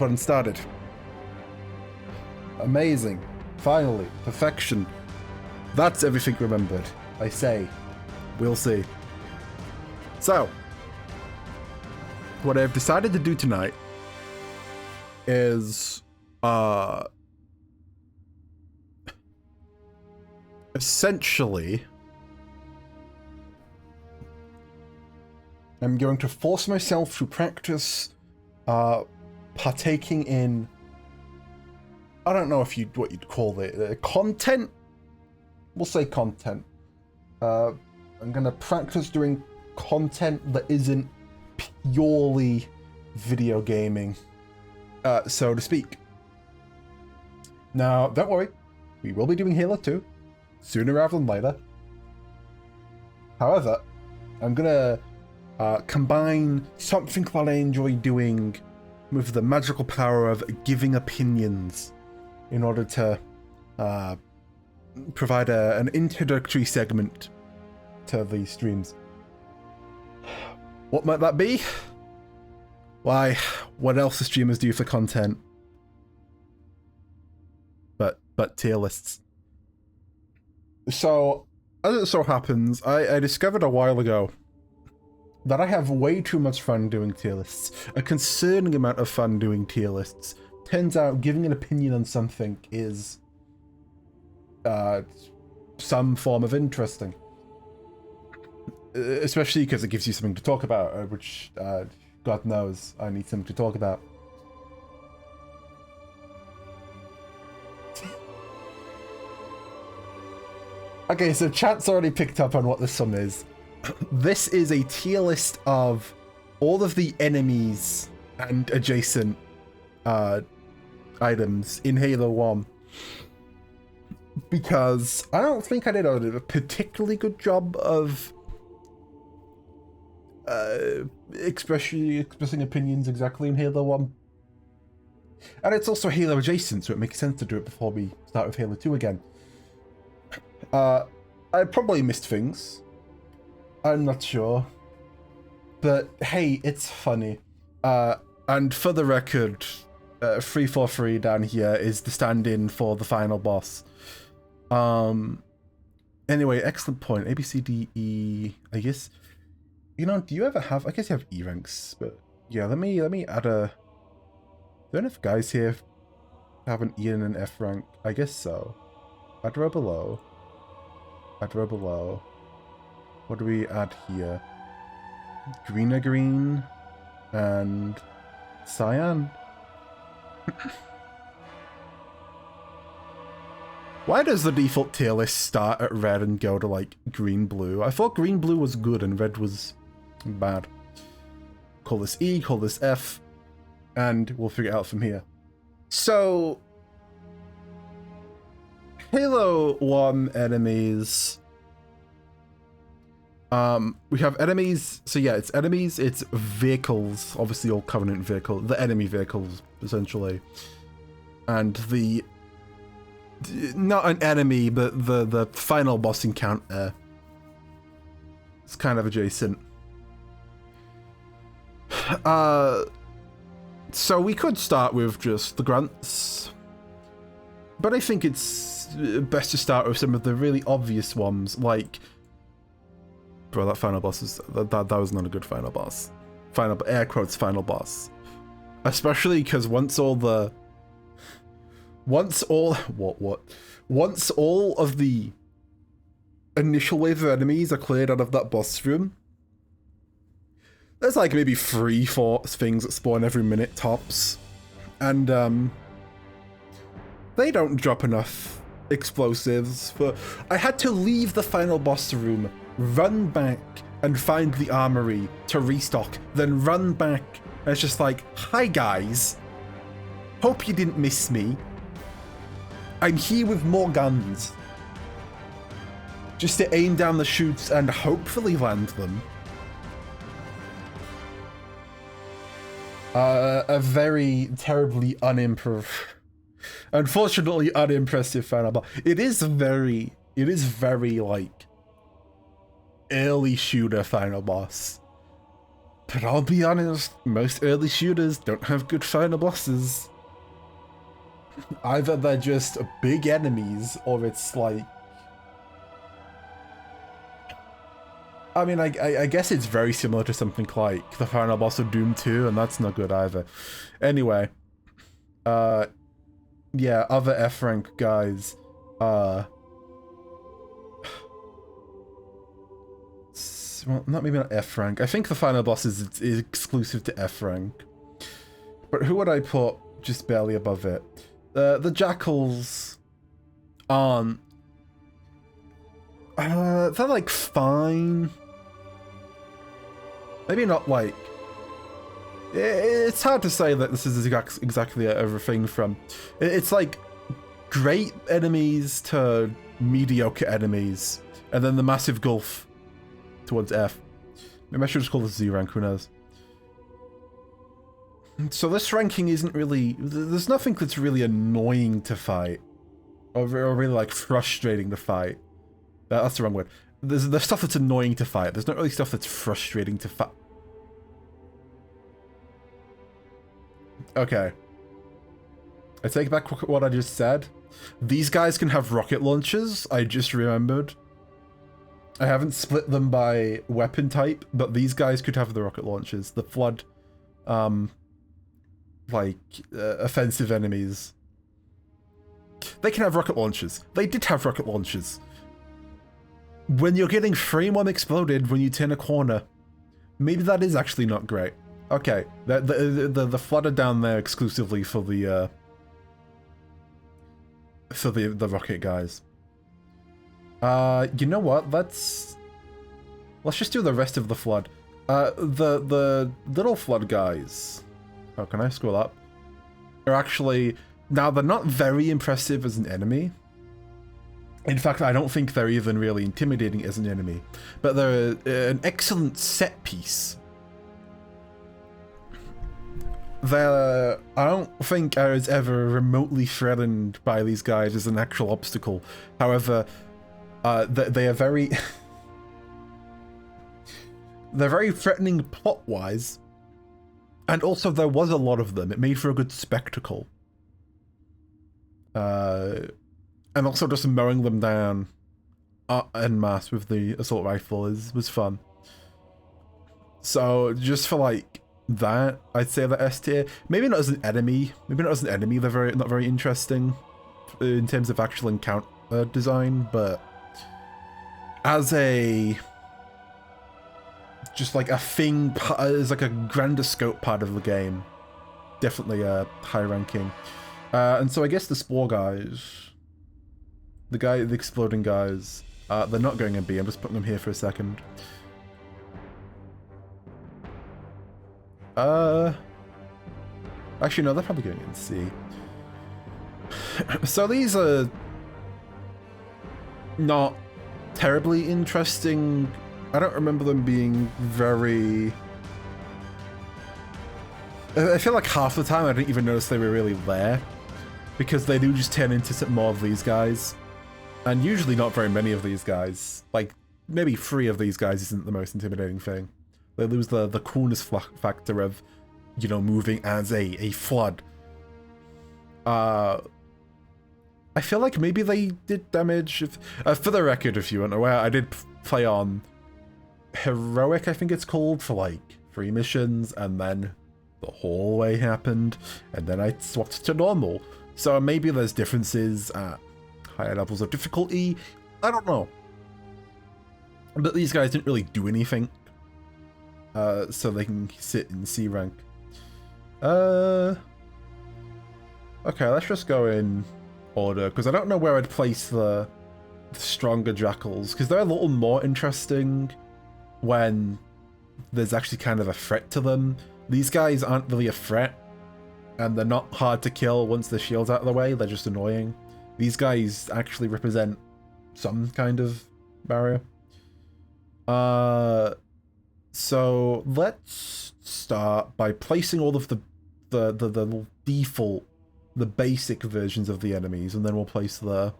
Fun started. Amazing. Finally. Perfection. That's everything remembered. I say. We'll see. So, what I've decided to do tonight is, essentially, I'm going to force myself to practice, partaking in, I don't know what you'd call it, content? We'll say content. I'm gonna practice doing content that isn't purely video gaming, so to speak. Now, don't worry, we will be doing Halo 2, sooner rather than later. However, I'm gonna combine something that I enjoy doing with the magical power of giving opinions in order to provide an introductory segment to these streams. What might that be? Why, what else do streamers do for content? But tier lists. So, as it so happens, I discovered a while ago that I have way too much fun doing tier lists. A concerning amount of fun doing tier lists. Turns out giving an opinion on something is some form of interesting. Especially because it gives you something to talk about, which God knows I need something to talk about. Okay, so chat's already picked up on what this sum is. This is a tier list of all of the enemies and adjacent items in Halo 1. Because I don't think I did a particularly good job of expressing opinions exactly in Halo 1. And it's also Halo adjacent, so it makes sense to do it before we start with Halo 2 again. I probably missed things. I'm not sure. But hey, it's funny. And for the record, 343 down here is the stand-in for the final boss. Anyway, excellent point. A, B, C, D, E, I guess. You know, do you ever have, I guess you have E ranks, but yeah, let me add a, are there enough guys here to have an E and an F rank? I guess so. Add row below. Add row below. What do we add here? Green and cyan. Why does the default tier list start at red and go to like green-blue? I thought green-blue was good and red was bad. Call this E, call this F, and we'll figure it out from here. So, Halo 1 enemies. We have enemies, so yeah, it's enemies, it's vehicles, obviously all Covenant vehicles, the enemy vehicles, essentially. And the, not an enemy, but the final boss encounter. It's kind of adjacent. So we could start with just the grunts, but I think it's best to start with some of the really obvious ones, like, bro, that final boss is, that was not a good final boss. Air quotes final boss. Especially because once all of the initial wave of enemies are cleared out of that boss room, there's like maybe 3-4 things that spawn every minute tops. And they don't drop enough explosives, but I had to leave the final boss room, run back and find the armory to restock, then run back, and it's just like, hi guys, hope you didn't miss me. I'm here with more guns. Just to aim down the chutes and hopefully land them. A very terribly unfortunately unimpressive final boss. It is very like early shooter final boss. But I'll be honest, most early shooters don't have good final bosses. Either they're just big enemies, or it's like... I mean, I guess it's very similar to something like the final boss of Doom 2, and that's not good either. Anyway, yeah, other F rank guys, well, maybe not F rank. I think the final boss is exclusive to F rank. But who would I put just barely above it? The Jackals aren't... they're like fine. Maybe not like... It's hard to say that this is exactly everything from... It's like great enemies to mediocre enemies, and then the massive gulf towards F. Maybe I should just call this Z rank, who knows. So this ranking isn't really... There's nothing that's really annoying to fight. Or really like frustrating to fight. That's the wrong word. There's stuff that's annoying to fight. There's not really stuff that's frustrating to fight. Okay. I take back what I just said. These guys can have rocket launchers, I just remembered. I haven't split them by weapon type, but these guys could have the rocket launchers. The Flood, offensive enemies. They can have rocket launchers. They did have rocket launchers. When you're getting frame one exploded when you turn a corner, maybe that is actually not great. Okay, the Flood are down there exclusively for the rocket guys. You know what? Let's just do the rest of the Flood. The little Flood guys. Oh, can I scroll up? They're actually... Now, they're not very impressive as an enemy. In fact, I don't think they're even really intimidating as an enemy. But they're an excellent set piece. I don't think I was ever remotely threatened by these guys as an actual obstacle. However, they are very... they're very threatening plot-wise. And also, there was a lot of them. It made for a good spectacle. And also just mowing them down en masse with the assault rifle was fun. So, just for like that, I'd say the S tier. Maybe not as an enemy. Maybe not as an enemy, they're not very interesting in terms of actual encounter design, but as a... just like a thing, as like a grander scope part of the game. Definitely a high ranking. And so I guess the Spore guys, the exploding guys, they're not going in B, I'm just putting them here for a second. Actually no, they're probably going in C. So these are not terribly interesting. I don't remember them being very... I feel like half the time I didn't even notice they were really there, because they do just turn into some more of these guys, and usually not very many of these guys. Like, maybe 3 of these guys isn't the most intimidating thing. They lose the coolness factor of, you know, moving as a Flood. I feel like maybe they did damage. For the record, if you weren't aware, I did play on Heroic, I think it's called, for like 3 missions, and then the hallway happened, and then I swapped to normal. So maybe there's differences at higher levels of difficulty. I don't know. But these guys didn't really do anything. So they can sit in C rank. Okay, let's just go in order, because I don't know where I'd place the stronger Jackals, because they're a little more interesting when there's actually kind of a threat to them. These guys aren't really a threat, and they're not hard to kill once the shield's out of the way, they're just annoying. These guys actually represent some kind of barrier. So let's start by placing all of the default, the basic versions of the enemies, and then we'll place the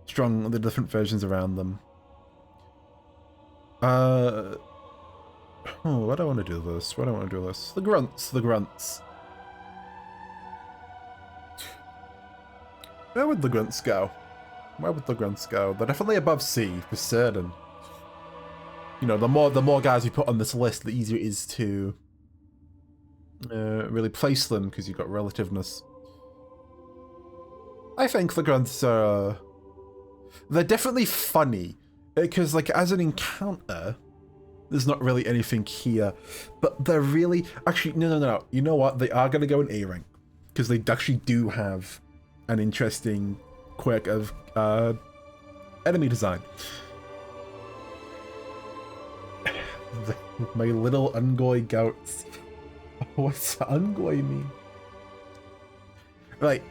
different versions around them. Oh, why do I want to do this? Why do I want to do this? The grunts, the grunts. Where would the grunts go? Where would the grunts go? They're definitely above C, for certain. You know, the more guys we put on this list, the easier it is to really place them, because you've got relativeness. I think the grunts are... They're definitely funny, because, like, as an encounter, there's not really anything here, but they're really... Actually, no. You know what? They are going to go in A rank, because they actually do have an interesting quirk of enemy design. My little Ungoi goats. What's Ungoi mean? Right,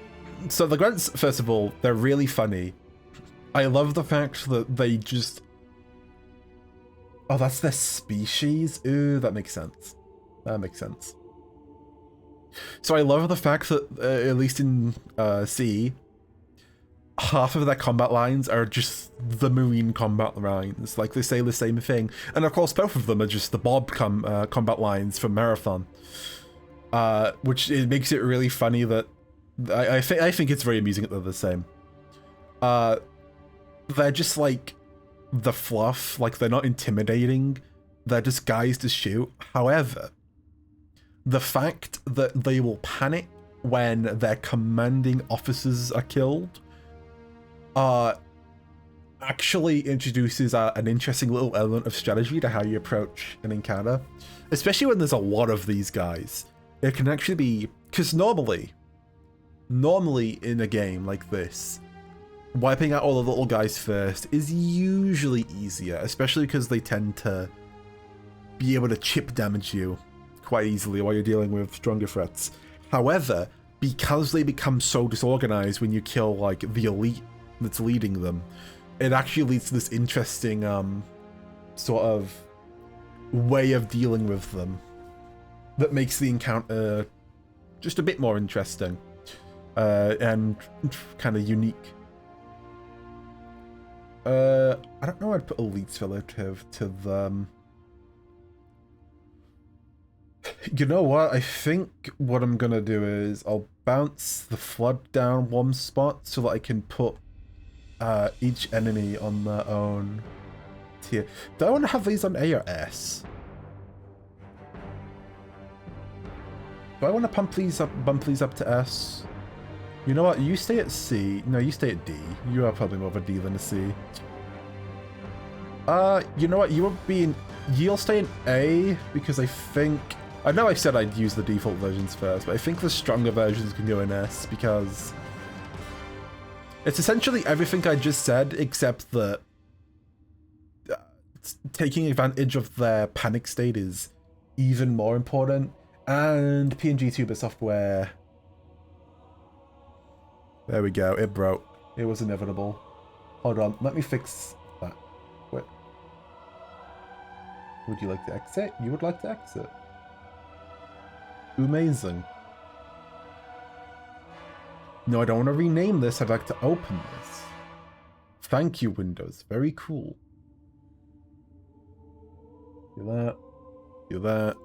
so the grunts, first of all, they're really funny. I love the fact that they just... Oh, that's their species? Ooh, that makes sense. That makes sense. So I love the fact that, at least in C, half of their combat lines are just the marine combat lines. Like, they say the same thing. And of course, both of them are just the Bob combat lines from Marathon. Which it makes it really funny that... I think it's very amusing that they're the same. They're just like the fluff, like they're not intimidating, they're just guys to shoot. However, the fact that they will panic when their commanding officers are killed actually introduces an interesting little element of strategy to how you approach an encounter, especially when there's a lot of these guys. It can actually be, because normally in a game like this, wiping out all the little guys first is usually easier, especially because they tend to be able to chip damage you quite easily while you're dealing with stronger threats. However, because they become so disorganized when you kill, like, the elite that's leading them, it actually leads to this interesting sort of way of dealing with them that makes the encounter just a bit more interesting and kind of unique. I don't know, I'd put elites relative to them. You know what? I think what I'm gonna do is I'll bounce the flood down one spot so that I can put each enemy on their own tier. Do I want to have these on A or S? Do I want to bump these up to S? You know what? You stay at C. No, you stay at D. You are probably more of a D than a C. You know what? You'll stay in A because I think... I know I said I'd use the default versions first, but I think the stronger versions can go in S because it's essentially everything I just said, except that taking advantage of their panic state is even more important. And PNG Tuber software... There we go, it broke. It was inevitable. Hold on, let me fix that. Wait. Would you like to exit? You would like to exit. Amazing. No, I don't want to rename this, I'd like to open this. Thank you, Windows. Very cool. Do that. Do that.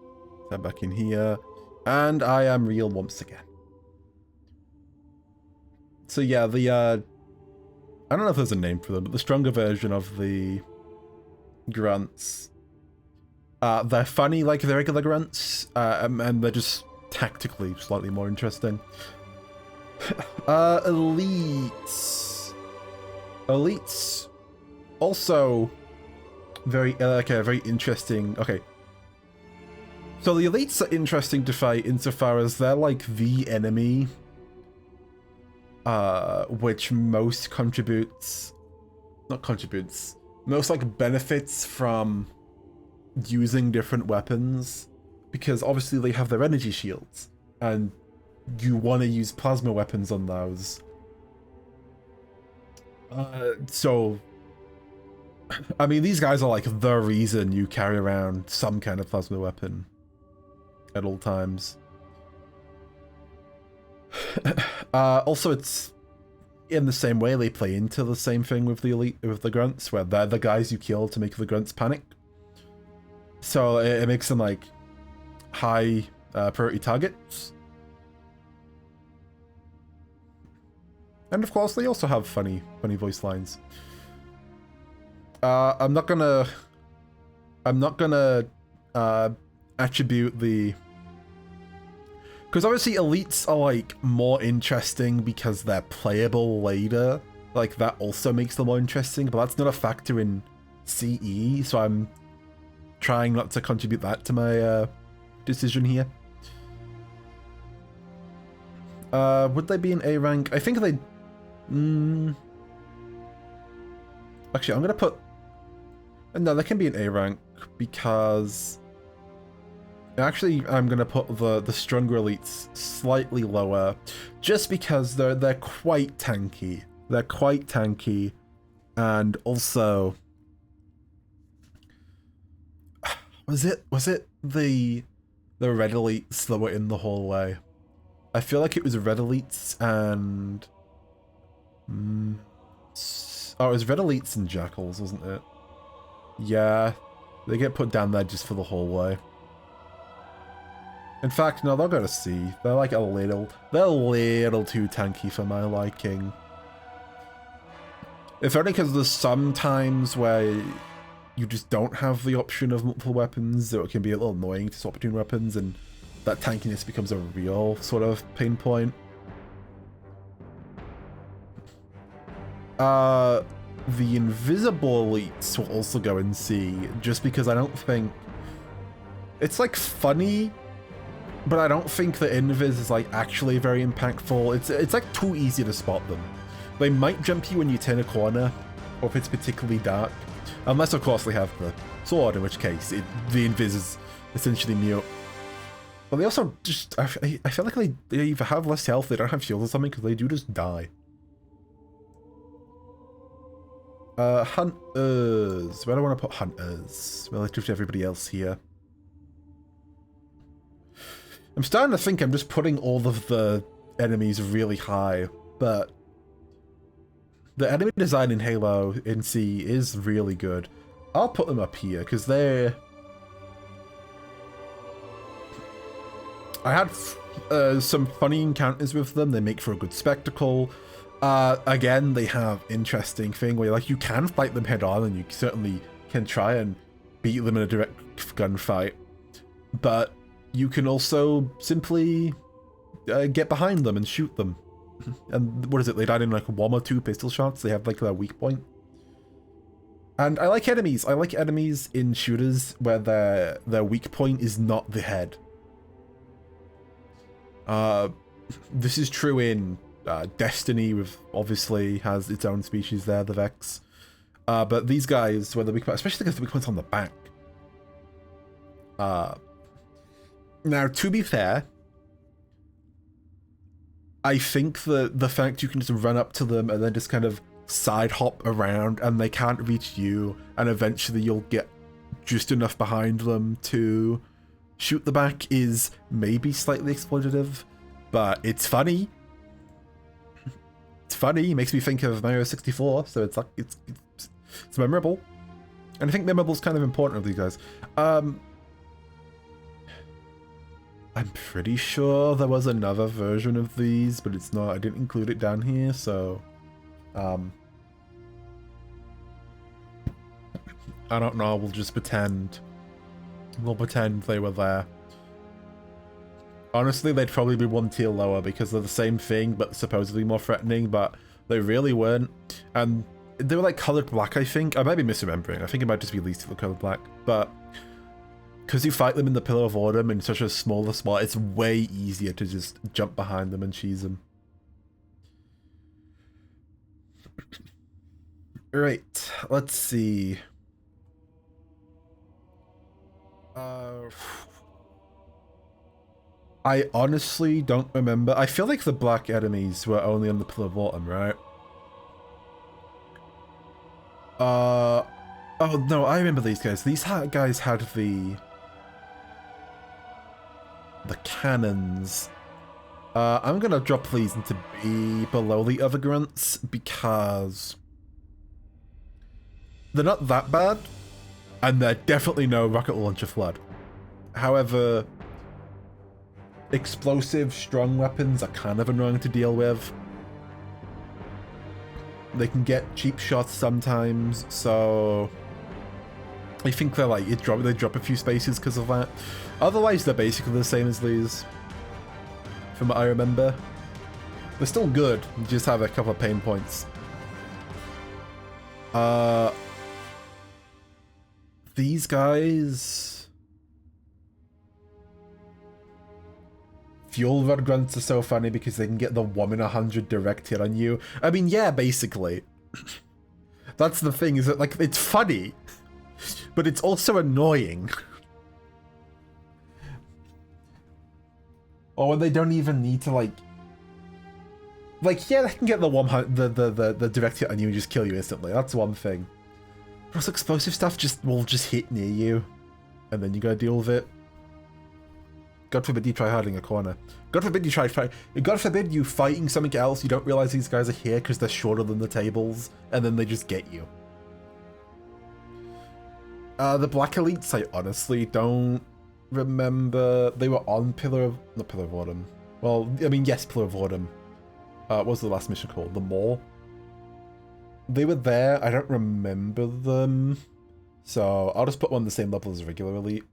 Step back in here. And I am real once again. So yeah, the, I don't know if there's a name for them, but the stronger version of the grunts, they're funny like the regular grunts, and they're just tactically slightly more interesting. Elites. Elites, also very, very interesting. Okay. So the elites are interesting to fight insofar as they're like the enemy which most like benefits from using different weapons, because obviously they have their energy shields and you want to use plasma weapons on those. So I mean, these guys are like the reason you carry around some kind of plasma weapon at all times. Also, it's in the same way they play into the same thing with the elite, with the grunts, where they're the guys you kill to make the grunts panic. So it makes them like high priority targets. And of course, they also have funny voice lines. I'm not gonna attribute the, because obviously elites are like more interesting because they're playable later. Like that also makes them more interesting, but that's not a factor in CE. So I'm trying not to contribute that to my decision here. Would they be an A rank? I think they. Actually, I'm gonna put. No, they can be an A rank because. Actually, I'm gonna put the stronger elites slightly lower, just because they're quite tanky. They're quite tanky, and also. Was it the red elites that were in the hallway? I feel like it was red elites and. Oh, it was red elites and jackals, wasn't it? Yeah, they get put down there just for the hallway. In fact, no, they'll go to C. They're like they're a little too tanky for my liking. If only because there's some times where you just don't have the option of multiple weapons, so it can be a little annoying to swap between weapons, and that tankiness becomes a real sort of pain point. The invisible elites will also go in C, just because I don't think... It's like funny, but I don't think the invis is like actually very impactful. It's like too easy to spot them. They might jump you when you turn a corner, or if it's particularly dark. Unless of course they have the sword, in which case the invis is essentially mute. But they also just, I feel like they either have less health, they don't have shields or something, because they do just die. Hunters. Where do I want to put hunters relative to everybody else here? I'm starting to think I'm just putting all of the enemies really high, but the enemy design in Halo in C is really good. I'll put them up here because they're... I had some funny encounters with them. They make for a good spectacle. Again, they have interesting thing where like you can fight them head on, and you certainly can try and beat them in a direct gunfight, but you can also simply get behind them and shoot them. And what is it? They died in like 1 or 2 pistol shots. They have like their weak point. And I like enemies. I like enemies in shooters where their weak point is not the head. This is true in Destiny, with obviously has its own species there, the Vex. But these guys, where the weak point, especially because the weak point's on the back. Now, to be fair, I think that the fact you can just run up to them and then just kind of side hop around and they can't reach you, and eventually you'll get just enough behind them to shoot the back is maybe slightly exploitative, but it's funny. It's funny, it makes me think of Mario 64, so it's like it's memorable. And I think memorable is kind of important with these guys. I'm pretty sure there was another version of these, but it's not, I didn't include it down here, so I don't know, we'll just pretend. We'll pretend they were there. Honestly, they'd probably be 1 tier lower because they're the same thing, but supposedly more threatening, but they really weren't. And they were like colored black, I think. I might be misremembering. I think it might just be least to the colored black, but because you fight them in the Pillar of Autumn in such a smaller spot, it's way easier to just jump behind them and cheese them. Right, let's see. I honestly don't remember. I feel like the black enemies were only on the Pillar of Autumn, right? Oh no, I remember these guys. These guys had the cannons. I'm gonna drop these into B below the other grunts because they're not that bad. And they're definitely no rocket launcher flood. However, explosive, strong weapons are kind of annoying to deal with. They can get cheap shots sometimes, so I think they're like, they drop a few spaces because of that. Otherwise, they're basically the same as these, from what I remember. They're still good, you just have a couple of pain points. These guys... Fuel rod grunts are so funny because they can get the 1 in 100 direct hit on you. I mean, yeah, basically. That's the thing, is that, like, it's funny, but it's also annoying. Or when they don't even need to, like, yeah, they can get the direct hit on you and just kill you instantly. That's one thing. Plus, explosive stuff will just hit near you, and then you gotta deal with it. God forbid you try hiding a corner. God forbid you fighting something else, you don't realize these guys are here because they're shorter than the tables, and then they just get you. The Black Elites, I honestly don't remember. They were on not Pillar of Autumn. Well, I mean, yes, Pillar of Autumn. What was the last mission called? The Mall? They were there, I don't remember them. So, I'll just put one on the same level as a regular Elite.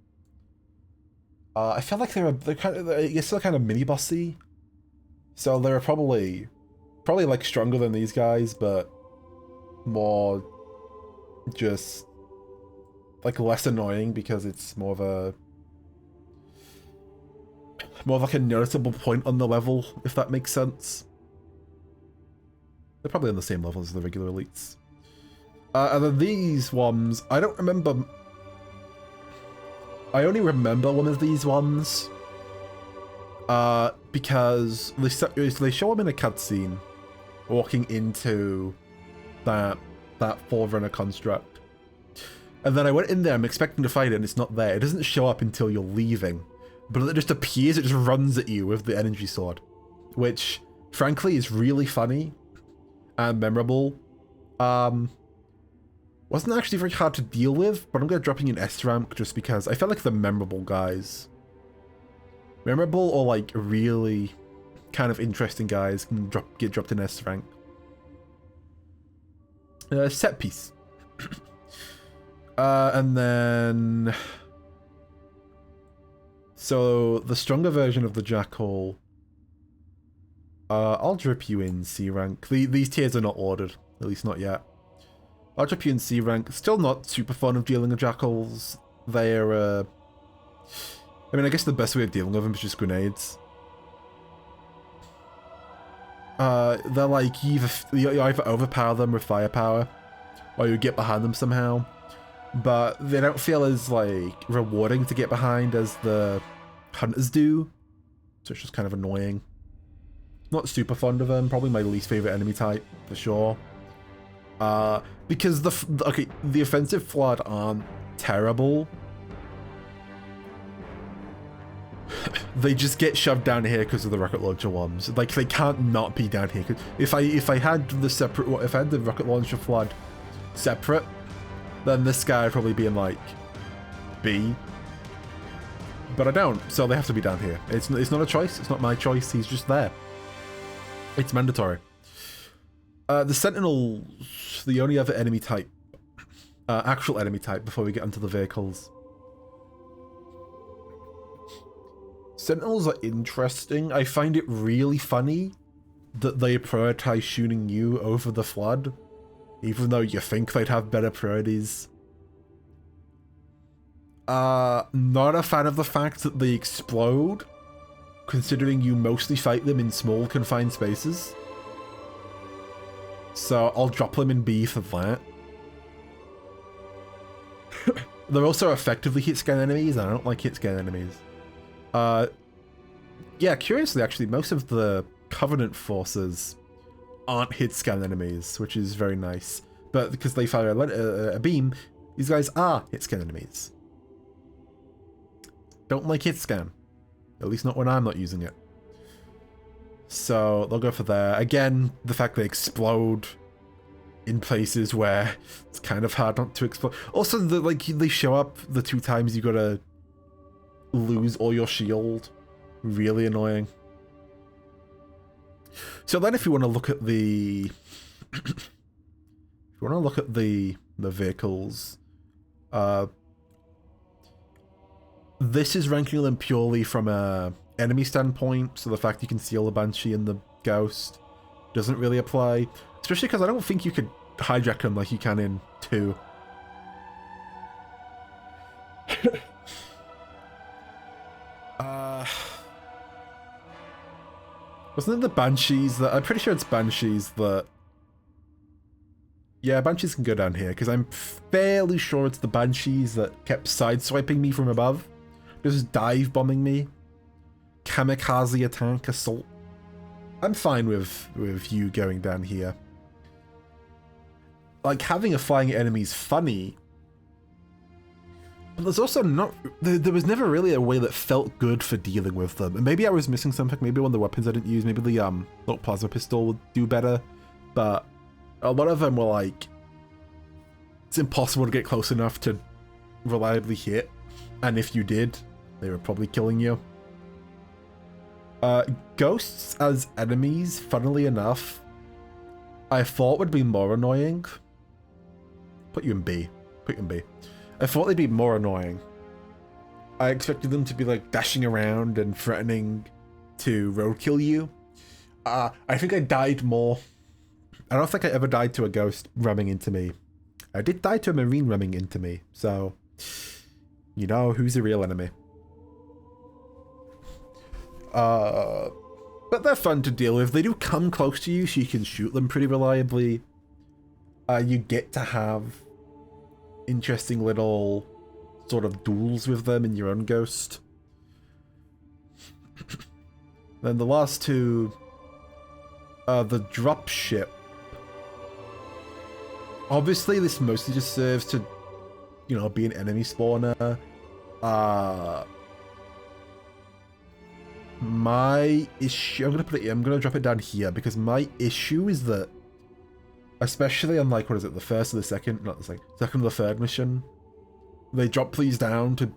I feel like they're still kind of mini-bossy. So they're probably like stronger than these guys, but more just like less annoying because it's more of like a noticeable point on the level, if that makes sense. They're probably on the same level as the regular elites. And then these ones, I don't remember. I only remember one of these ones because they show him in a cutscene walking into that Forerunner construct. And then I went in there, I'm expecting to fight it, and it's not there. It doesn't show up until you're leaving. But it just appears, it just runs at you with the energy sword. Which, frankly, is really funny and memorable. Wasn't actually very hard to deal with, but I'm going to drop in an S rank just because I felt like the memorable guys. Memorable or like really kind of interesting guys can get dropped in S rank. Set piece. And then... So, the stronger version of the Jackal... I'll drop you in C rank. These tiers are not ordered, at least not yet. I'll drop you in C rank. Still not super fun of dealing with Jackals. They're, I mean, I guess the best way of dealing with them is just grenades. They're like, you either overpower them with firepower, or you get behind them somehow. But they don't feel as, like, rewarding to get behind as the hunters do. So it's just kind of annoying. Not super fond of them. Probably my least favorite enemy type, for sure. Because the offensive flood aren't terrible. They just get shoved down here because of the rocket launcher ones. Like, they can't not be down here. If I had the rocket launcher flood separate, then this guy would probably be in like B. But I don't, so they have to be down here. It's not a choice. It's not my choice. He's just there. It's mandatory. The Sentinels, the only other enemy type, actual enemy type before we get onto the vehicles. Sentinels are interesting. I find it really funny that they prioritize shooting you over the flood, even though you think they'd have better priorities. Not a fan of the fact that they explode, considering you mostly fight them in small confined spaces. So I'll drop them in B for that. They're also effectively hit-scan enemies, and I don't like hit-scan enemies. Yeah, curiously, actually, most of the Covenant forces aren't hit-scan enemies, which is very nice. But because they fire a beam, these guys are hit-scan enemies. Don't like hit-scan. At least not when I'm not using it. So they'll go for there. Again, the fact they explode in places where it's kind of hard not to explode. Also, they show up the 2 times you gotta lose all your shield. Really annoying. So then if you want to look at the vehicles, this is ranking them purely from a enemy standpoint, so the fact you can steal the Banshee and the Ghost doesn't really apply, especially because I don't think you could hijack them like you can in 2. Wasn't it the Banshees that... I'm pretty sure it's Banshees that... Yeah, Banshees can go down here, because I'm fairly sure it's the Banshees that kept sideswiping me from above. Just dive bombing me. Kamikaze attack, assault. I'm fine with you going down here. Like, having a flying enemy is funny, but there's also not... There was never really a way that felt good for dealing with them. And maybe I was missing something. Maybe one of the weapons I didn't use. Maybe the little plasma pistol would do better. But a lot of them were like... It's impossible to get close enough to reliably hit. And if you did, they were probably killing you. Ghosts as enemies, funnily enough, I thought would be more annoying. Put you in B. Put you in B. I thought they'd be more annoying. I expected them to be like dashing around and threatening to roadkill you. I think I died more. I don't think I ever died to a ghost ramming into me. I did die to a marine ramming into me, so you know who's the real enemy. But they're fun to deal with. They do come close to you, so you can shoot them pretty reliably. You get to have interesting little sort of duels with them in your own Ghost. Then the last 2, the dropship. Obviously, this mostly just serves to, you know, be an enemy spawner. My issue, I'm gonna drop it down here, because my issue is that, especially on like, what is it, the first or the second, not the second or the third mission, they drop these down to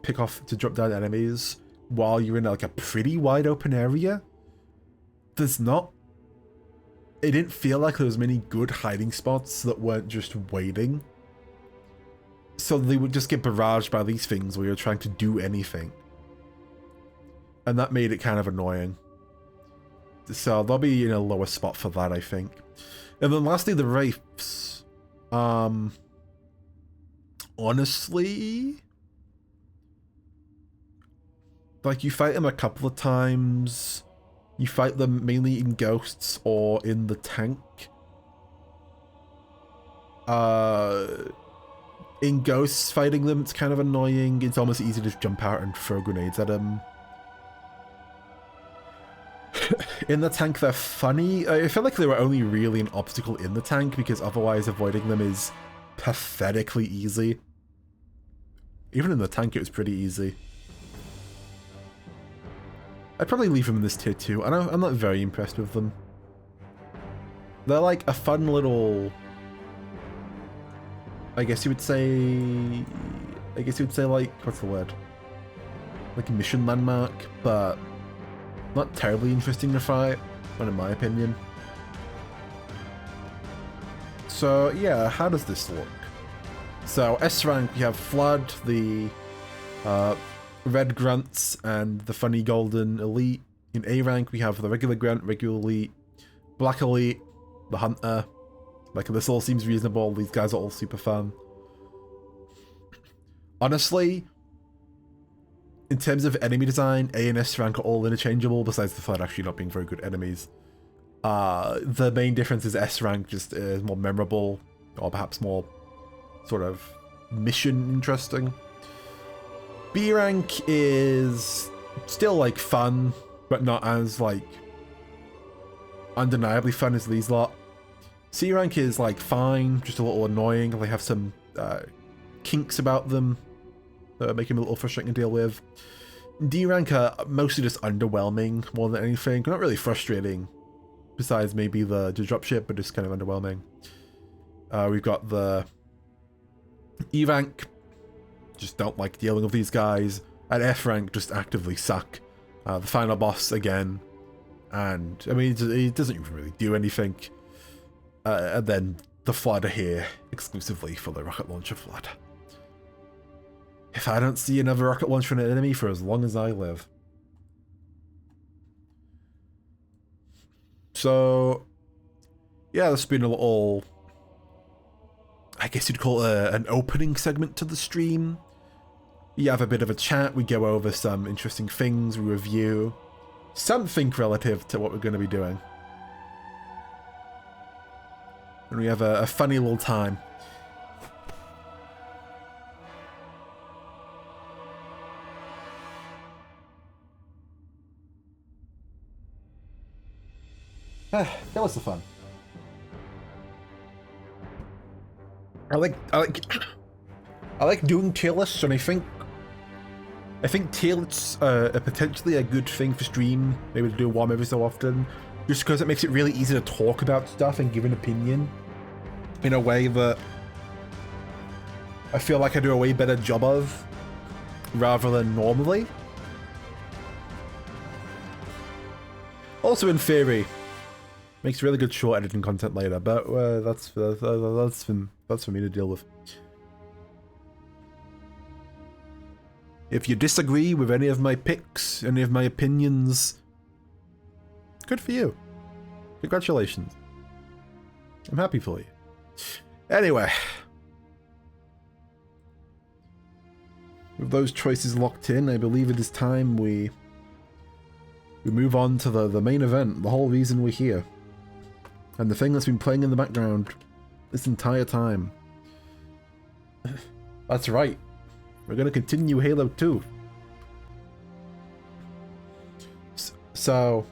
drop down enemies while you're in like a pretty wide open area. It didn't feel like there was many good hiding spots that weren't just waiting. So they would just get barraged by these things where you're trying to do anything. And that made it kind of annoying. So they'll be in a lower spot for that, I think. And then lastly, the Wraiths. Honestly, like, you fight them a couple of times. You fight them mainly in Ghosts or in the tank. In Ghosts, fighting them, it's kind of annoying. It's almost easy to just jump out and throw grenades at them. In the tank, they're funny. I feel like they were only really an obstacle in the tank, because otherwise avoiding them is pathetically easy. Even in the tank, it was pretty easy. I'd probably leave them in this tier 2. I'm not very impressed with them. They're like a fun little... I guess you would say like, what's the word? Like a mission landmark, but not terribly interesting to fight, not in my opinion. So yeah, how does this look? So S rank, we have Flood, the Red Grunts, and the funny Golden Elite. In A rank, we have the regular Grunt, regular Elite, Black Elite, the Hunter. Like, this all seems reasonable. These guys are all super fun. Honestly, in terms of enemy design, A and S rank are all interchangeable, besides the Flood actually not being very good enemies. The main difference is S rank just is more memorable, or perhaps more sort of mission interesting. B rank is still like fun, but not as like undeniably fun as these lot. C rank is like fine, just a little annoying. They have some kinks about them that make them a little frustrating to deal with. D rank are mostly just underwhelming more than anything. Not really frustrating, besides maybe the dropship, but just kind of underwhelming. We've got the E rank, just don't like dealing with these guys, and F rank just actively suck. The final boss again, and I mean he doesn't even really do anything. And then the Flood are here exclusively for the rocket launcher Flood. If I don't see another rocket launcher from an enemy for as long as I live. So yeah, this has been a little, I guess you'd call it an opening segment to the stream. You have a bit of a chat, we go over some interesting things, we review something relative to what we're going to be doing. And we have a funny little time. That was the fun. I like doing tier lists, and I think tier lists are potentially a good thing for stream, maybe to do one every so often, just because it makes it really easy to talk about stuff and give an opinion in a way that I feel like I do a way better job of rather than normally. Also, in theory, makes really good short editing content later, but that's for me to deal with. If you disagree with any of my picks, any of my opinions, good for you. Congratulations. I'm happy for you. Anyway, with those choices locked in, I believe it is time we move on to the main event, the whole reason we're here. And the thing that's been playing in the background this entire time. That's right. We're going to continue Halo 2. So,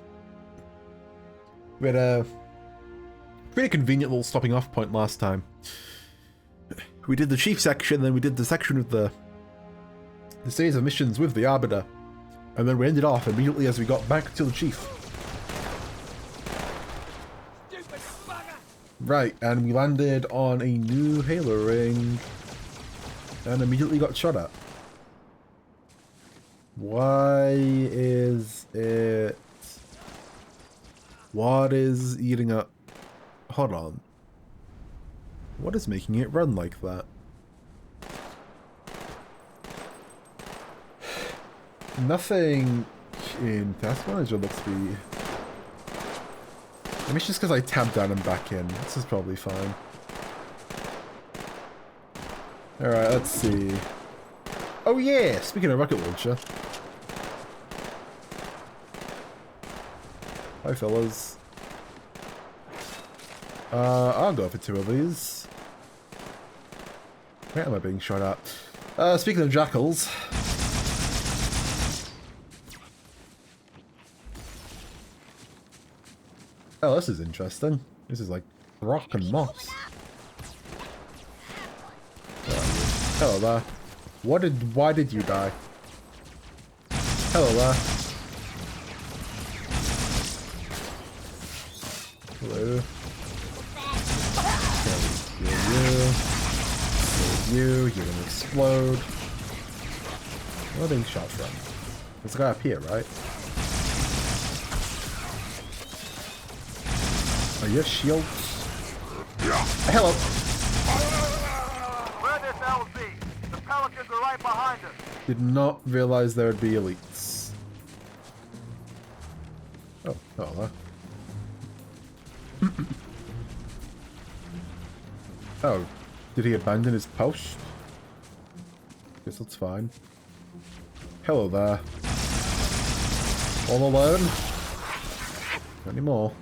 we had a pretty convenient little stopping off point last time. We did the chief section, then we did the section of the series of missions with the arbiter. And then we ended off immediately as we got back to the chief. Right, and we landed on a new Halo ring and immediately got shot at. Why is it... What is eating up... Hold on. What is making it run like that? Nothing in Task Manager looks to be... Maybe it's just because I tabbed down and back in. This is probably fine. Alright, let's see. Oh yeah! Speaking of rocket launcher. Hi fellas. I'll go for 2 of these. Where am I being shot at? Speaking of jackals. Oh, this is interesting. This is like rock and moss. Hello there. Why did you die? Hello there. Hello. You're gonna explode. Where are they being shot from? There's a guy up here, right? Are you shields? Hello. Where this LZ? The Pelicans are right behind us. Did not realize there would be elites. Oh, hello. Oh, did he abandon his post? Guess that's fine. Hello there. All alone? Not anymore.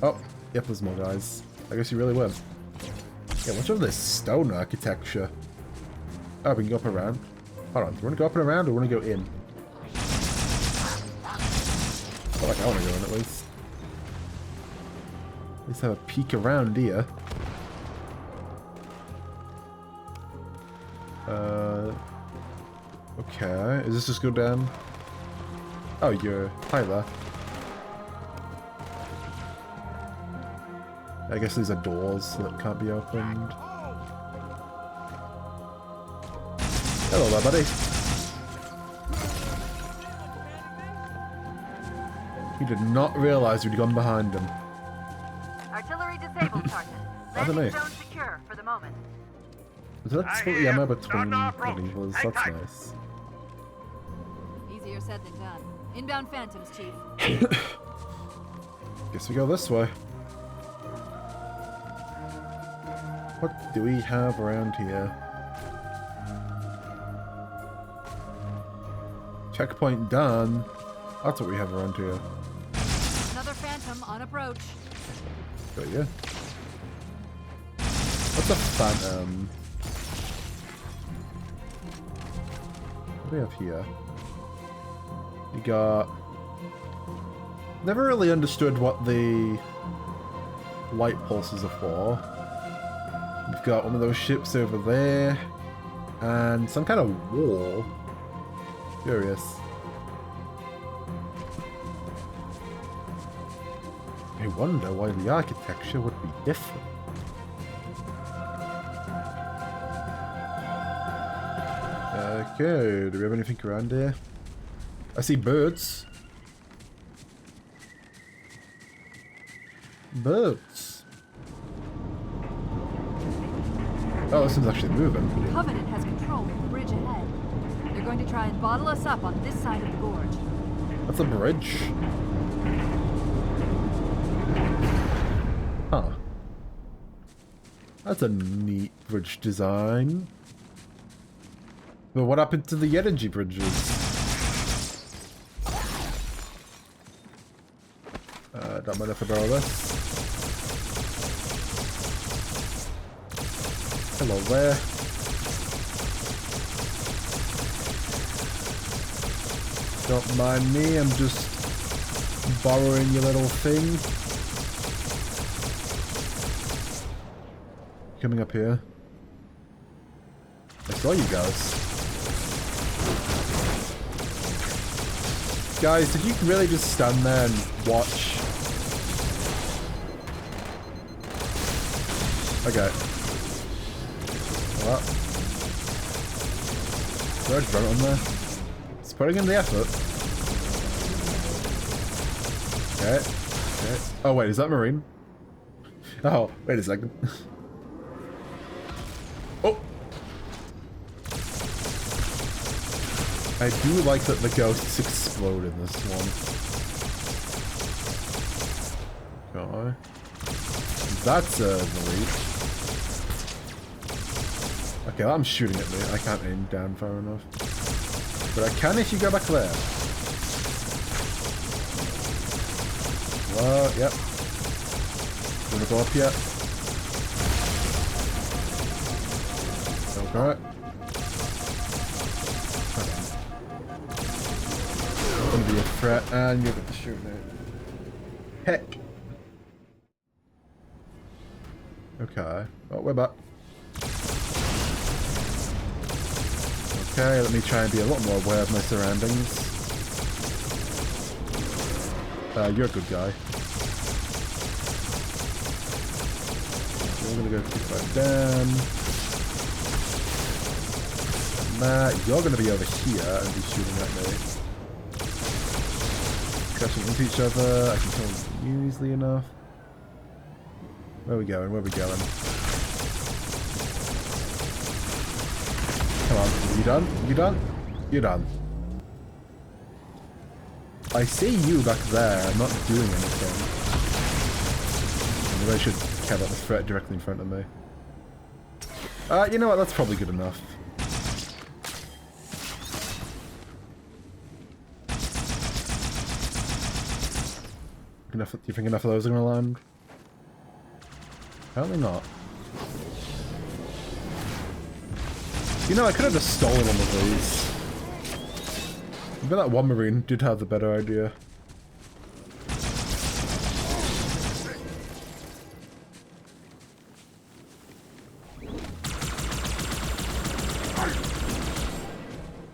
Oh, yep, there's more guys. I guess you really win. Yeah, what's over this stone architecture? Oh, we can go up and around. Hold on, do you want to go up and around or want to go in? I feel like I want to go in at least. At least have a peek around here. Okay, is this just go down? Oh, you're... Hi there. I guess these are doors that can't be opened. Hello there, buddy. He did not realize we'd gone behind him. Artillery disabled, Sergeant. I don't know. Landing zone secure for the moment. Let's put the ammo between maneuvers. That's nice. Easier said than done. Inbound Phantoms, Chief. Guess we go this way. What do we have around here? Checkpoint done. That's what we have around here. Another Phantom on approach. Got you. What's a Phantom? What do we have here? We got... Never really understood what the light pulses are for. We've got one of those ships over there. And some kind of wall. Curious. I wonder why the architecture would be different. Okay, do we have anything around here? I see birds. Birds. Oh, this one's actually moving. Covenant has control of the bridge ahead. They're going to try and bottle us up on this side of the gorge. That's a bridge. Huh. That's a neat bridge design. But what happened to the energy bridges? Don't mind if I borrow this. Hello there. Don't mind me, I'm just borrowing your little thing. Coming up here. I saw you guys. Guys, did you really just stand there and watch? Okay. What? There's run on there. It's putting in the effort. Okay. Okay. Oh wait, is that Marine? Oh, wait a second. Oh! I do like that the ghosts explode in this one. Okay. That's a relief. Okay, I'm shooting at me. I can't aim down far enough. But I can if you go back there. Whoa, yep. You wanna go up yet? Okay. I'm gonna be a threat, and you're gonna shoot me. Heck. Okay. Oh, we're back. Okay, let me try and be a lot more aware of my surroundings. You're a good guy. We're gonna go kick that down. Matt, you're gonna be over here and be shooting at me. Crashing into each other. I can kill you easily enough. Where are we going? Where are we going? Come on. You done? You done? You're done. I see you back there. I'm not doing anything. Maybe I should care about the threat directly in front of me. You know what? That's probably good enough. Do you think enough of those are going to land? Apparently not. You know, I could have just stolen one of these. I bet that one Marine did have the better idea.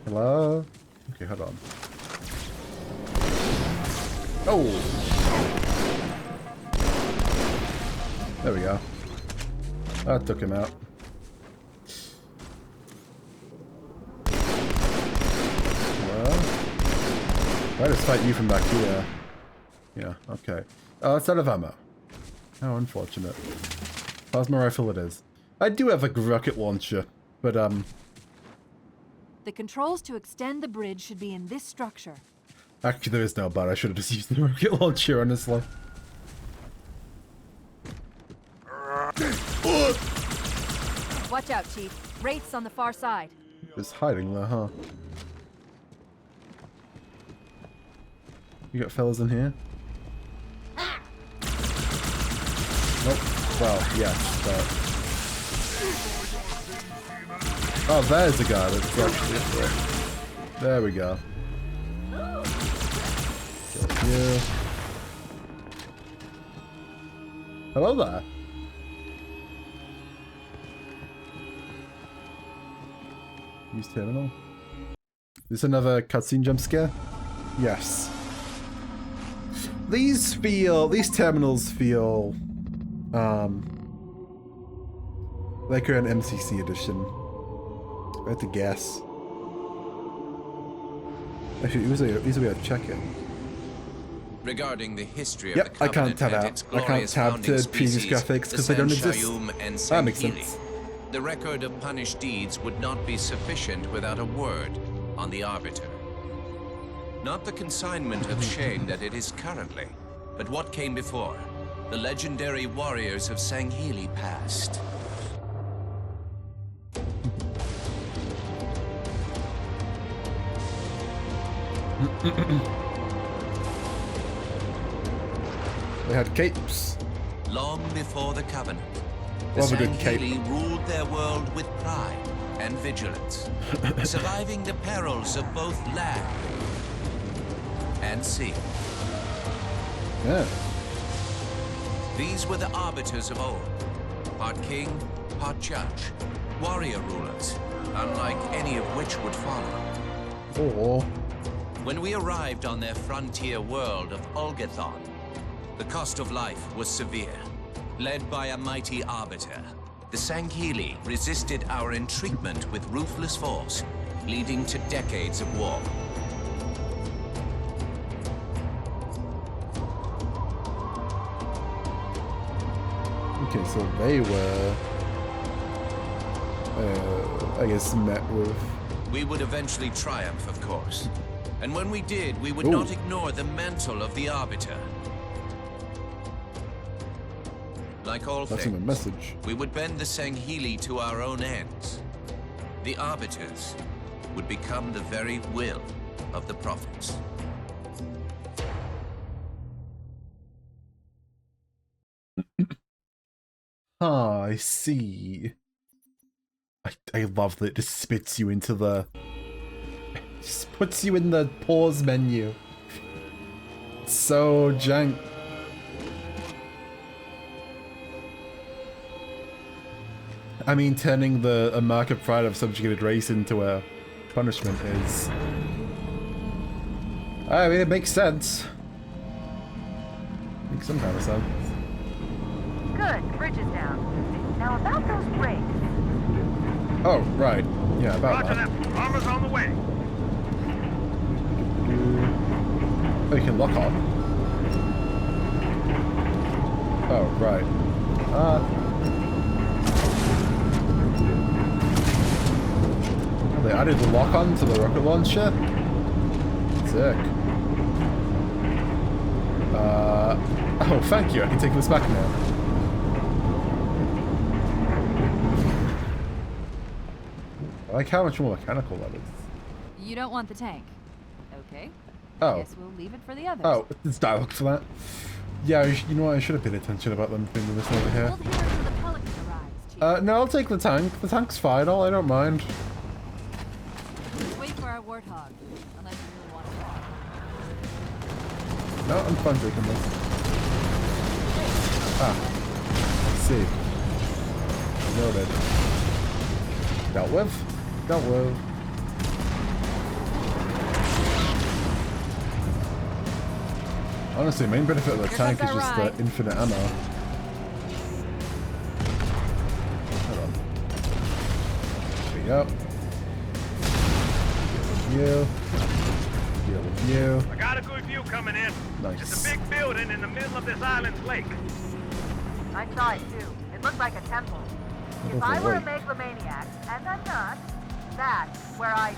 Hello? Okay, hold on. Oh! There we go. That took him out. Well, I just fight you from back here. Yeah, okay. Oh, it's out of ammo. How unfortunate. Plasma rifle it is. I do have a rocket launcher, but The controls to extend the bridge should be in this structure. actually there is no but. I should have just used the rocket launcher, honestly. Watch out, Chief. Wraiths on the far side. Just hiding there, huh? You got fellas in here? Nope. Well, yes, but... Oh, there's a guy that's actually up there. There we go. Kill you. Hello there. Use terminal. Is this another cutscene jump scare? Yes. These terminals feel, like an MCC edition. I have to guess. Actually, easy way to check it. Regarding the history of Yep, the I can't tab and out. its I can't glorious tab founding to previous species, graphics because the they don't exist. Sanshayum and That makes Sanghili. sense. The record of punished deeds would not be sufficient without a word on the arbiter. Not the consignment of shame that it is currently, but what came before. The legendary warriors of Sanghili past. They had capes. Long before the Covenant, the Love a good cape. Sanghili ruled their world with pride and vigilance, surviving the perils of both land and sea. Yeah. These were the arbiters of old, part king, part judge, warrior rulers, unlike any of which would follow. Oh. When we arrived on their frontier world of Ulgathon, the cost of life was severe. Led by a mighty arbiter, the Sanghili resisted our intriguement with ruthless force, leading to decades of war. Okay, so they were, I guess, met with... We would eventually triumph, of course. And when we did, we would Ooh. not ignore the mantle of the arbiter. Like all That's in the things, message. we would bend the Sanghili to our own ends. The arbiters would become the very will of the prophets. Ah, I see. I love that it just spits you into the... just puts you in the pause menu. It's so jank. I mean, turning a mark of pride of subjugated race into a punishment is... I mean, it makes sense. Makes some kind of sense. Good. Bridge is down. Now about those wraiths. Oh, right. Yeah, about Roger that. that. Armor's on the way. Oh, you can lock on. Oh, right. They added the lock on to the rocket launcher? Sick. Oh, thank you. I can take this back now. I like how much more mechanical that is. You don't want the tank. Okay. Oh. Guess we'll leave it for the others. Oh, there's dialogue for that. Yeah, you know what? I should have paid attention about them bringing this over here. Hold here until the Pelican arrives, Chief. No, I'll take the tank. The tank's fine. I don't mind. Wait for our warthog. Unless you really want to talk. No, I'm fine taking this. Ah, I see. Noted. Dealt with. Dealt with. Honestly, main benefit of the tank is just the infinite ammo. go. Deal with you. I got a good view coming in. Nice. It's a big building in the middle of this island's lake. I saw it too. It looked like a temple. If I were a megalomaniac, and I'm not, that's where I'd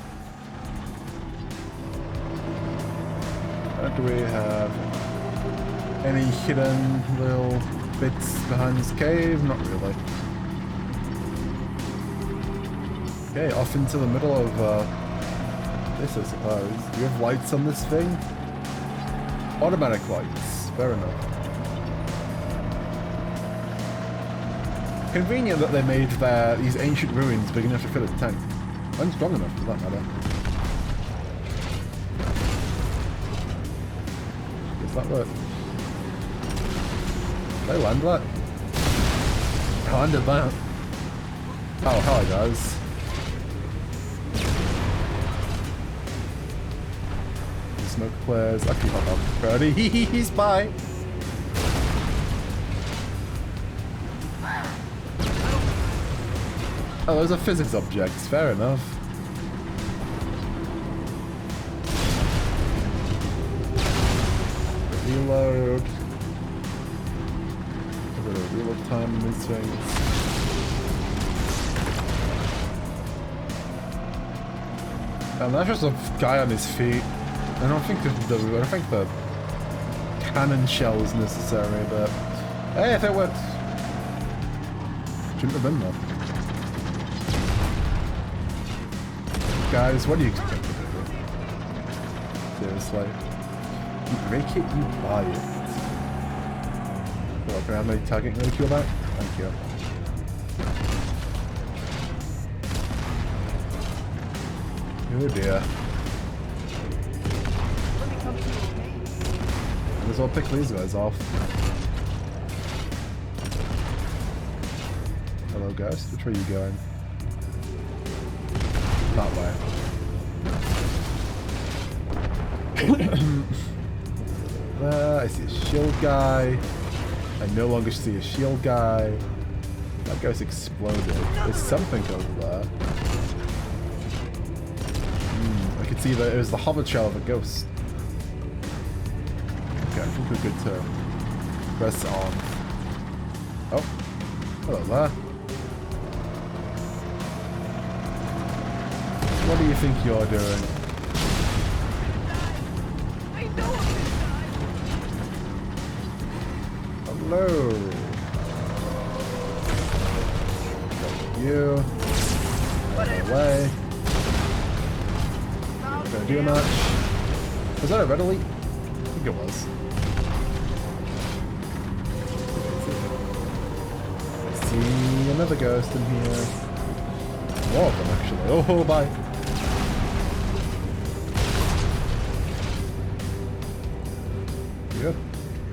Do we have any hidden little bits behind this cave? Not really. Okay, off into the middle of this, I suppose. Do you have lights on this thing? Automatic lights. Fair enough. Convenient that they made these ancient ruins big enough to fit a tank. And strong enough, for that matter. Guess that worked. Did I land that? I landed that. Oh, hi guys. The smoke clears. Actually, hold on. Birdie, he's by. Oh, those are physics objects. Fair enough. Reload. A bit of reload time in these things. And that's just a guy on his feet. I don't think the cannon shell is necessary, but hey, if it works, shouldn't have been there. Guys, what do you expect to do? Seriously. You break it, you buy it. Well, can I have my target ridicule back? Thank you. Oh dear. Might as well pick these guys off. Hello guys, which way are you going? That way. I see a shield guy. I no longer see a shield guy. That guy's exploded. There's something over there. I could see that it was the hover shell of a ghost. Okay, I think we're good to press on. Oh, hello there. What do you think you're doing? Hello. Got you. Out of the way. Gonna do much. Was that a red elite? I think it was. I see another ghost in here. More of them actually. Oh, bye. Good.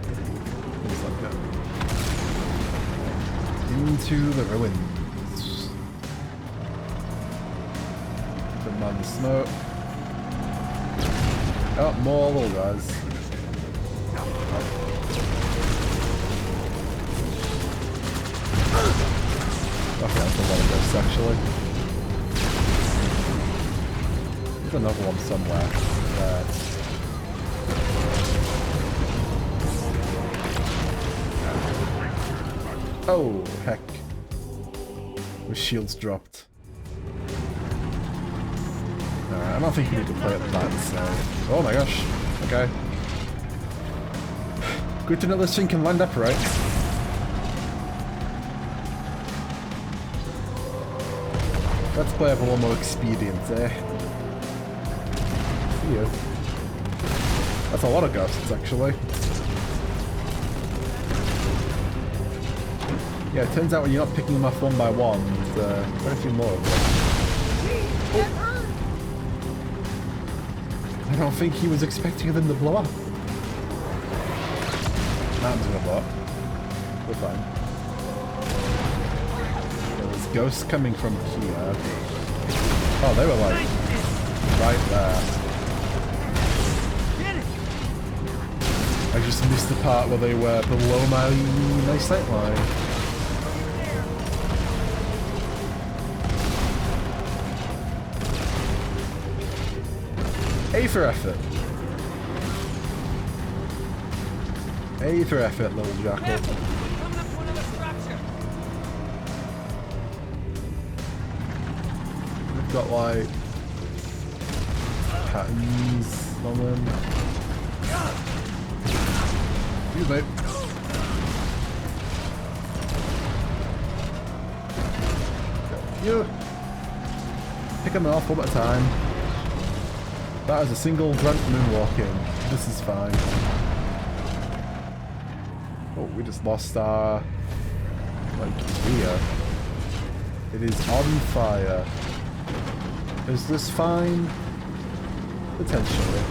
Things like that. Into the ruins. Don't mind the smoke. Oh, more little guys. Okay, that's a lot of ghosts actually. There's another one somewhere. Oh, heck. My shield's dropped. Alright, I don't think you need to play it that, so... Oh my gosh. Okay. Good to know this thing can land upright. Let's play up a little more expedient, eh? See ya. That's a lot of ghosts, actually. Yeah, it turns out when you're not picking them off one by one, there's quite a few more of them. Oh. I don't think he was expecting them to blow up. Mountain's gonna blow up. We're fine. There's ghosts coming from here. Oh, they were like right there. I just missed the part where they were below my sight line. A for effort. A for effort, little jackal. We've got like patterns on them. Excuse me. You pick them off one at a time. That is a single grunt moonwalking. This is fine. Oh, we just lost our like gear. It is on fire. Is this fine? Potentially.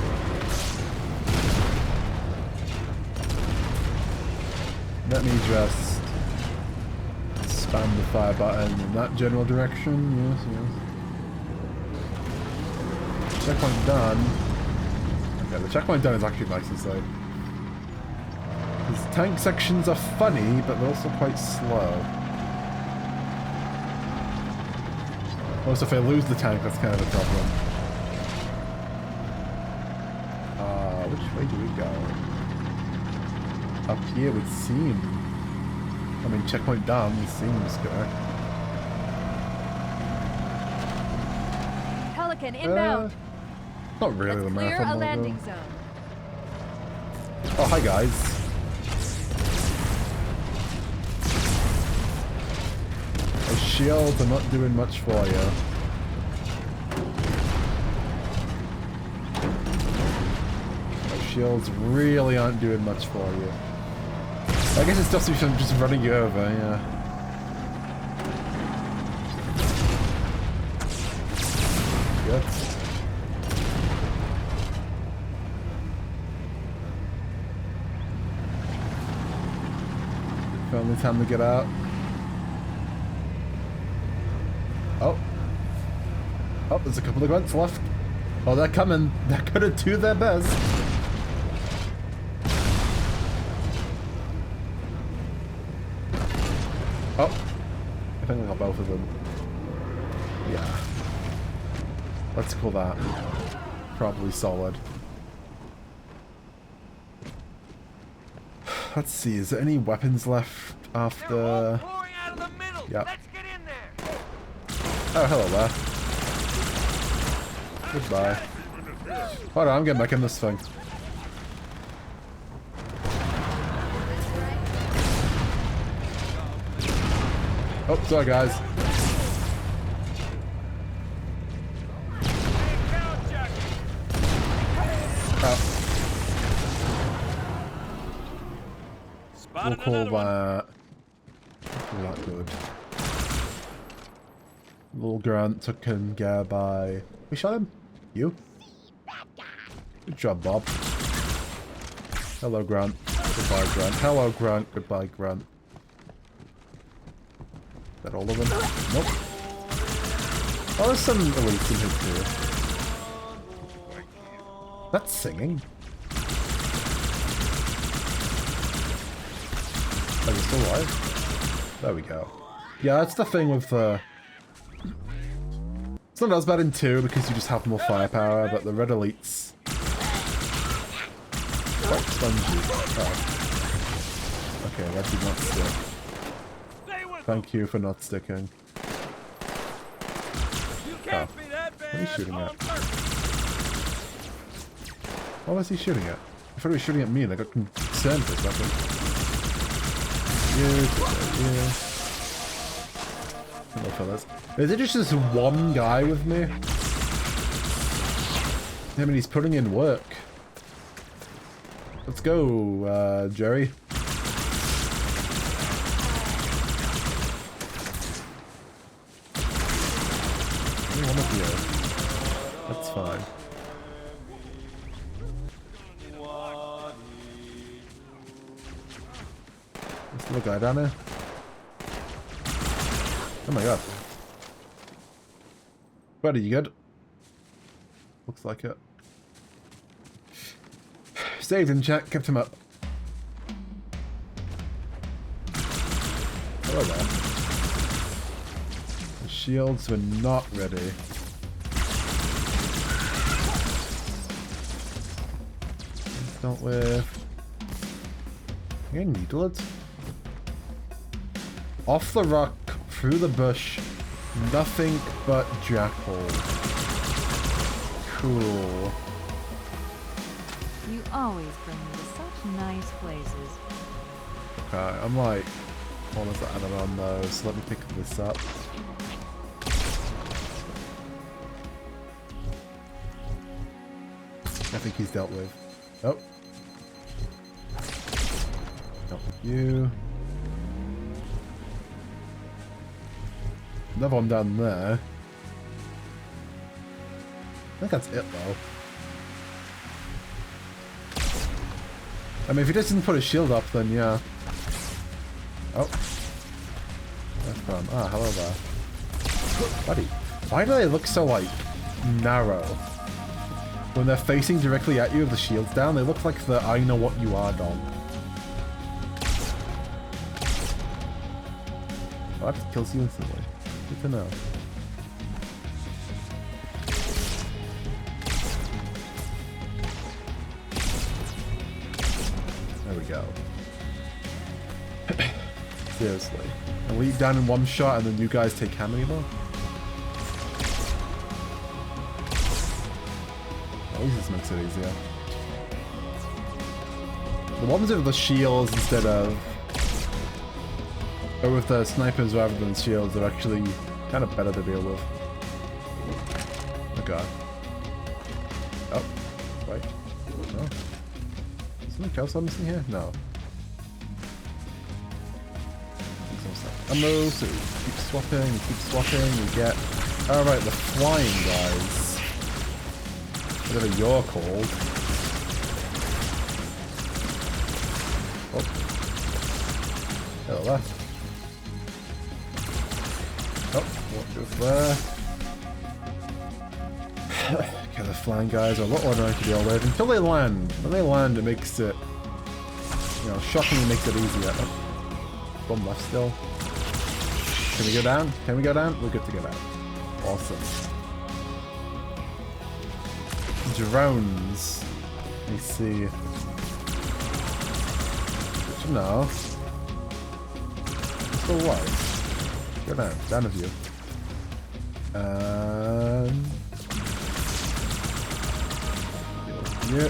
Let me just spam the fire button in that general direction. Yes. Checkpoint done. Okay, the checkpoint done is actually nice to say. These tank sections are funny, but they're also quite slow. Also, if I lose the tank, that's kind of a problem. Which way do we go? Up here would seem... I mean, checkpoint down seems correct. Pelican inbound. Not really the Clear marathon a landing logo. zone. Oh, hi guys. The shields are not doing much for you. The shields really aren't doing much for you. I guess it's just running you over, yeah. Good. Finally time to get out. Oh. Oh, there's a couple of grunts left. Oh, they're coming. They're gonna do their best. Oh. I think we got both of them. Yeah. Let's call that probably solid. Let's see, is there any weapons left after... Yep. Oh, hello there. Goodbye. Hold on, I'm getting back in this thing. Oh, sorry guys. We'll call that... Not good. Little grunt took him by... We shot him? You? Good job, Bob. Hello, Grunt. Goodbye, Grunt. Hello, Grunt. Goodbye, Grunt. Is that all of them? Nope. Oh, there's some elites in here too. That's singing. Are you still alive? There we go. Yeah, that's the thing with it's not as bad in 2 because you just have more firepower, but the red elites... Quite spongy. Oh. Okay, that did not stick. Thank you for not sticking. Oh. What are you shooting at? What was he shooting at? I thought he was shooting at me and I got concerned for a second. Yeah. Hello, fellas. Is it just this one guy with me? I mean, he's putting in work. Let's go, Jerry. Only one of you. That's fine. There's still a guy down there. Oh my god. Buddy, you good? Looks like it. Saved in chat, kept him up. Hello there. The shields were not ready. Dealt with. Getting needled. Off the rock, through the bush, nothing but jackal. Cool. You always bring me to such nice places. Okay, I'm like almost out of on those, so let me pick this up. I think he's dealt with. Oh. Dealt with you. Another one down there. I think that's it though. I mean, if he doesn't put a shield up, then yeah. Oh. That's fun. Ah, hello there. Buddy, why do they look so, like, narrow? When they're facing directly at you with the shields down, they look like the I know what you are dog. Oh, that kills you instantly. Good to know. There we go. Seriously. And leap down in one shot and then you guys take how many more? At least this makes it easier. The ones with the shields instead of... or with the snipers rather than shields are actually kind of better to deal with. Oh god. Oh. Wait. No. Something else I'm missing here? No. Ammo, so keep swapping, you get... Alright, the flying guys. Whatever you're called. Oh. Hello there. Oh, what goes there? Okay, the flying guys are a lot more annoying to deal with until they land. When they land, it makes it... you know, shockingly makes it easier. Oh. One left still. Can we go down? Can we go down? We're good to go down. Awesome. Drones. Let me see. No. Still alive. Go down. Down with you.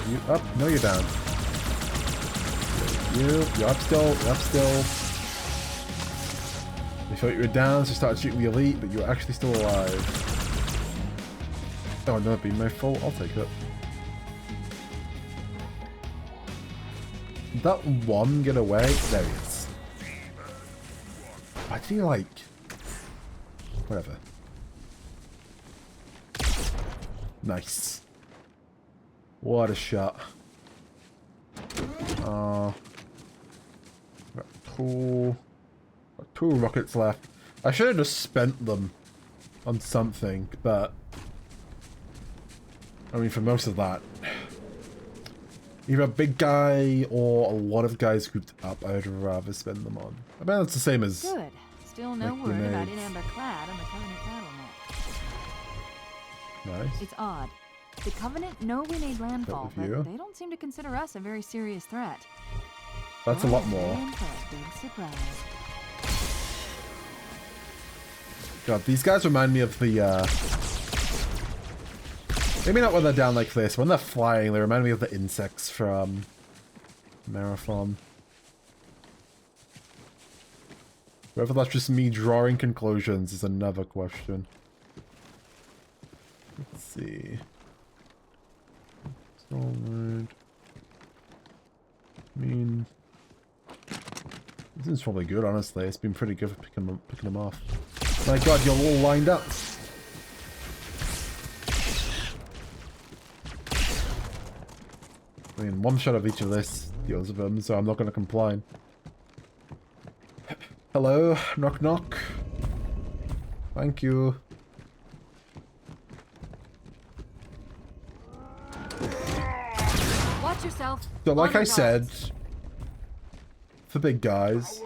You up. No, you're down. You're up still. You're up still. You thought you were down, so you started shooting the elite, but you were actually still alive. Oh, another beam rifle. I'll take it. Did that one get away? There he is. Why did he like... whatever. Nice. What a shot. Cool. Two rockets left. I should have just spent them on something, but I mean, for most of that, either a big guy or a lot of guys grouped up, I'd rather spend them on. I mean, that's the same as good. Still no like word about grenades. an amber clad on the Covenant battle net. Nice. It's odd. The Covenant know we made landfall, with but you. they don't seem to consider us a very serious threat. That's a lot more. In for a big surprise. God, these guys remind me of the, maybe not when they're down like this. When they're flying, they remind me of the insects from Marathon. Whether that's just me drawing conclusions is another question. Let's see. Solid. I mean... this is probably good, honestly. It's been pretty good for picking them off. My god, you're all lined up. I mean, one shot of each of this deals with them, so I'm not going to complain. Hello? Knock knock. Thank you. Watch yourself. So like I Honor said, guards. for big guys...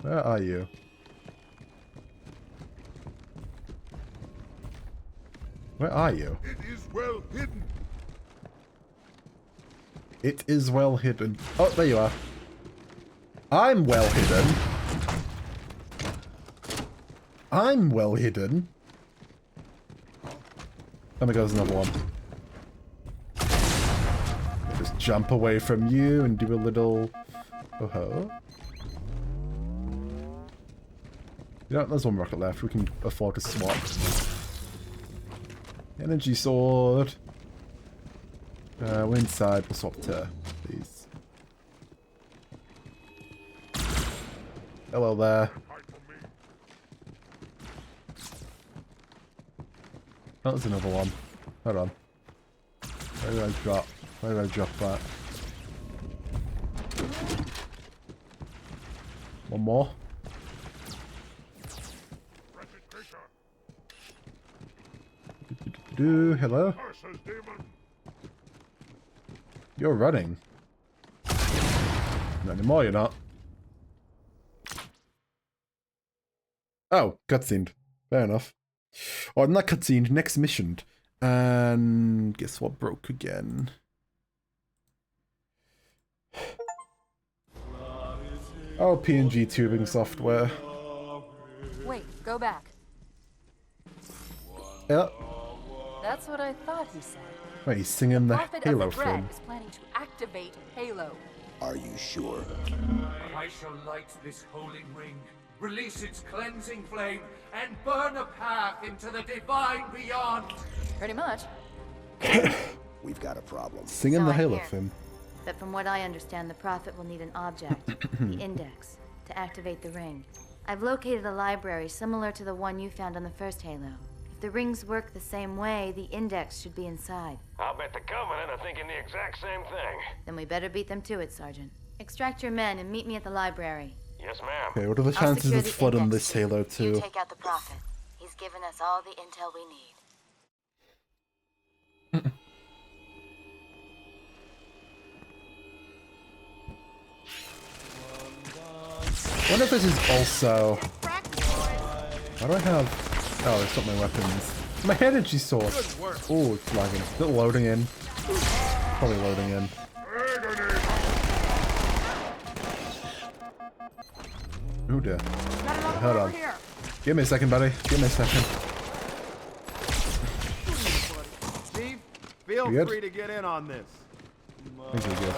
where are you? Where are you? It is well hidden. It is well hidden. Oh, there you are. I'm well hidden. I'm well hidden. Oh my god, there's another one. Just jump away from you and do a little... Oh-ho. You know, there's one rocket left. We can afford to swap. Energy sword. We're inside. We'll swap to these. Hello there. Oh, there's another one. Hold on. Where did I drop? Where did I drop that? One more. Hello? You're running. Not anymore, you're not. Oh, cutscene. Fair enough. Or not cutscene, next mission. And guess what broke again? Oh, PNG tubing software. Wait, go back. Yeah. That's what I thought he said. Wait, he's singing the Prophet Halo of the Dread theme. is planning to activate Halo. Are you sure? I shall light this holy ring, release its cleansing flame, and burn a path into the divine beyond. Pretty much. We've got a problem. Singing So the I Halo hear. theme. But from what I understand, the Prophet will need an object, the Index, to activate the ring. I've located a library similar to the one you found on the first Halo. If the rings work the same way, the Index should be inside. I'll bet the Covenant are thinking the exact same thing. Then we better beat them to it, Sergeant. Extract your men and meet me at the library. Yes, ma'am. Okay, what are the I'll chances secure of the flood on Index. this Halo You 2? take out the Prophet. He's given us all the intel we need. I wonder if this is also... How do I have... Oh, it's not my weapons. My energy sword. Oh, it's lagging. Is it loading in? Probably loading in. Oh dear. Okay, hold on. Give me a second, buddy. Give me a second. Steve, feel You good? free to get in on this. Things are good.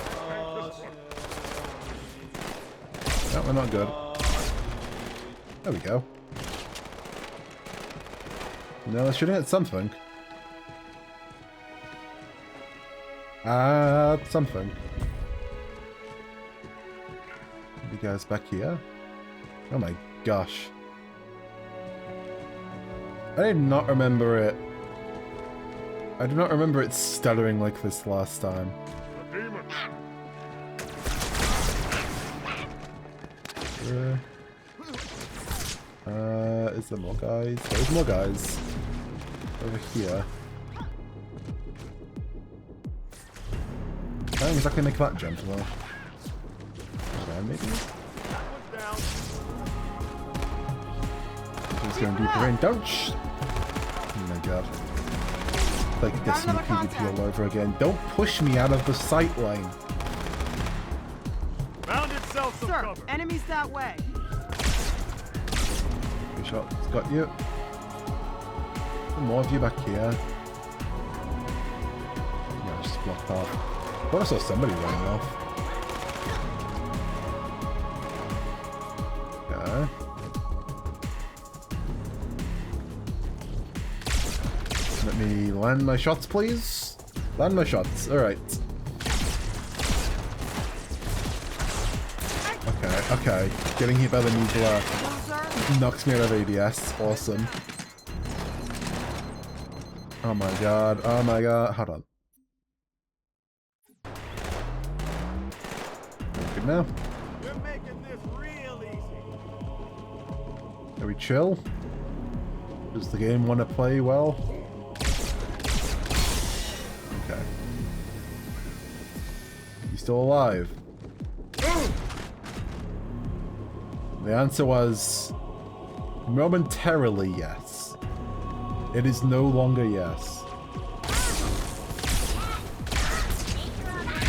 No, we're not good. There we go. No, let's shoot at something. Something. You guys back here? Oh my gosh. I did not remember it. I do not remember it stuttering like this last time. Is there more guys? There's more guys. Over here. I don't exactly make that jump though. Okay, maybe? Just going deeper in. Don't oh my god. Like this in PvP all over again. Don't push me out of the sight line. Found itself some cover. Enemies that way. Good shot. It's got you. More of you back here. Yeah, just blocked off. I thought I saw somebody running off. Okay. Let me land my shots, please. Land my shots. Alright. Okay, okay. Getting hit by the nuclear knocks me out of ADS. Awesome. Oh my god. Oh my god. Hold on. Good now. You're making this real easy. Are we chill? Does the game want to play well? Okay. You still alive? The answer was momentarily yes. It is no longer yes.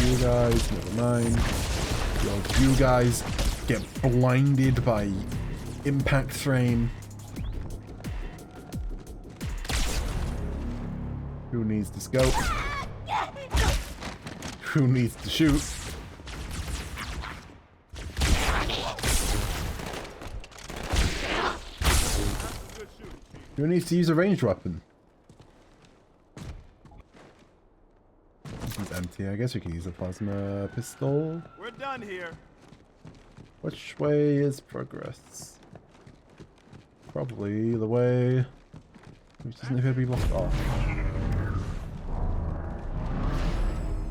You guys, never mind. You guys get blinded by impact frame. Who needs to scope? Who needs to shoot? Who needs to use a ranged weapon? This is empty. I guess we can use a plasma pistol. We're done here. Which way is progress? Probably the way which doesn't appear to be blocked off.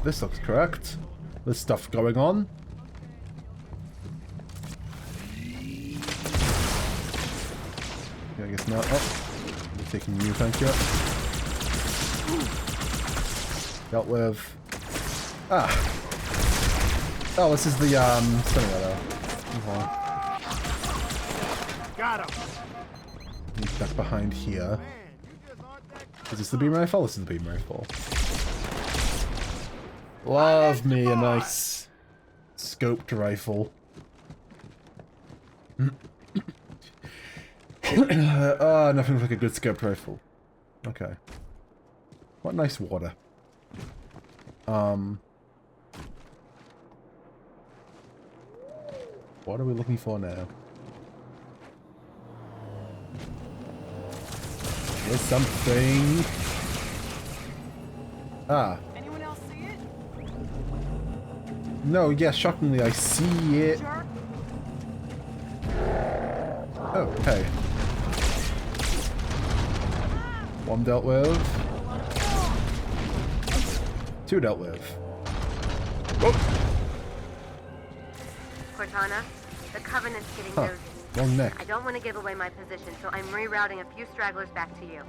This looks correct. There's stuff going on. Yeah, I guess not. Oh, I'm taking you, thank you. Dealt with. Ah. Oh, this is the spinning arrow. Got him. Back behind here. Is this the beam rifle? This is the beam rifle. Love me a nice scoped rifle. Nothing like a good scoped rifle. Okay. What nice water. What are we looking for now? There's something. Ah. Anyone else see it? No, yes, shockingly, I see it. Oh, hey. One dealt with. Two dealt with. Whoa. Cortana, the Covenant's getting Huh. nosy. Long neck. I don't want to give away my position, so I'm rerouting a few stragglers back to you.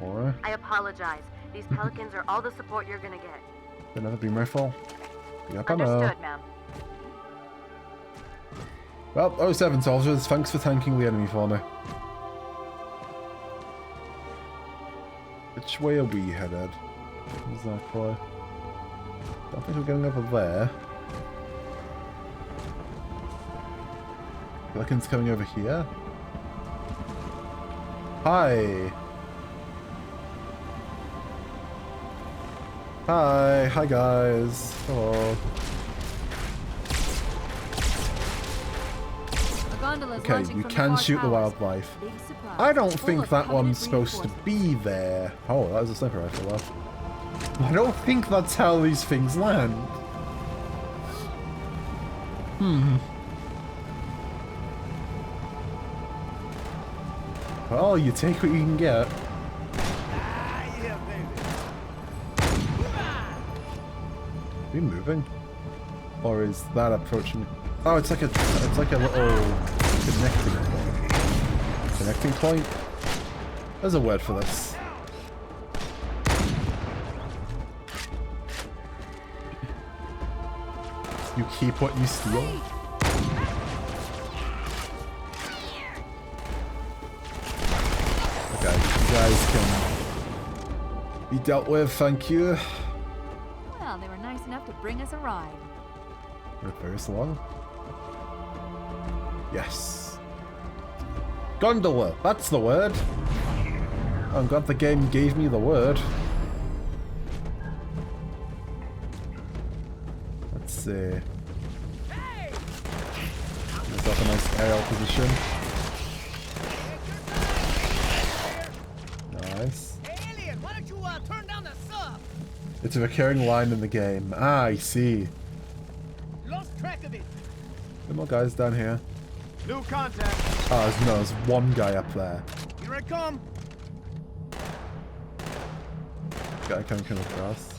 Or I apologize. These Pelicans are all the support you're gonna get. another beam rifle. Yep, I know. Understood, ma'am. Well, 07 soldiers, thanks for tanking the enemy for me. Which way are we headed? Exactly. Don't think we're going over there. Pelican's coming over here. Hi. Hi guys. Hello. Okay, you can shoot the wildlife. I don't think that one's supposed to be there. Oh, that was a sniper rifle though. I don't think that's how these things land. Well, you take what you can get. Are we moving? Or is that approaching? Oh, it's like a little connecting point. Connecting point? There's a word for this. You keep what you steal. Okay, you guys can be dealt with, thank you. Well, they were nice enough to bring us a ride. Reverse along. Yes. Gondola, that's the word. I'm glad the game gave me the word. Let's see. Myself a nice aerial position. Nice. Hey, alien, why don't you turn down the sub? It's a recurring line in the game. Ah, I see. Lost track of it. There more guys down here. New contact. Oh, there's one guy up there. Here I come. Guy can't come across.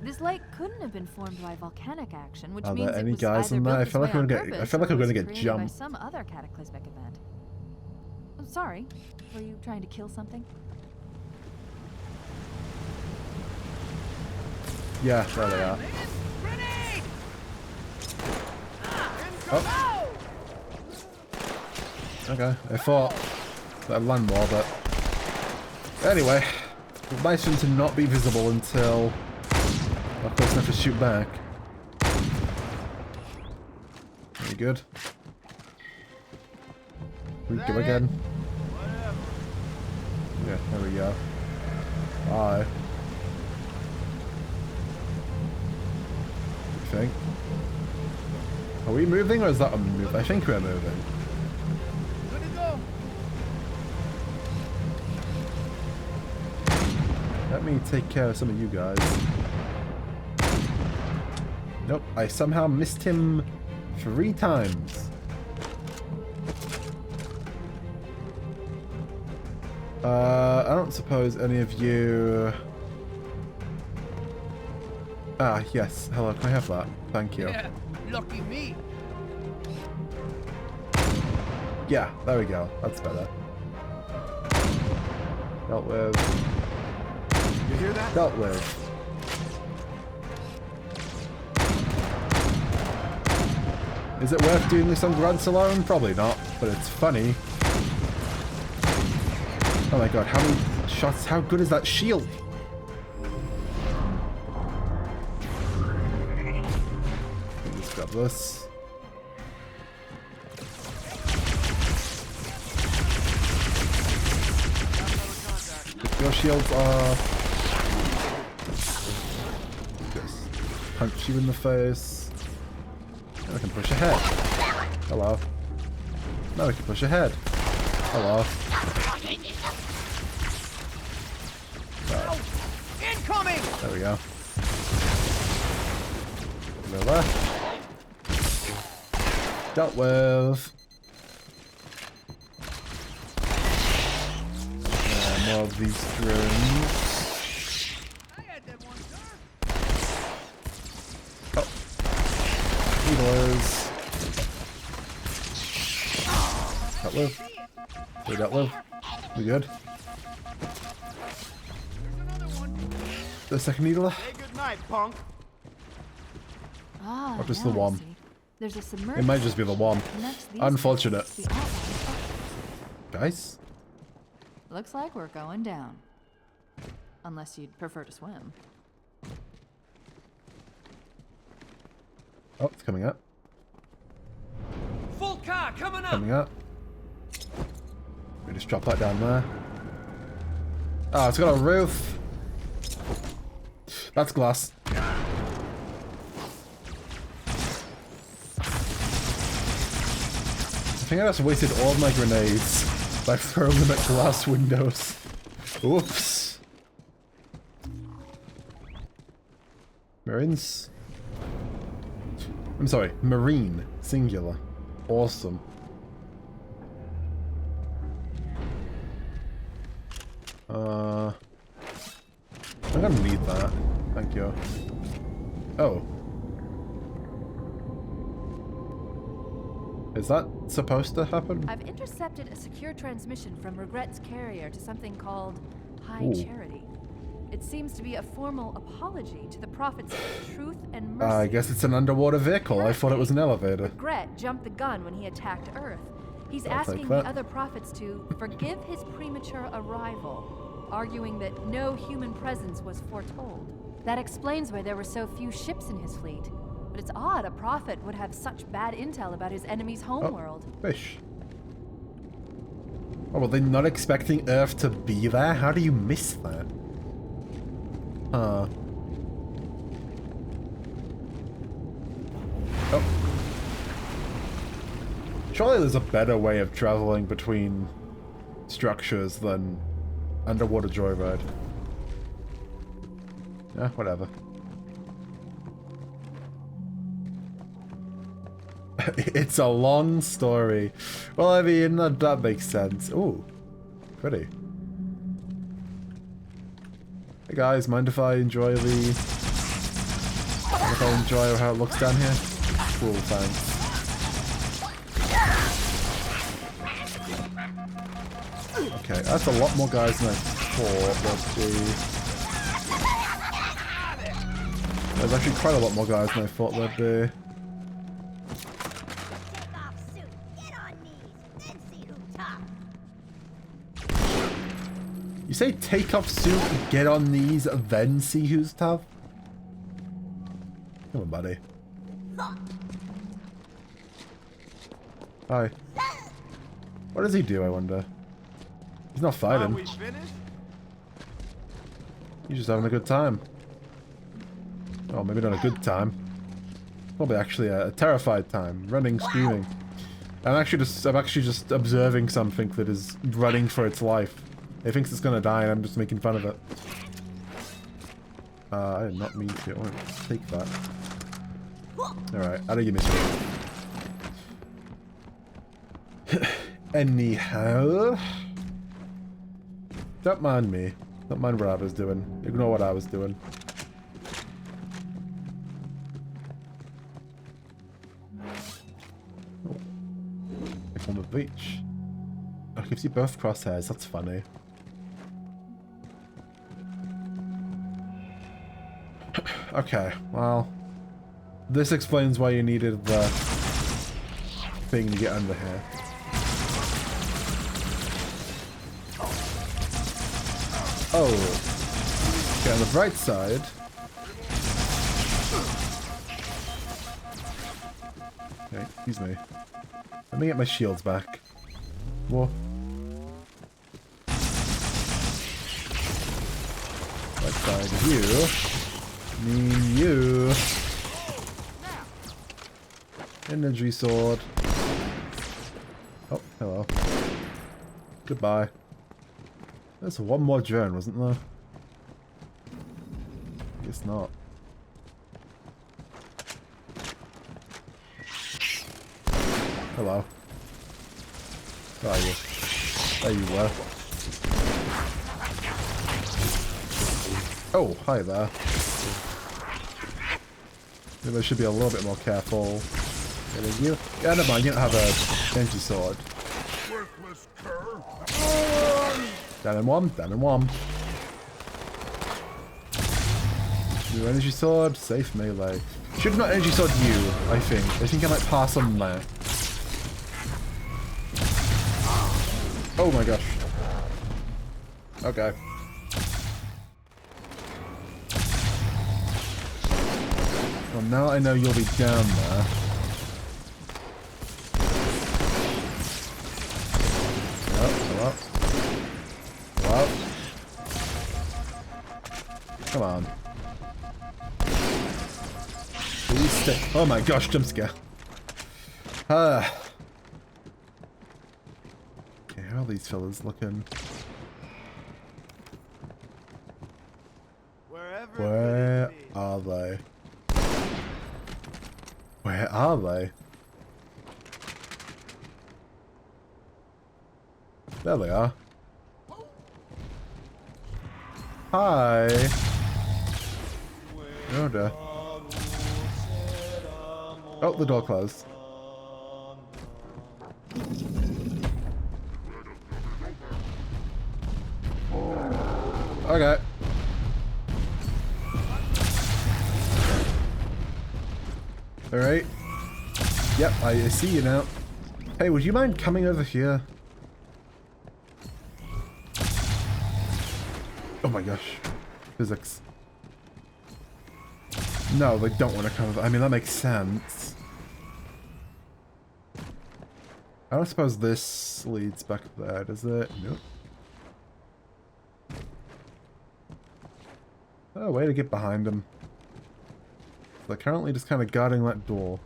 This lake couldn't have been formed by volcanic action, which Are means there any it was guys either in there? built I this feel like way we're on gonna get. I purpose feel like or we're gonna was get created by jumped. some other cataclysmic event. I'm sorry. Were you trying to kill something? Yeah, there they are. Grenade! Oh. Okay, I thought that I'd land more, but... Anyway, it's nice for him to not be visible until I'm close enough to shoot back. Very good. We go again. Yeah, there we go. Bye. What do you think? Are we moving or is that a move? I think we're moving. Good to go. Let me take care of some of you guys. Nope, I somehow missed him 3 times. I don't suppose any of you... Ah, yes. Hello, can I have that? Thank you. Yeah, lucky me. Yeah, there we go. That's better. Dealt with. You hear that? Dealt with. Is it worth doing this on grunts alone? Probably not, but it's funny. Oh my god, how many shots? How good is that shield? Let's grab this. Your shields are... Just punch you in the face. Now we can push ahead. Hello. Now we can push ahead. Hello. Incoming! There we go. Go there. Dealt with. More of these drones. I had that one, sir. Oh. Needlers. Dealt with. We dealt with. We good? The second needler? Hey, good night, punk. Ah, Or just now the I one? see. There's a submerged It might just be the one. connects these Unfortunate. to the outline. Guys? Looks like we're going down. Unless you'd prefer to swim. Oh, it's coming up. Full car coming up. Coming up. We just drop that down there. Oh, it's got a roof. That's glass. I think I just wasted all of my grenades by throwing them at glass windows. Oops. Marines? I'm sorry, marine, singular. Awesome. I'm gonna need that. Thank you. Oh. Is that supposed to happen? I've intercepted a secure transmission from Regret's carrier to something called High Ooh. Charity. It seems to be a formal apology to the prophets of truth and mercy. I guess it's an underwater vehicle. I thought it was an elevator. Regret jumped the gun when he attacked Earth. He's I'll asking take the that. other prophets to forgive his premature arrival, arguing that no human presence was foretold. That explains why there were so few ships in his fleet. But it's odd a prophet would have such bad intel about his enemy's homeworld. Fish. Oh, were they not expecting Earth to be there? How do you miss that? Huh. Oh. Surely there's a better way of traveling between structures than underwater joyride. Yeah, whatever. It's a long story. Well, I mean, that makes sense. Ooh, pretty. Hey guys, mind if I enjoy how it looks down here? Cool, thanks. Okay, that's a lot more guys than I thought there'd be. There's actually quite a lot more guys than I thought there'd be. You say take off suit, get on knees, then see who's tough? Come on, buddy. Hi. What does he do, I wonder? He's not fighting. We finished? He's just having a good time. Oh, maybe not a good time. Probably actually a terrified time. Running, screaming. I'm actually just observing something that is running for its life. It thinks it's gonna die and I'm just making fun of it. I did not mean to. Oh, take that. Alright, I don't give me shit. Anyhow. Don't mind me. Don't mind what I was doing. Ignore what I was doing. Oh. On the beach. Oh, it gives you both crosshairs. That's funny. Okay, well. This explains why you needed the thing to get under here. Oh. Okay, on the bright side. Okay, excuse me. Let me get my shields back. Whoa. Right side of you. Mean you. Energy sword. Oh, hello. Goodbye. There's one more drone, wasn't there? Guess not. Hello. Where are you? There you were. Oh, hi there. Maybe I should be a little bit more careful. You? Yeah, never mind, you don't have a energy sword. Down in one, down in one. New energy sword, safe melee. Should not energy sword you, I think. I think I might pass on that. Oh my gosh. Okay. Well, now I know you'll be down there. Hello? Hello? Come on. Please stay. Oh my gosh, jump scare. Okay, how are these fellas looking? Where are they? Where are they? There they are. Hi. Oh dear. Oh, the door closed. Okay. Alright. Yep, I see you now. Hey, would you mind coming over here? Oh my gosh. Physics. No, they don't want to come over. I mean, that makes sense. I don't suppose this leads back there, does it? Nope. Oh, way to get behind them. They're currently just kind of guarding that door.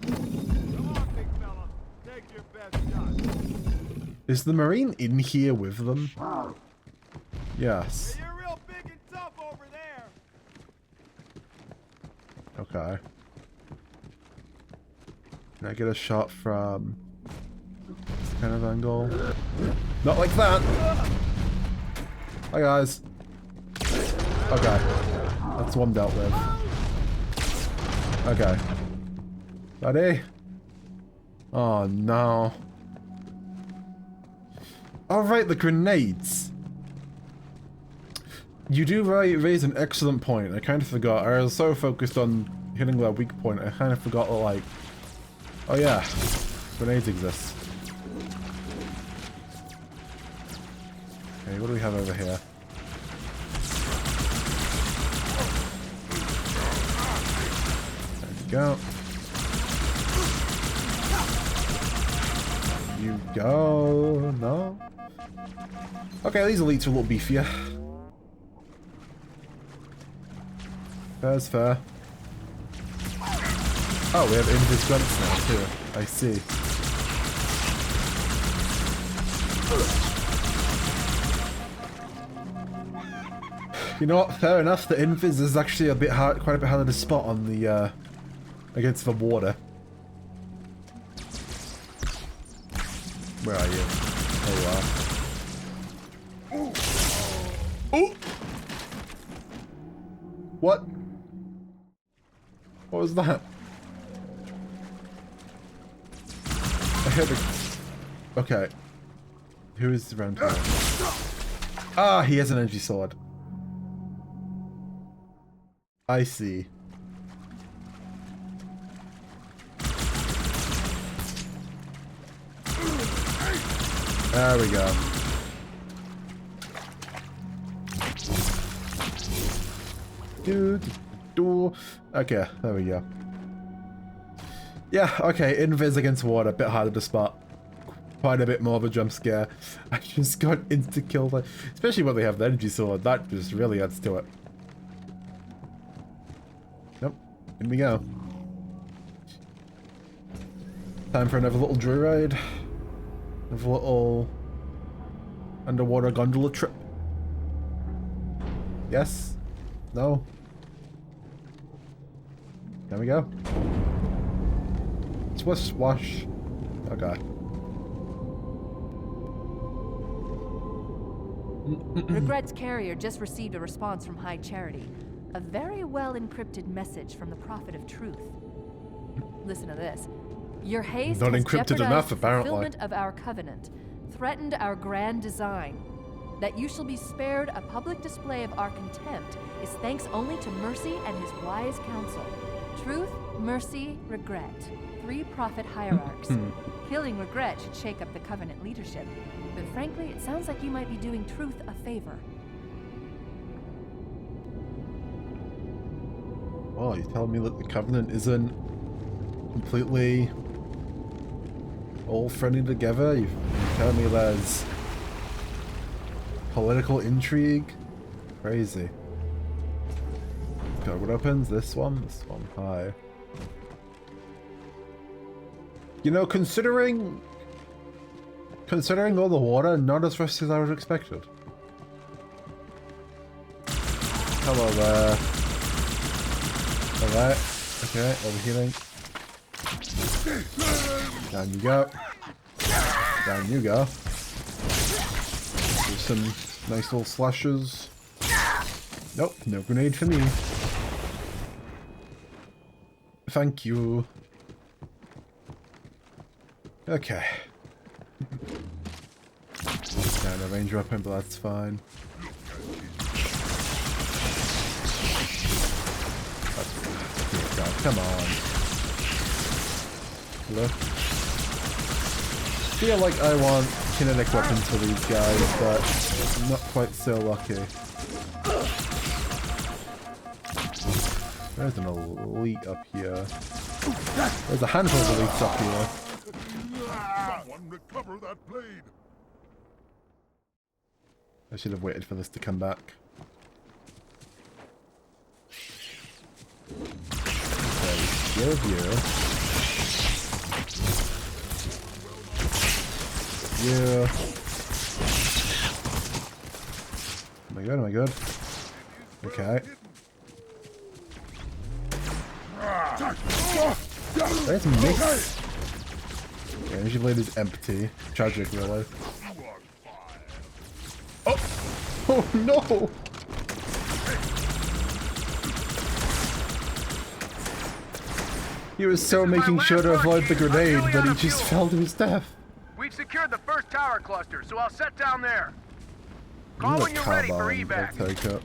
Come on, big fella. Take your best shot. Is the Marine in here with them? Yes. Hey, you're real big and tough over there. Okay. Can I get a shot from this kind of angle? Not like that! Hi guys. Okay. That's one dealt with. Okay. Buddy? Oh no. Alright, the grenades. You do raise an excellent point. I kind of forgot. I was so focused on hitting that weak point, I kind of forgot that, like... Oh yeah, grenades exist. Okay, what do we have over here? There we go. You go. No? Okay, these elites are a little beefier. Fair's fair. Oh, we have invis grunts now too. I see. You know what? Fair enough. The invis is actually a bit hard, quite a bit harder to spot on the against the water. Where are you? There you are. Oh! What? What was that? I heard a... Okay. Who is around here? Ah, he has an energy sword. I see. There we go. Okay, there we go. Yeah, okay, invis against water, a bit harder to spot. Quite a bit more of a jump scare. I just got insta-kill there. Especially when they have the energy sword, that just really adds to it. Nope, in we go. Time for another little joyride. Another little underwater gondola trip. Yes? No? There we go. Swish, swash. Okay. Regret's carrier just received a response from High Charity. A very well encrypted message from the Prophet of Truth. Listen to this. Your haste Not has encrypted jeopardized enough, the apparently. fulfillment of our covenant, threatened our grand design. That you shall be spared a public display of our contempt is thanks only to Mercy and his wise counsel. Truth, Mercy, Regret. 3 prophet hierarchs. Killing Regret should shake up the covenant leadership. But frankly, it sounds like you might be doing Truth a favor. Oh, you're telling me that the covenant isn't completely all friendly together? You're telling me there's political intrigue? Crazy. Okay, what opens? This one? This one. Hi. You know, considering all the water, not as rusty as I would have expected. Hello there. Alright. Okay, overhealing. Down you go. Down you go. There's some nice little slashes. Nope, no grenade for me. Thank you. Okay. Yeah, no range weapon, but that's fine. Oh, God, come on. Look. I feel like I want kinetic weapons for these guys, but I'm not quite so lucky. There's an elite up here. There's a handful of elites up here. Someone recover that blade. I should have waited for this to come back. Okay, here. Yeah. Am I good? Am I good? Okay. There's mix. Okay, energy blade is empty. Tragic, really. Oh! Oh no! He was so making sure to avoid the grenade that he just fell to his death. We've secured the first tower cluster, so I'll set down there. Call Ooh, when you're ready for carbine, evac. I'll take it.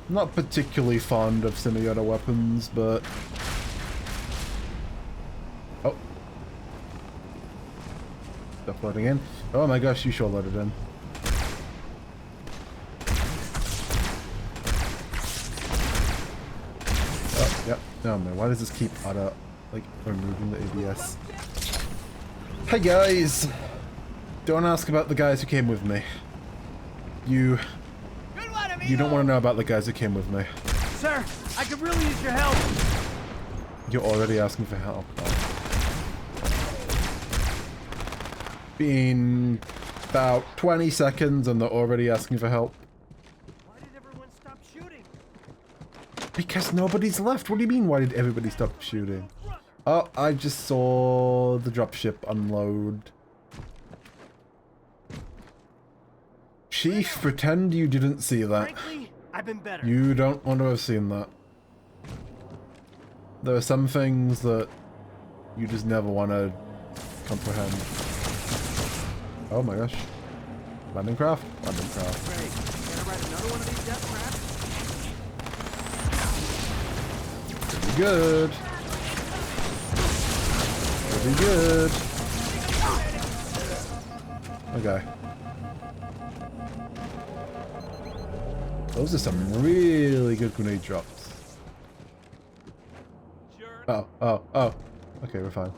Not particularly fond of semi-auto weapons, but... Oh. Stuff loading in. Oh my gosh, you sure loaded in. Oh, yep. No man, why does this keep auto like removing the ABS? Hi guys! Don't ask about the guys who came with me. You don't want to know about the guys who came with me. Sir, I could really use your help. You're already asking for help. Been about 20 seconds and they're already asking for help. Why did everyone stop shooting? Because nobody's left. What do you mean, why did everybody stop shooting? Oh, I just saw the dropship unload. Chief, pretend you didn't see that. Frankly, I've been better. You don't want to have seen that. There are some things that you just never want to comprehend. Oh my gosh. Landing craft? Landing craft. Great. Gotta write another one of these death traps? Pretty good. Pretty good. Okay. Those are some really good grenade drops. Oh. Okay, we're fine.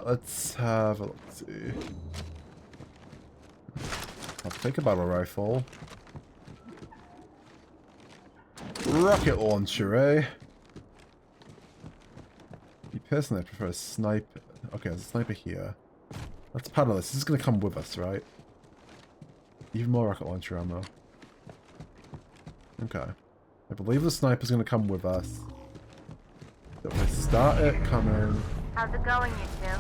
Let's have a look. See. I'll take a battle rifle. Rocket launcher, eh? You personally prefer a sniper. Okay, there's a sniper here. Let's paddle this. This is gonna come with us, right? Even more rocket launcher ammo. Okay. I believe the sniper's gonna come with us. So if I start it coming... How's it going, you two?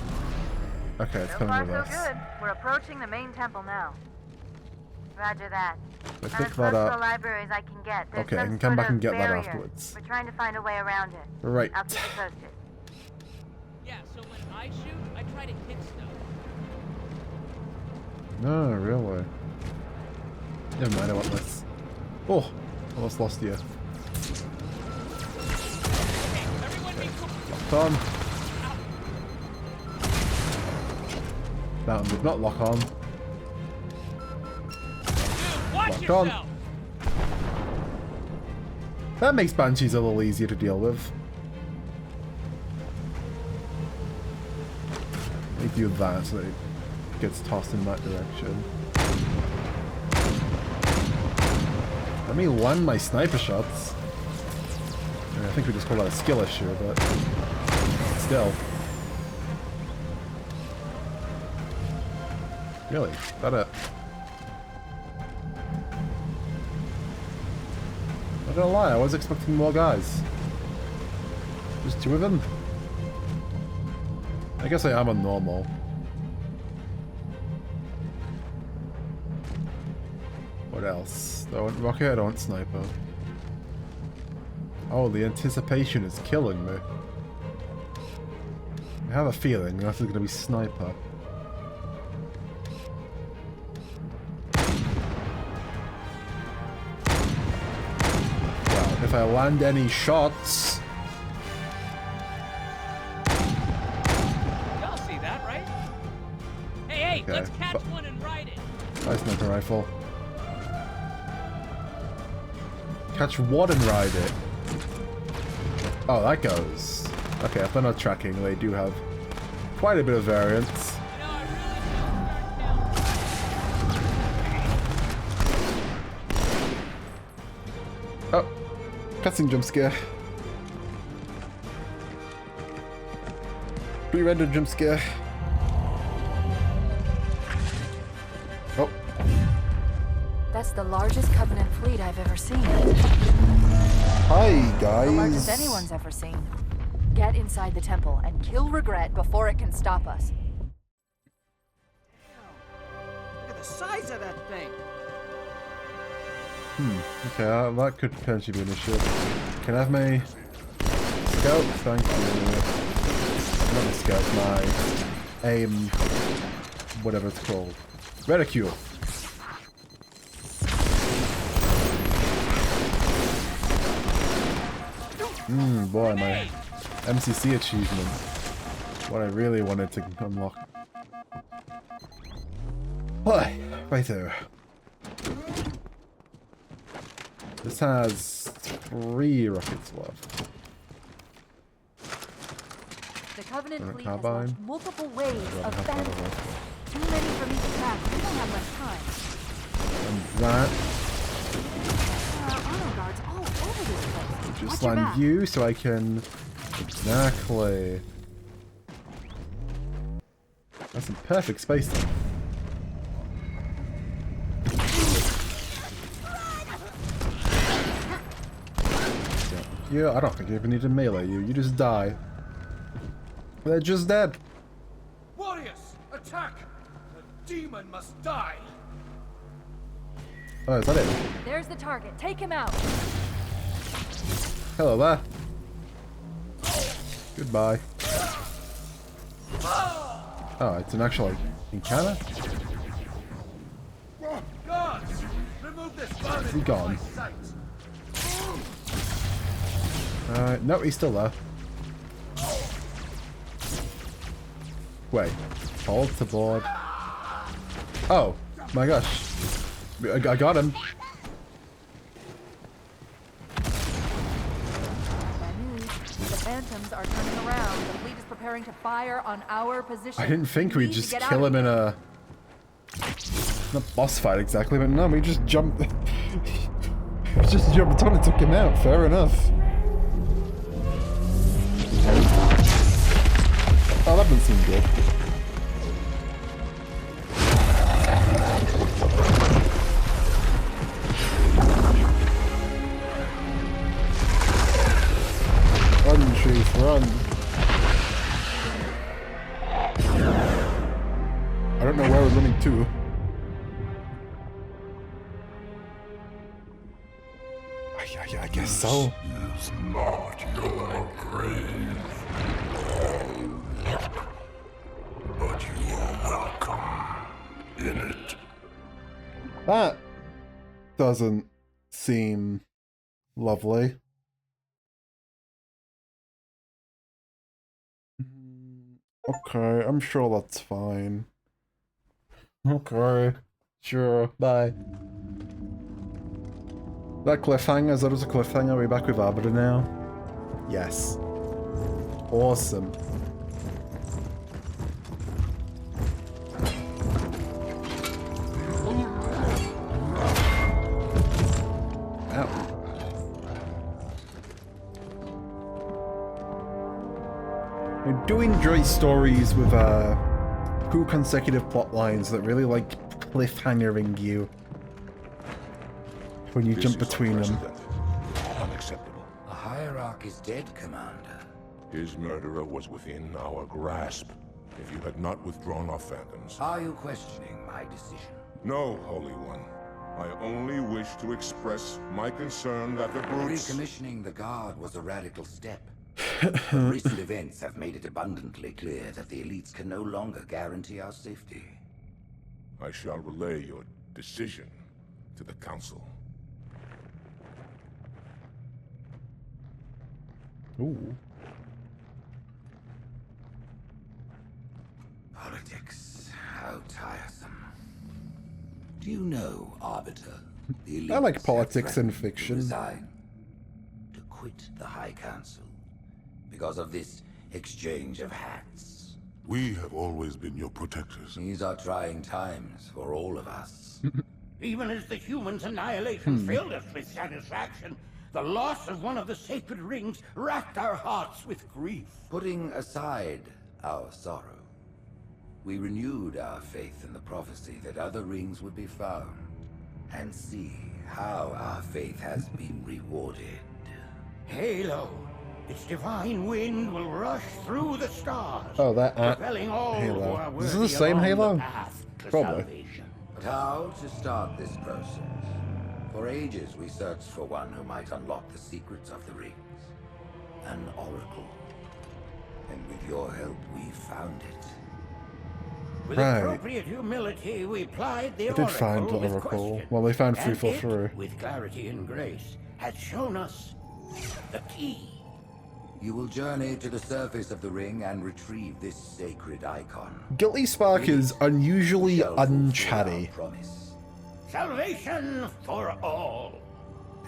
Okay, it's So coming far, with so us. good. We're approaching the main temple now. Roger that. I I'm pick as that close to the up. library as I can get. There's Okay, I some can come sort back and of get that barrier. afterwards. We're trying to find a way around it. Right. I'll keep you posted. Yeah, so when I shoot, I try to hit stuff. No, really. Never mind, I want this. Oh! Almost lost you. Locked on. That did not lock on. Locked on. That makes Banshees a little easier to deal with. They do that so that it gets tossed in that direction. Let me land my sniper shots. I mean, I think we just call that a skill issue, but still. Really? Is that it? Not gonna lie, I was expecting more guys. Just two of them? I guess I am on normal. What else? Do I want rocket? I don't want sniper. Oh, the anticipation is killing me. I have a feeling that is going to be sniper. Well, if I land any shots... Y'all see that, right? Hey, Okay, let's catch one and ride it. Nice sniper rifle. Catch one and ride it. Oh, that goes. Okay, if they're not tracking, they do have quite a bit of variance. Oh, cutscene jump scare. Pre-rendered jump scare. Oh. That's the largest Covenant fleet I've ever seen. Hi, guys. The largest anyone's ever seen. Get inside the temple and kill Regret before it can stop us. Look at the size of that thing. Okay, that could potentially be an issue. Can I have my scout? Thank you. Not my scout, my aim, whatever it's called. Reticule. Boy, my MCC achievement what I really wanted to unlock. Why? Right there. This has 3 rockets left. The Covenant fleet has carbine. launched multiple waves of phantoms. Too many for me to track. We don't have much time. And that. Honor guards all over this place. Just Watch your land back. you so I can. Exactly. That's some perfect space then. Yeah, I don't think you even need to melee you. You just die. They're just dead. Warriors, attack! The demon must die! Oh, is that it? There's the target. Take him out. Hello there. Goodbye. Oh, it's an actual encounter? Guards, remove this vermin Is he gone? from my sight. No, he's still there. Wait. Hold to board. Oh, my gosh. I got him. The Phantoms are turning around. The fleet is preparing to fire on our position. I didn't think We we'd need to just get kill out him of in here. a... Not boss fight exactly, but no, we just jumped... we just jumped on and took him out. Fair enough. Oh, that doesn't seem good. Run, Chief, run. I don't know where we're running to. I guess so. This is not your grave. But you are welcome in it. That doesn't seem lovely. Okay, I'm sure that's fine. Okay, sure, bye. That cliffhanger, that was a cliffhanger. Are we back with Arbiter now? Yes. Awesome. Ow. I do enjoy stories with 2 consecutive plot lines that really like cliffhangering you when you jump between them. Unacceptable. The Hierarch is dead, Commander. His murderer was within our grasp. If you had not withdrawn our phantoms. Are you questioning my decision? No, Holy One. I only wish to express my concern that the brutes... Recommissioning the Guard was a radical step. But recent events have made it abundantly clear that the elites can no longer guarantee our safety. I shall relay your decision to the Council. Ooh. Politics, how tiresome. Do you know, Arbiter? The I like elites politics have and threatened to fiction. resign, to quit the High Council because of this exchange of hats. We have always been your protectors. These are trying times for all of us. Even as the humans' annihilation filled us with satisfaction, the loss of one of the sacred rings racked our hearts with grief. Putting aside our sorrow, we renewed our faith in the prophecy that other rings would be found, and see how our faith has been rewarded. Halo, its divine wind will rush through the stars, Oh, that propelling all who Halo. are Is this the worthy same along Halo? the path to Probably. salvation. But how to start this process? For ages we searched for one who might unlock the secrets of the rings. An oracle. And with your help, we found it. With Right. appropriate humility, we plied the I did find the with Oracle. question, Well, they found and 343. it, with clarity and grace, has shown us the key. You will journey to the surface of the ring and retrieve this sacred icon. Guilty Spark is unusually unchatty. Salvation for all.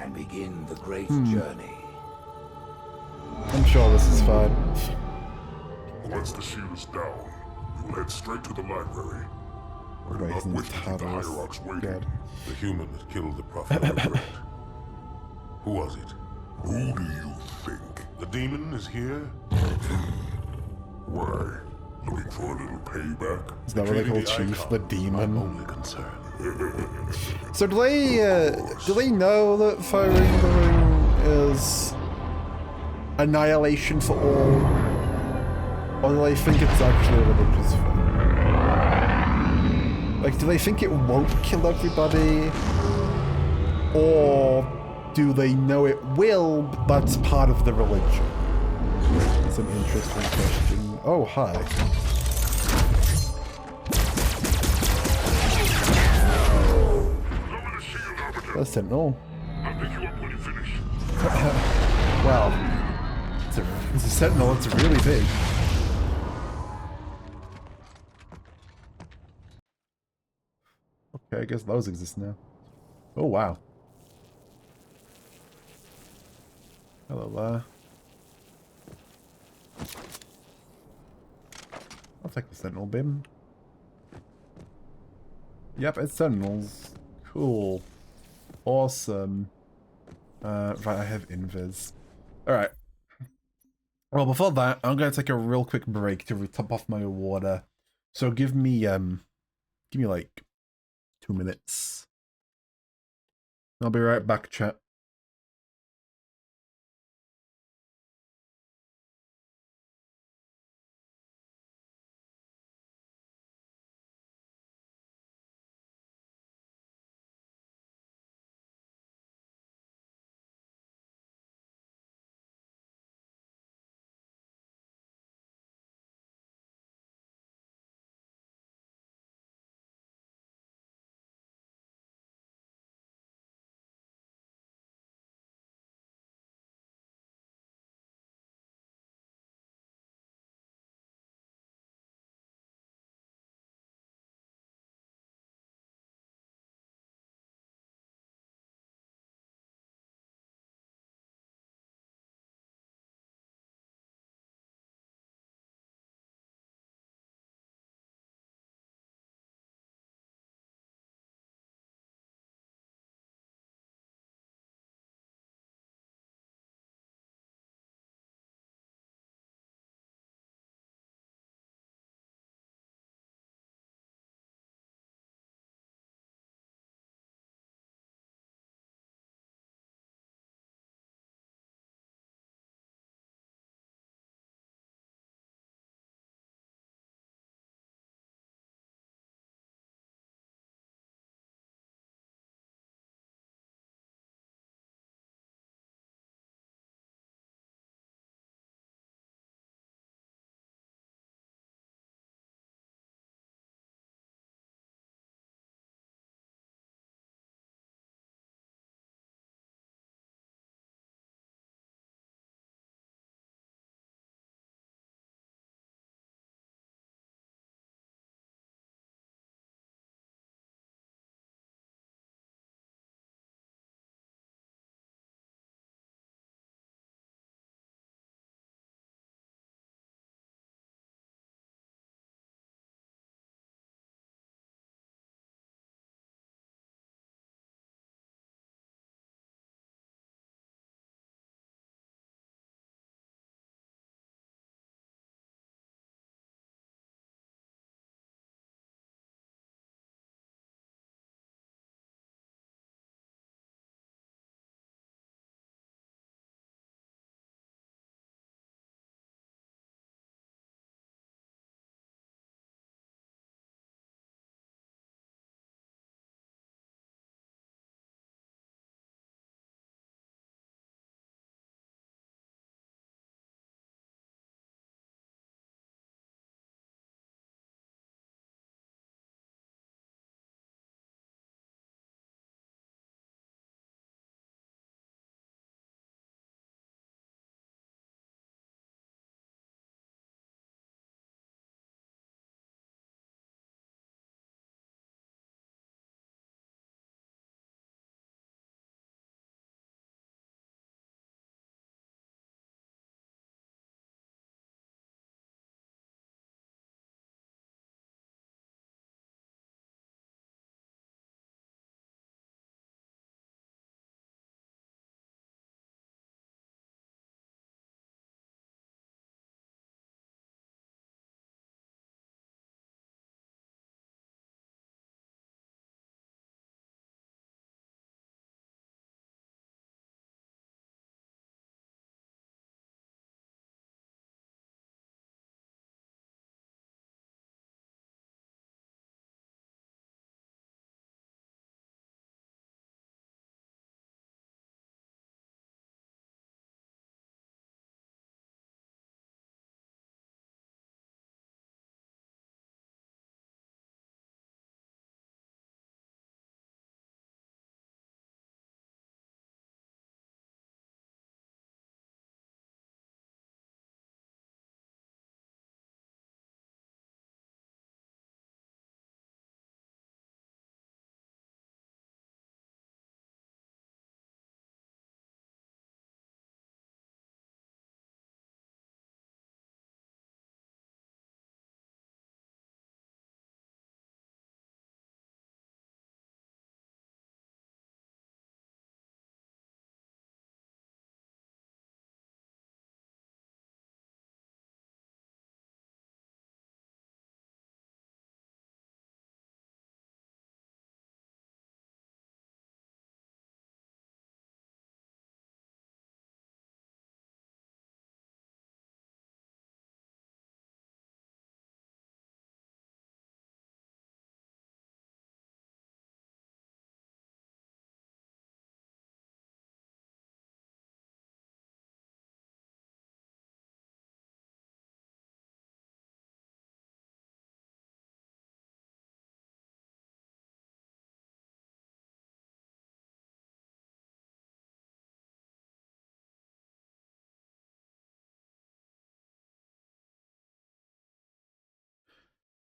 And begin the great journey. I'm sure this is fine. Once the shield is down, we will head straight to the library. I do Right, not wish to keep the tablets. hierarchs waiting. God. The human that killed the prophet of the great. Who was it? Who do you think? The demon is here? Why? Looking for a little payback? Is that what they call Retrieving Chief the Demon? Only concern. So do they know that firing the ring is annihilation for all? Or do they think it's actually a religious thing? Like, do they think it won't kill everybody? Or do they know it will, but that's part of the religion? That's an interesting question. Oh, hi. That's Sentinel. I'll pick you up when you finish. Wow. It's a Sentinel, it's really big. Okay, I guess those exist now. Oh, wow. Hello there. I'll take the Sentinel beam. Yep, it's Sentinels. Cool. Awesome. Right, I have invis. Alright. Well, before that, I'm gonna take a real quick break to top off my water. So give me like 2 minutes. I'll be right back, chat.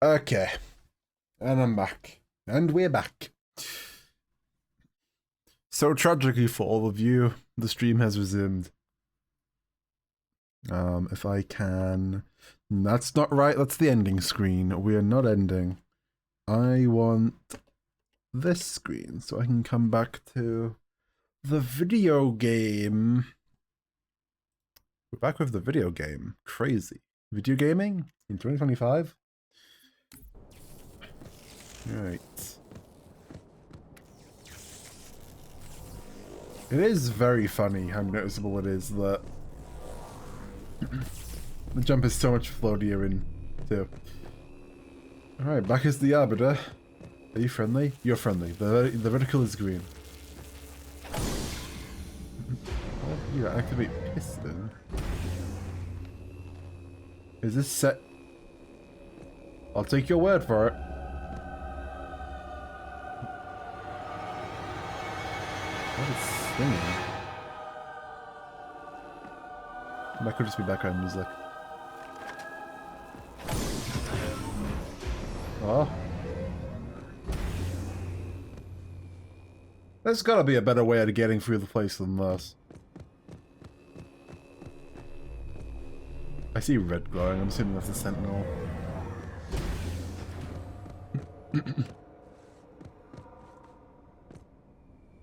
Okay. And I'm back. And we're back. So tragically for all of you, the stream has resumed. If I can... That's not right, that's the ending screen. We are not ending. I want this screen so I can come back to the video game. We're back with the video game. Crazy. Video gaming in 2025? Alright. It is very funny how noticeable it is that the jump is so much floatier in too. Alright, back is the arbiter. Are you friendly? You're friendly. The vertical is green. Oh, you activate piston. Is this set? I'll take your word for it. What is singing? That could just be background music. Oh. There's gotta be a better way of getting through the place than this. I see red glowing, I'm assuming that's a sentinel.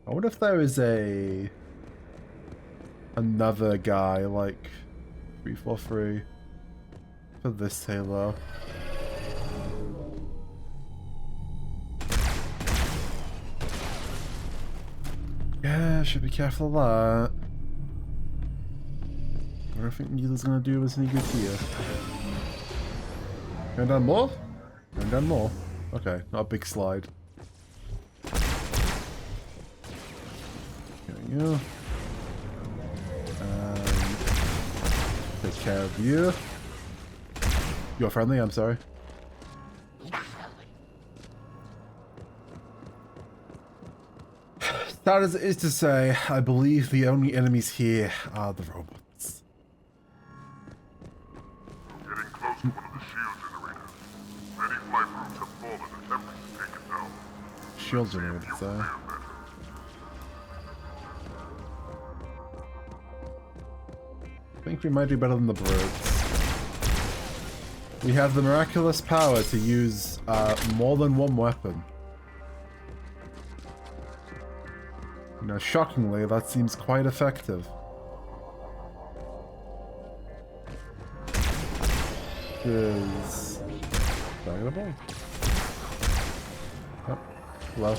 I wonder if there is another guy like 343 for this Halo. Yeah, should be careful of that. I don't think neither's gonna do us any good here. Going down more? Going down more? Okay, not a big slide. There we go. Take care of you. You're friendly, I'm sorry. Sad as it is to say, I believe the only enemies here are the robots. We're getting close to one of the shield generators. Many flight rooms have fallen attempting to take it down. Shield generator, so. I think we might do better than the brutes. We have the miraculous power to use more than one weapon. You know, shockingly, that seems quite effective. Is valuable? Oh, hello.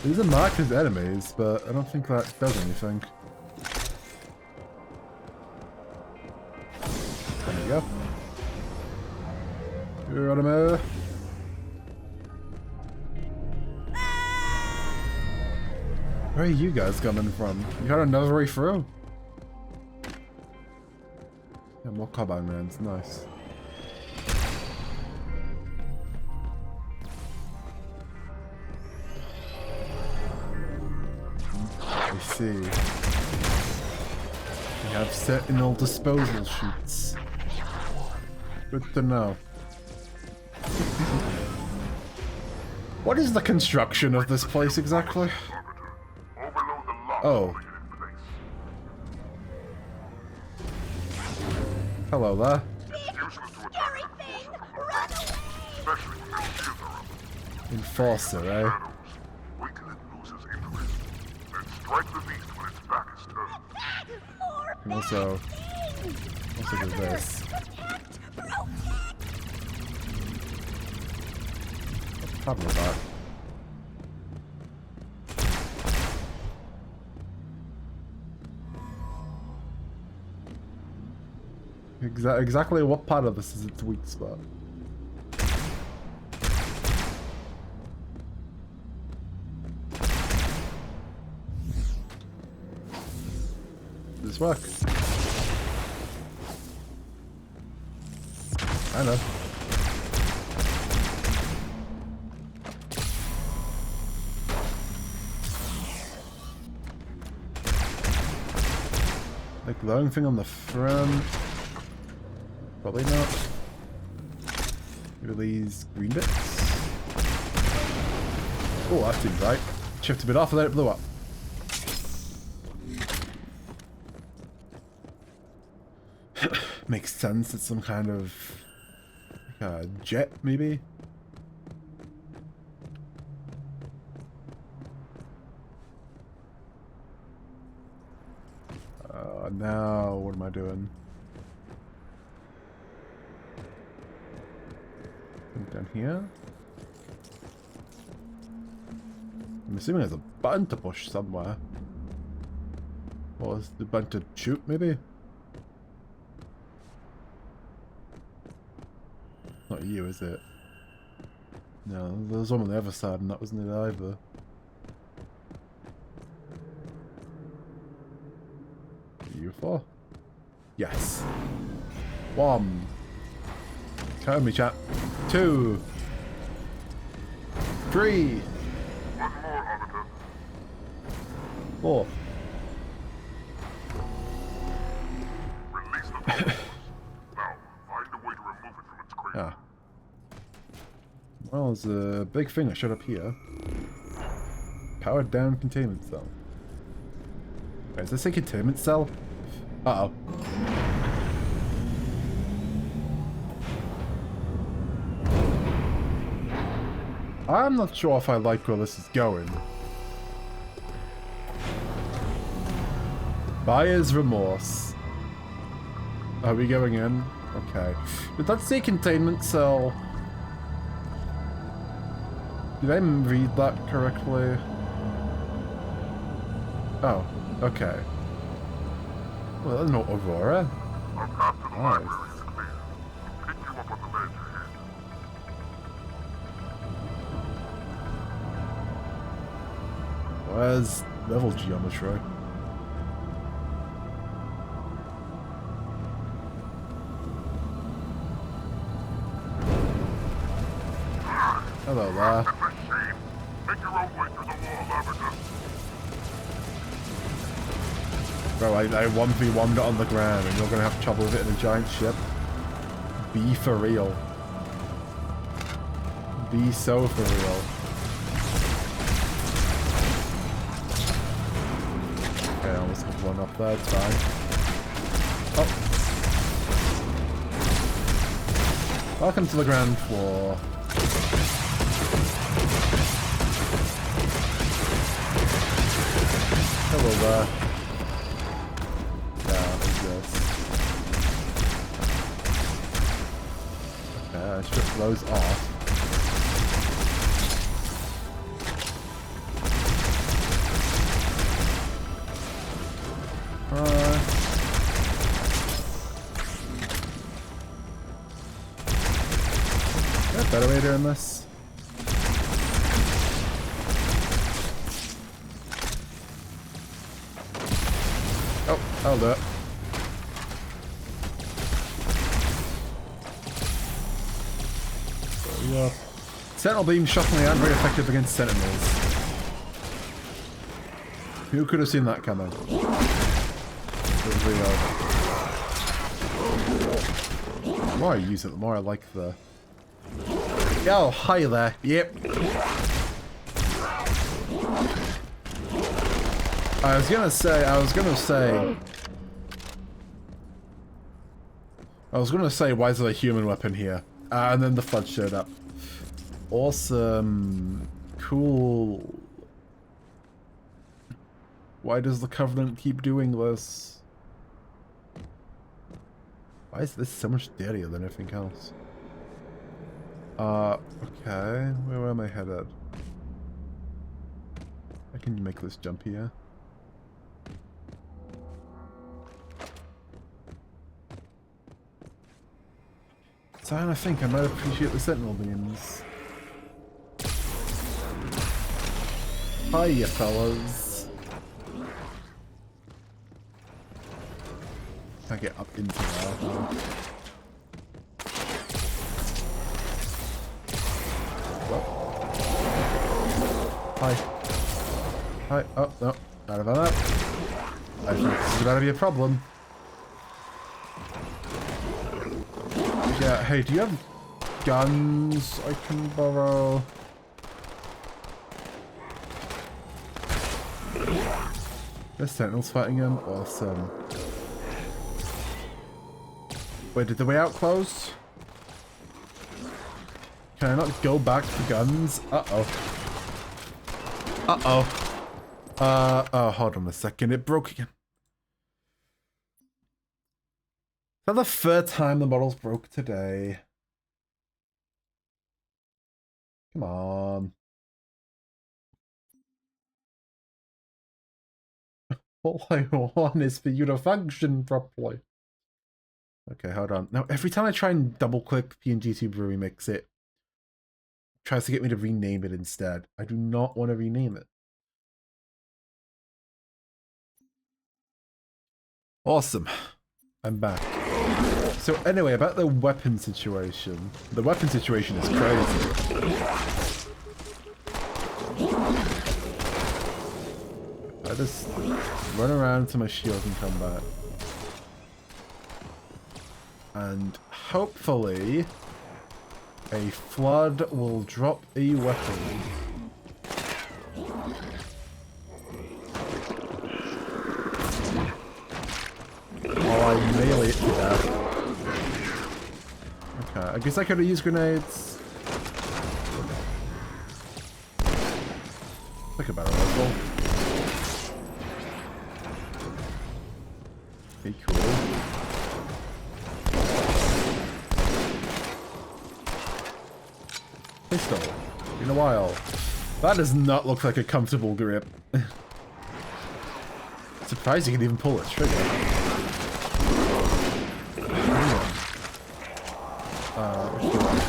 These are marked as enemies, but I don't think that does anything. There we go. Geronimo. Where are you guys coming from? You got another way through? Yeah, more carbine mans, nice. I see. We have sentinel disposal chutes. Good to know. What is the construction of this place exactly? Oh. Hello there. Enforcer, eh? And also do this. What's the problem with that? Exactly what part of this is its weak spot? Does this work? I know. The glowing thing on the front. Probably not. Maybe these green bits. Oh, that seems right. Shift a bit off and then it blew up. Makes sense. It's some kind of jet, maybe. Now what am I doing? Down here. I'm assuming there's a button to push somewhere. Or is the button to shoot, maybe? Not you, is it? No, there was one on the other side and that wasn't it either. You for? Yes. 1. Count me, chat. 2. 3. 4. Release the now, find a way to remove it from its cradle. Ah. Well, there's a big thing that showed up here. Powered down containment cell. Wait, is this a containment cell? Uh-oh. I'm not sure if I like where this is going. Buyer's remorse. Are we going in? Okay. Did that say containment cell? Did I read that correctly? Oh, okay. Well, there's no Aurora. Our path to the library is clear. I'll pick you up on the ledge ahead. Where's level geometry? Hello there. Make your own way through the wall, arbiter. Bro, I 1v1'd it on the ground and you're gonna have trouble with it in a giant ship. Be for real. Be so for real. Okay, I almost got one up there, it's fine. Oh. Welcome to the ground floor. Hello there. I strip those off. Is there a better way of doing this? Oh, I'll do it. Sentinel beam shockingly aren't very effective against sentinels. Who could have seen that coming? The more I use it, the more I like the... Oh, hi there. Yep. I was gonna say, why is there a human weapon here? And then the flood showed up. Awesome. Cool. Why does the Covenant keep doing this? Why is this so much dirtier than everything else? Okay. Where am I headed? I can make this jump here. So I think I might appreciate the Sentinel beams. Hiya, fellas. Can't get up into there. What? Hi. Hi. Oh, no. Not about that. I think this is about to be a problem. Yeah, hey, do you have guns I can borrow? There's sentinels fighting him. Awesome. Wait, did the way out close? Can I not go back for guns? Uh-oh. Uh-oh. Oh, hold on a second. It broke again. Is that the third time the models broke today? Come on. All I want is for you to function properly. Okay, hold on. Now, every time I try and double-click PNG2 Brewery Mix, it tries to get me to rename it instead. I do not want to rename it. Awesome. I'm back. So anyway, about the weapon situation. The weapon situation is crazy. I just run around until my shield can come back. And hopefully a flood will drop a weapon. Oh, I melee it to death. Okay, I guess I could have used grenades. Think about a rifle. Okay, cool. Pistol. Been a while. That does not look like a comfortable grip. Surprised you can even pull the trigger.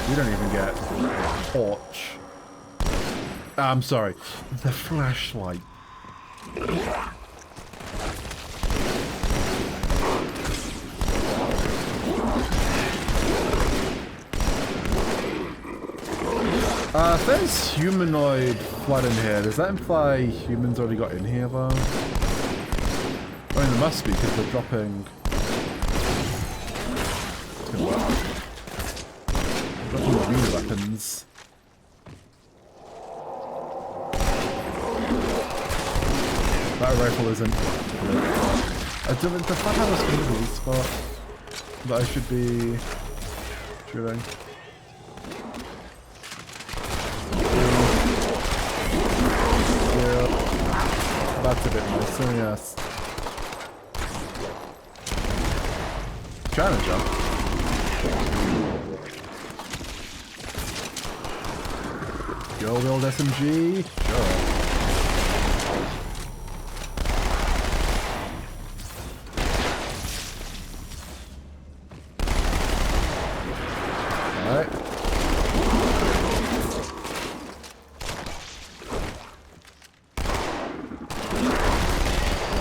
We don't even get a torch. I'm sorry. The flashlight. If there's humanoid flood in here, does that imply humans already got in here though? I mean, there must be because they're dropping. Dropping arena weapons. That rifle isn't. The flat hammer's kind of a weak spot that I should be shooting. Yeah, that's a bit nicer, yes. Trying to jump. Go old SMG. Sure. Alright.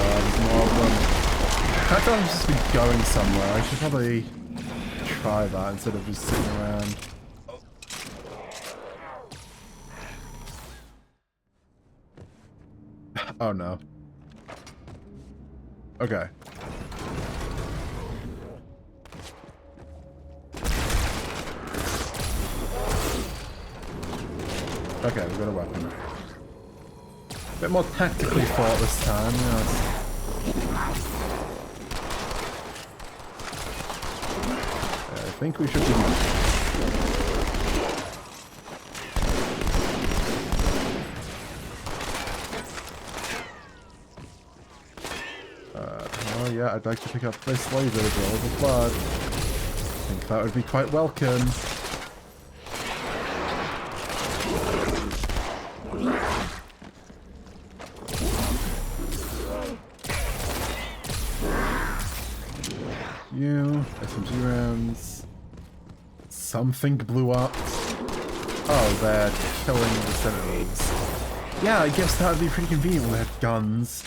There's more of them. I thought I'd just be going somewhere. I should probably try that instead of just sitting around. Oh no. Okay. Okay, we got a weapon. A bit more tactically fought this time, yes. I think we should be oh yeah, I'd like to pick up this laser with all the blood. I think that would be quite welcome. You, SMG rounds. Something blew up. Oh, they're killing the sentinels. Yeah, I guess that would be pretty convenient when they had guns.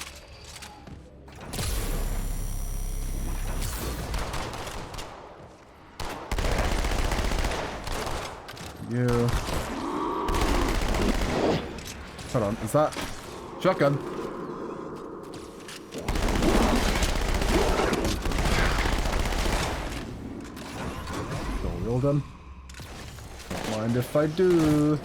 You. Hold on, is that shotgun? Real gun. Don't mind if I do.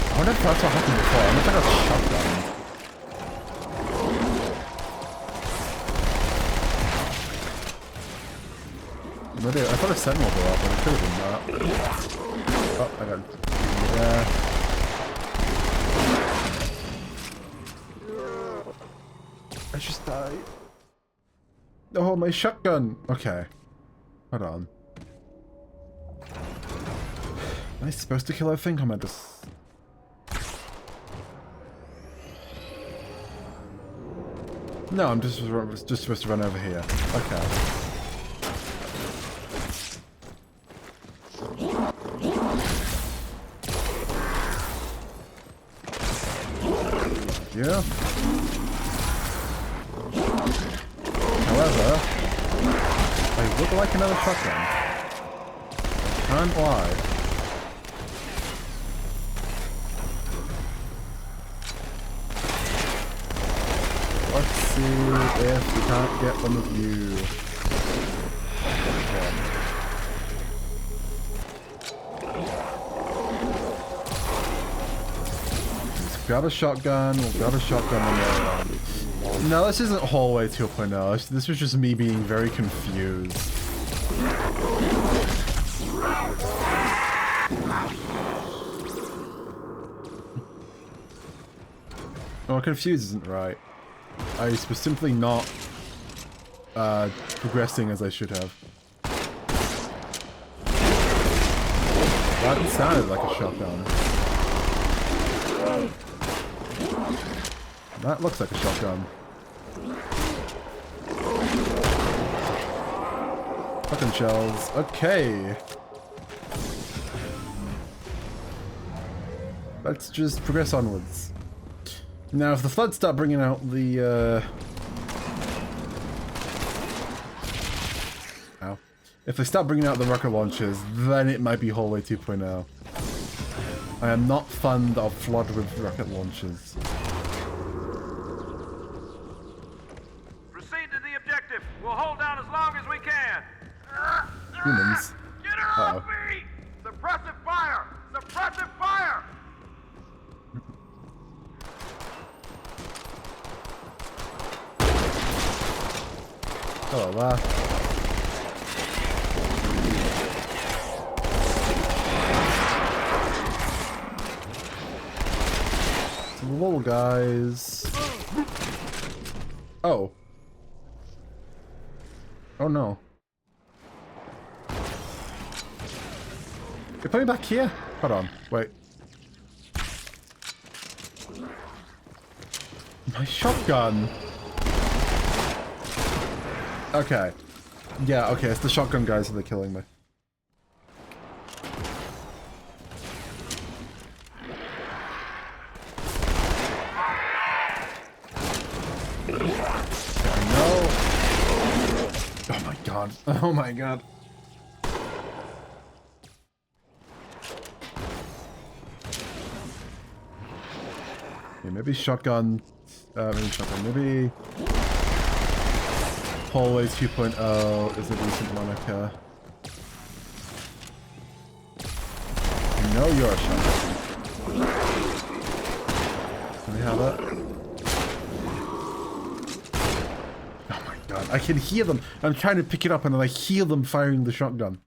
I wonder if that's what happened before. I wonder if I got shotgun. I thought a sentinel blew up, but it could have been that. Oh, I got... Yeah. I just died. Oh, my shotgun! Okay. Hold on. Am I supposed to kill that thing? Or am I just... No, I'm just supposed to run over here. Okay. Yeah. However, I would like another shotgun. I can't lie. Let's see if we can't get one of you. Grab a shotgun, we'll grab a shotgun and then... No, this isn't Hallway 2.0. This was just me being very confused. Oh, confused isn't right. I was simply not progressing as I should have. That sounded like a shotgun. That looks like a shotgun. Fucking shells. Okay. Let's just progress onwards. Now, if the Flood start bringing out the, Ow. If they start bringing out the rocket launchers, then it might be Hallway 2.0. I am not fond of Flood with rocket launchers. Proceed to the objective. We'll hold down as long as we can. Humans. Get her off me! Suppressive fire! Suppressive fire! Hello there. Some little guys. Oh. Oh no. You're putting back here? Hold on, wait. My shotgun! Okay. Yeah, okay, it's the shotgun guys that are killing me. No. Oh my god. Oh my god. Yeah, maybe shotgun. Maybe Hallway 2.0 is a decent moniker. I know you're a shotgun. Can we have it? Oh my god, I can hear them. I'm trying to pick it up and then I hear them firing the shotgun.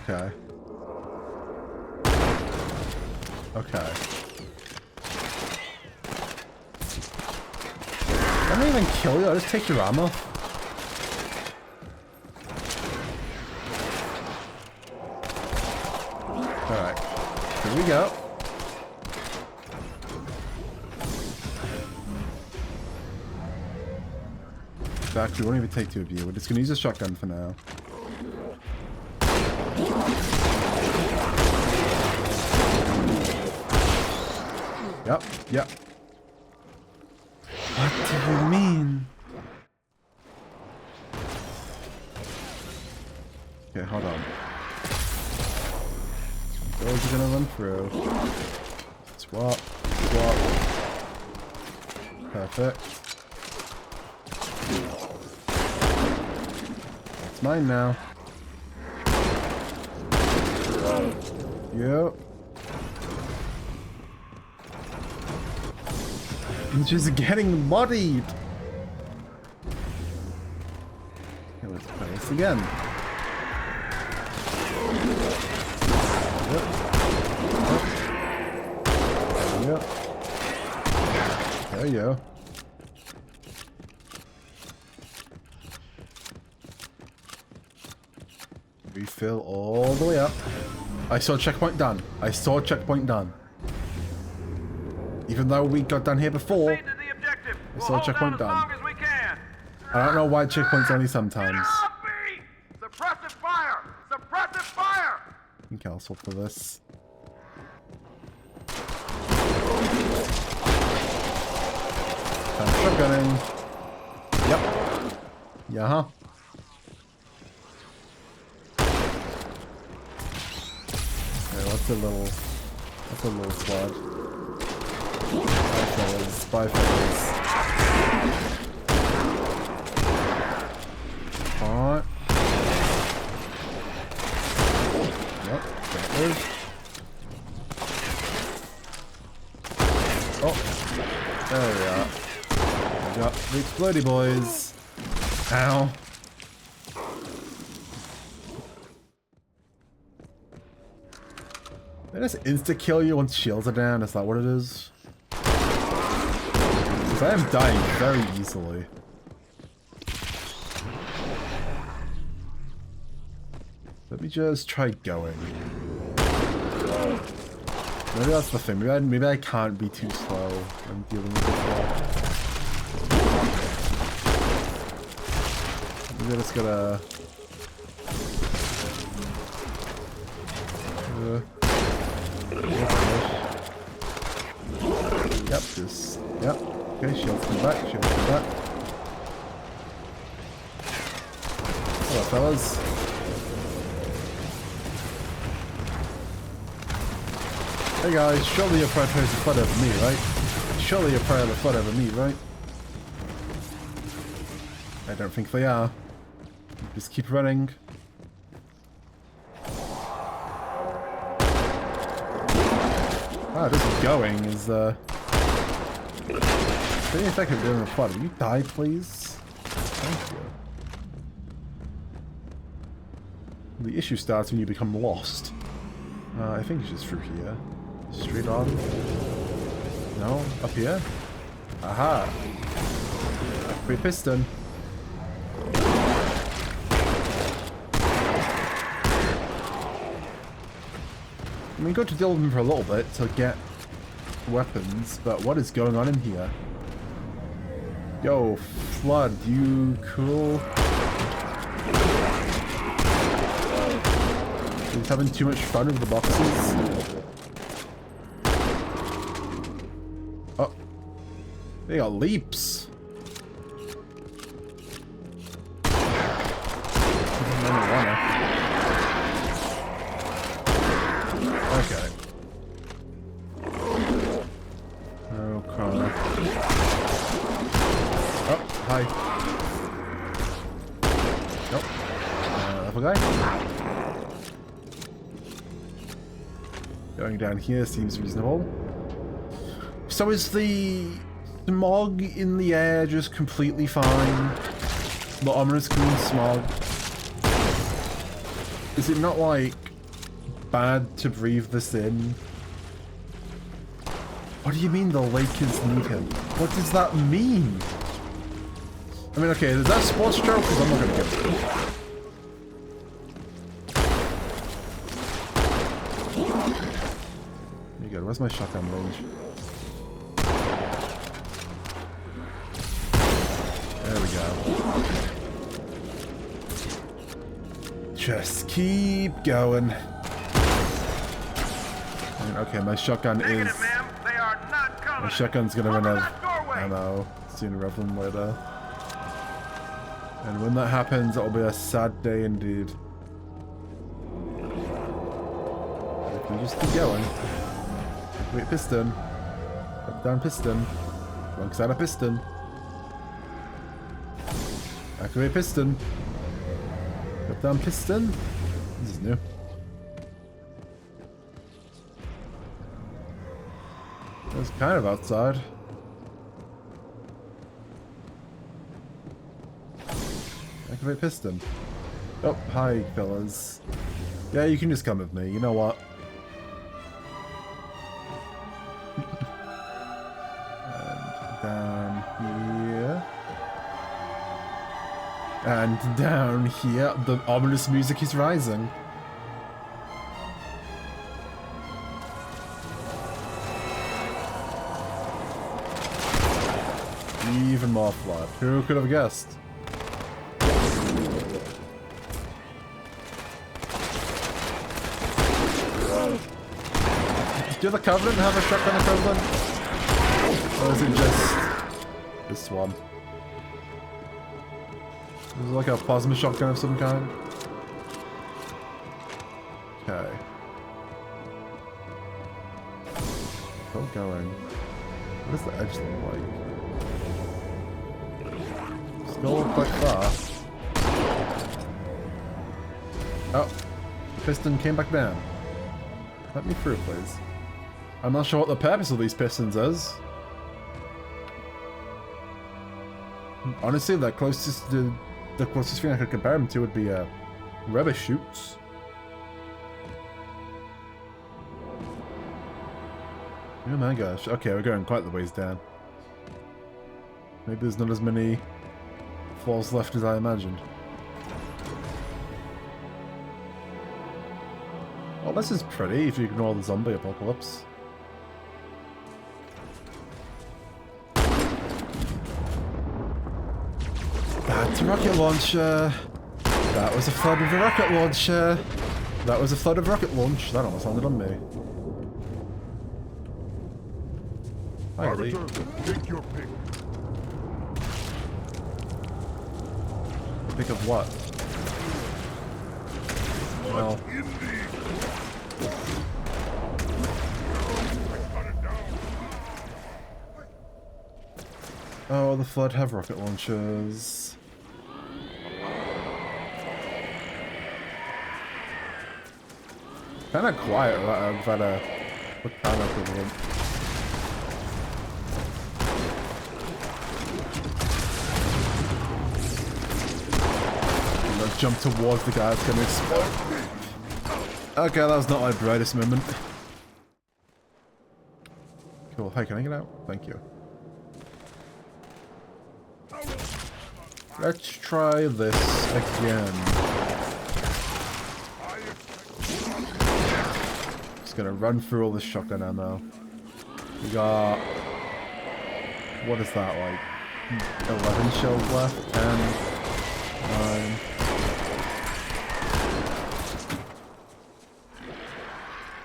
Okay. Okay. I don't even kill you, I'll just take your ammo. Alright. Here we go. In fact, we won't even take two of you. We're just gonna use a shotgun for now. Yep, yep. What do you mean? Okay, hold on. Those are gonna run through. Swap, swap. Perfect. It's mine now. Yep. I'm just getting muddied. Okay, let's play this again. Yep. Yep. There you go. Refill all the way up. I saw checkpoint done. I saw checkpoint done. Even though we got down here before, I saw checkpoint done. I don't know why checkpoint's only sometimes. Suppressive fire! Suppressive fire! I think I'll swap for this. Shotgunning. Yep. Yeah. Okay, what's a little squad? Bye fellas. Alright. Yep, can't move. Oh, there we are. We got the explodey boys. Ow. They just insta-kill you once shields are down, is that what it is? Because I am dying very easily. Let me just try going. Maybe that's the thing. Maybe I can't be too slow when dealing with this one. Maybe I just gotta... Yep, just... Yep. Okay, shields come back, shields come back. Hello, fellas. Hey guys, surely you're probably the flood over me, right? Surely you're probably the flood over me, right? I don't think they are. Just keep running. Ah, this is going is pretty effective doing the flood. Will you die, please? Thank you. The issue starts when you become lost. I think it's just through here. Straight on. No? Up here? Aha! Free piston. I mean, go to deal with them for a little bit to get weapons, but what is going on in here? Yo, Flood, you cool? He's having too much fun with the boxes. Oh. They got leaps. Marijuana. Okay. Oh, Connor. Oh, hi. Nope. Other guy? Going down here seems reasonable. So is the smog in the air just completely fine? The ominous green smog? Is it not like bad to breathe this in? What do you mean the lake is needed? What does that mean? I mean, okay, is that sports joke? Because I'm not gonna give it. There you go. Where's my shotgun range? There we go. Just keep going. Okay, my shotgun is... Negative, ma'am. They are not The shotgun's gonna run out of ammo sooner rather than later. And when that happens, it'll be a sad day indeed. If we just keep going. Wait, piston. Up, down, piston. Wrong side of piston. Activate piston. Up, down, piston. This is new. It was kind of outside. Activate piston. Oh, hi, fellas. Yeah, you can just come with me. You know what? And down here. And down here. The ominous music is rising. Even more flood. Who could have guessed? Do the Covenant have a shotgun equivalent? Or is it just this one? Is it like a plasma shotgun of some kind? Okay. Still going. What does the edge look like? Still quite far. Oh, the piston came back down. Let me through, please. I'm not sure what the purpose of these pistons is. Honestly, the closest thing I could compare them to would be rubber chutes. Oh my gosh. Okay, we're going quite the ways down. Maybe there's not as many falls left as I imagined. Oh, this is pretty if you ignore the zombie apocalypse. That's a rocket launcher. That was a flood of a rocket launcher. That was a flood of rocket launch. That almost landed on me. Hi, Lee. Take your pick. Pick of what? Well. Oh, the Flood have rocket launchers. Kinda quiet without a quick time equivalent. I'm gonna jump towards the guy that's gonna explode. Okay, that was not my brightest moment. Cool. Hey, can I get out? Thank you. Let's try this again. Just gonna run through all this shotgun ammo. We got... what is that, like? 11 shells left? 10, 9...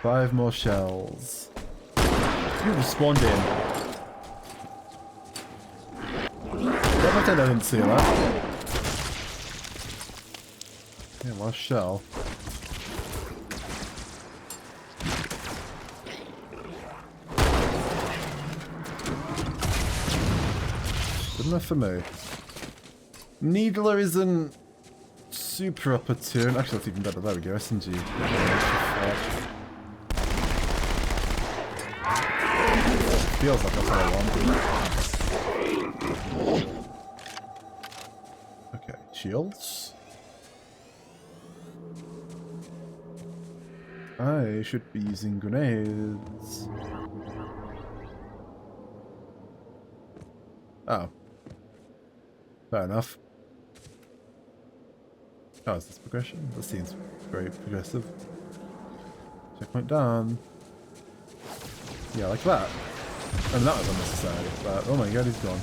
5 more shells. You respawned in. Don't pretend I didn't see that. Yeah, last shell. Good enough for me. Needler isn't super opportune. Actually, that's even better. There we go. SMG. Feels like that's all I want. Okay, shields. I should be using grenades. Oh. Fair enough. Oh, is this progression? That seems very progressive. Checkpoint done. Yeah, like that. I mean, that was unnecessary, but oh my god, he's gone.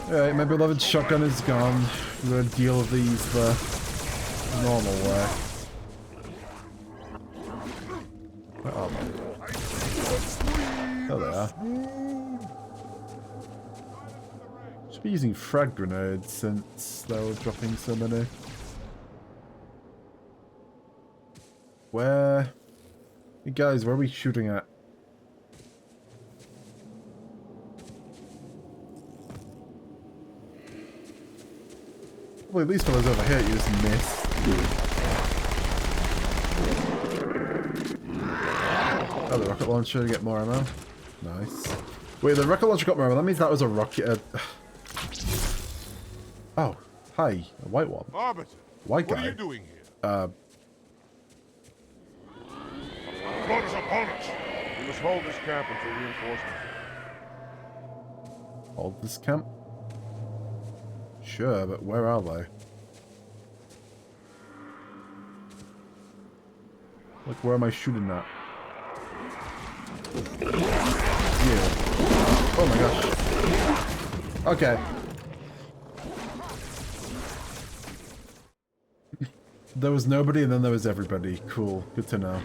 Alright, my beloved shotgun is gone. We're gonna deal with these the normal way. better. Should be using frag grenades since they were dropping so many. Where? Hey guys, where are we shooting at? Well, at least for those over here, you just miss. Oh, the rocket launcher to get more ammo. Nice. Wait, the rocket launcher got more ammo. That means that was a rocket. Oh, hi, a white one. Arbiter, White guy. what are you doing here? Flood is upon us. We must hold this camp until reinforcements. Hold this camp? Sure, but where are they? Like, where am I shooting at? Yeah. Oh my gosh. Okay. There was nobody and then there was everybody. Cool. Good to know.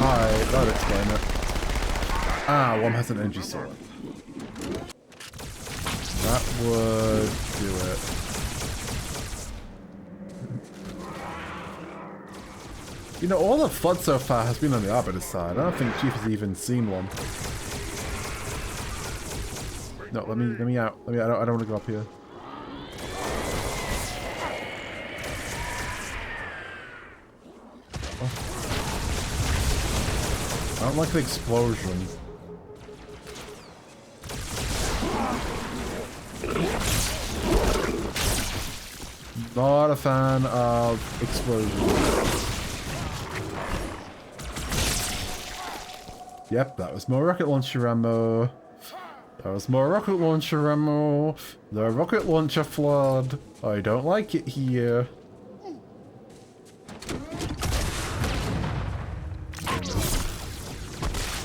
Hi, that would explain it. Ah, one has an energy sword. That would do it. You know, all the FOD so far has been on the Arbiter side. I don't think Chief has even seen one. No, let me out. Let me. I don't want to go up here. Oh. I don't like the explosion. Not a fan of explosions. Yep, that was more rocket launcher ammo. That was more rocket launcher ammo. The rocket launcher flood. I don't like it here.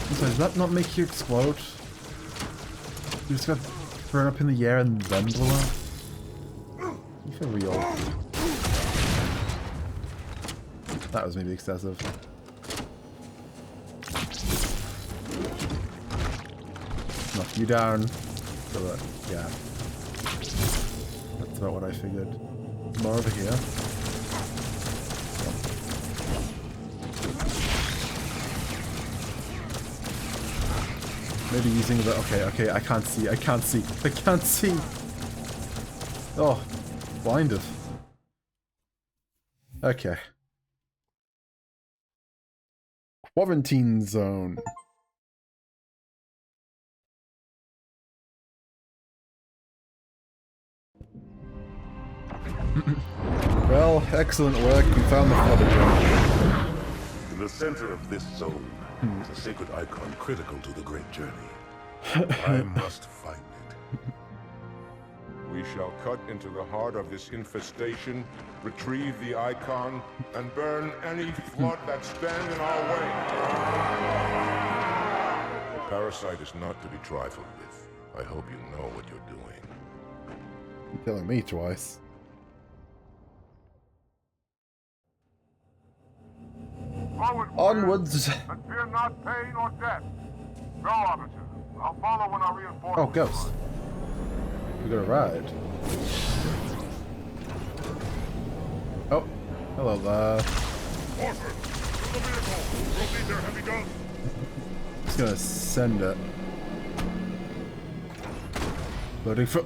So does that not make you explode? You just got thrown up in the air and then blow up? You feel real. That was maybe excessive. Knock you down. So that, yeah. That's not what I figured. More over here. Maybe using the... Okay, I can't see. I can't see. I can't see. Oh, blinded. Okay. Quarantine zone. Well, excellent work. We found the fodder jump. In the center of this zone is a sacred icon critical to the great journey. I must find it. We shall cut into the heart of this infestation, retrieve the icon, and burn any flood that stand in our way. The parasite is not to be trifled with. I hope you know what you're doing. You're telling me twice. Onwards! And fear not pain or death. Go, Arbiter. I'll follow when our reinforcements. Oh, Ghost. We got a ride. Oh, hello there. Just gonna send it. Loading for.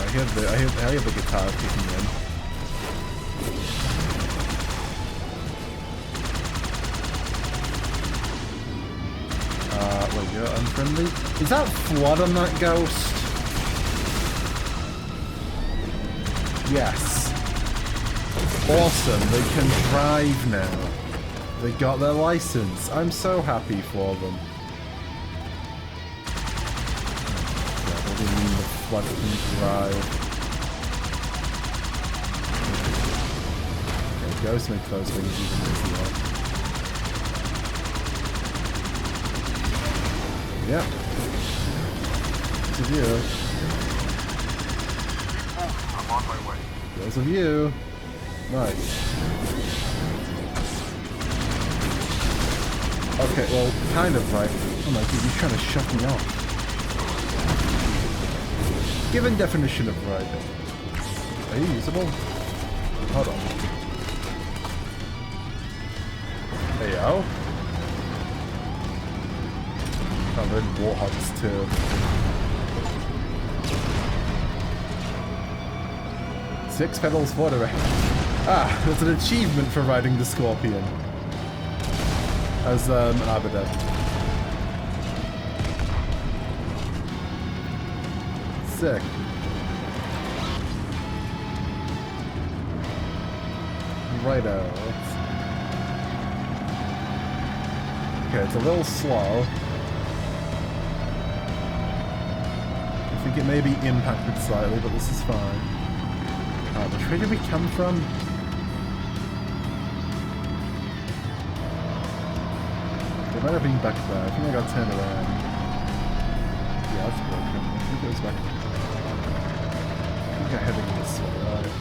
I hear the guitar kicking in. Wait, you're unfriendly? Is that flood on that ghost? Yes. Awesome, they can drive now. They got their license. I'm so happy for them. Yeah, what do you mean the flood can drive? Okay, ghosts make those things even easier. Yep. To you. I'm on my way. There's a view. Nice. Okay, well, kind of right. Oh my god, you're trying to shut me off. Given definition of riding. Are you usable? Hold on. Hey, yo. Covered warthogs too. Six pedals for the rest. Ah, that's an achievement for riding the Scorpion. As an arbiter. Sick. Righto. Okay, it's a little slow. I think it may be impacted slightly, but this is fine. Which way did we come from? There might have been back there. I think I got turned around. Yeah, that's broken. I think it was back. I think I'm heading this way, right?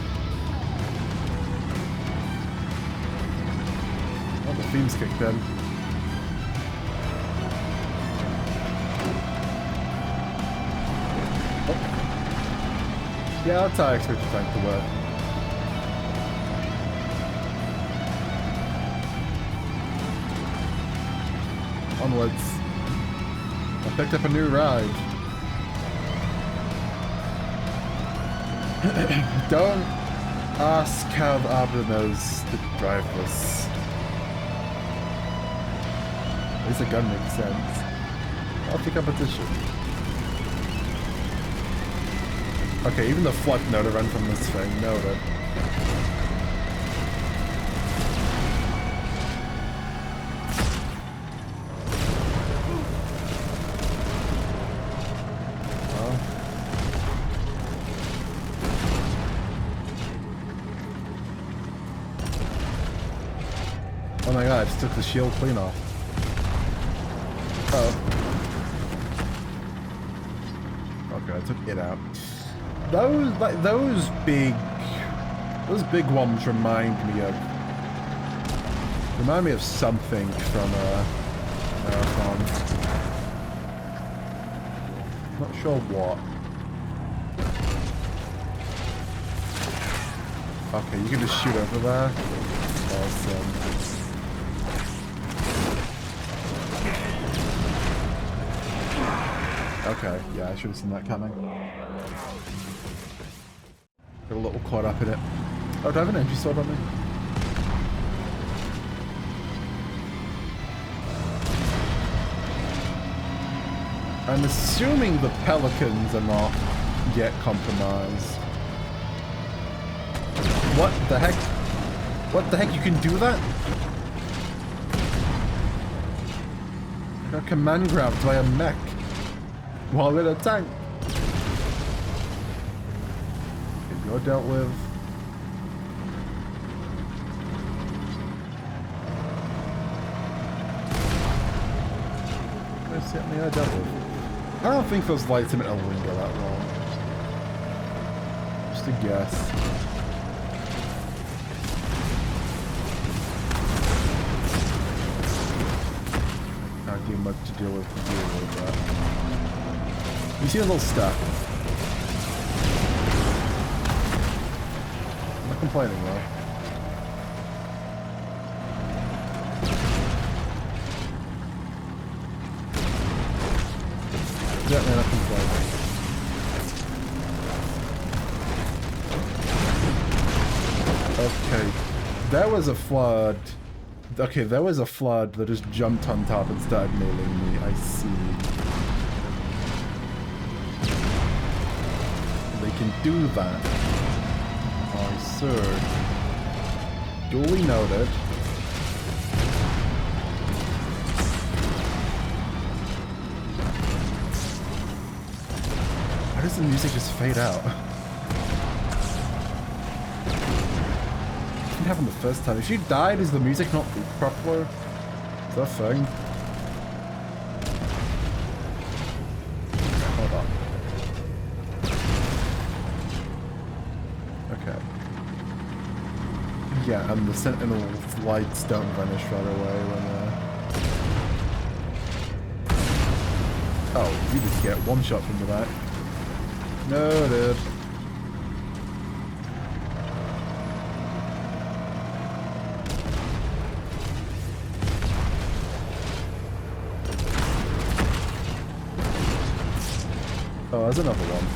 Oh, the theme's kicked in. Oh. Yeah, that's how I expect your tank to work. Onwards. I picked up a new ride. Don't ask how the arbiter knows to drive this. At least a gun makes sense. Healthy competition. Okay, even the flood know to run from this thing. Noted. Oh my god, I just took the shield clean off. Oh. Okay, I took it out. Those big ones remind me of something from Marathon. Not sure what. Okay, you can just shoot over there. Awesome. Okay, yeah, I should have seen that coming. Got a little caught up in it. Oh, do I have an energy sword on me? I'm assuming the pelicans are not yet compromised. What the heck? What the heck? You can do that? I got command grabbed by a mech while in a tank. Okay, you're dealt with. Where's the I dealt with? I don't think those lights are meant to linger that long. Just a guess. Not too much to deal with that. You see a little stuff. I'm not complaining though. Definitely not complaining. Okay. There was a flood. Okay, there was a flood that just jumped on top and started mailing me. I see. They can do that. Oh, sir. Duly noted. Why does the music just fade out? It happened the first time. If she died, is the music not proper? Is that a thing? Hold on. Okay. And the Sentinel's lights don't vanish right away when Oh, you just get one shot from the back. No, dude. Oh, there's another one.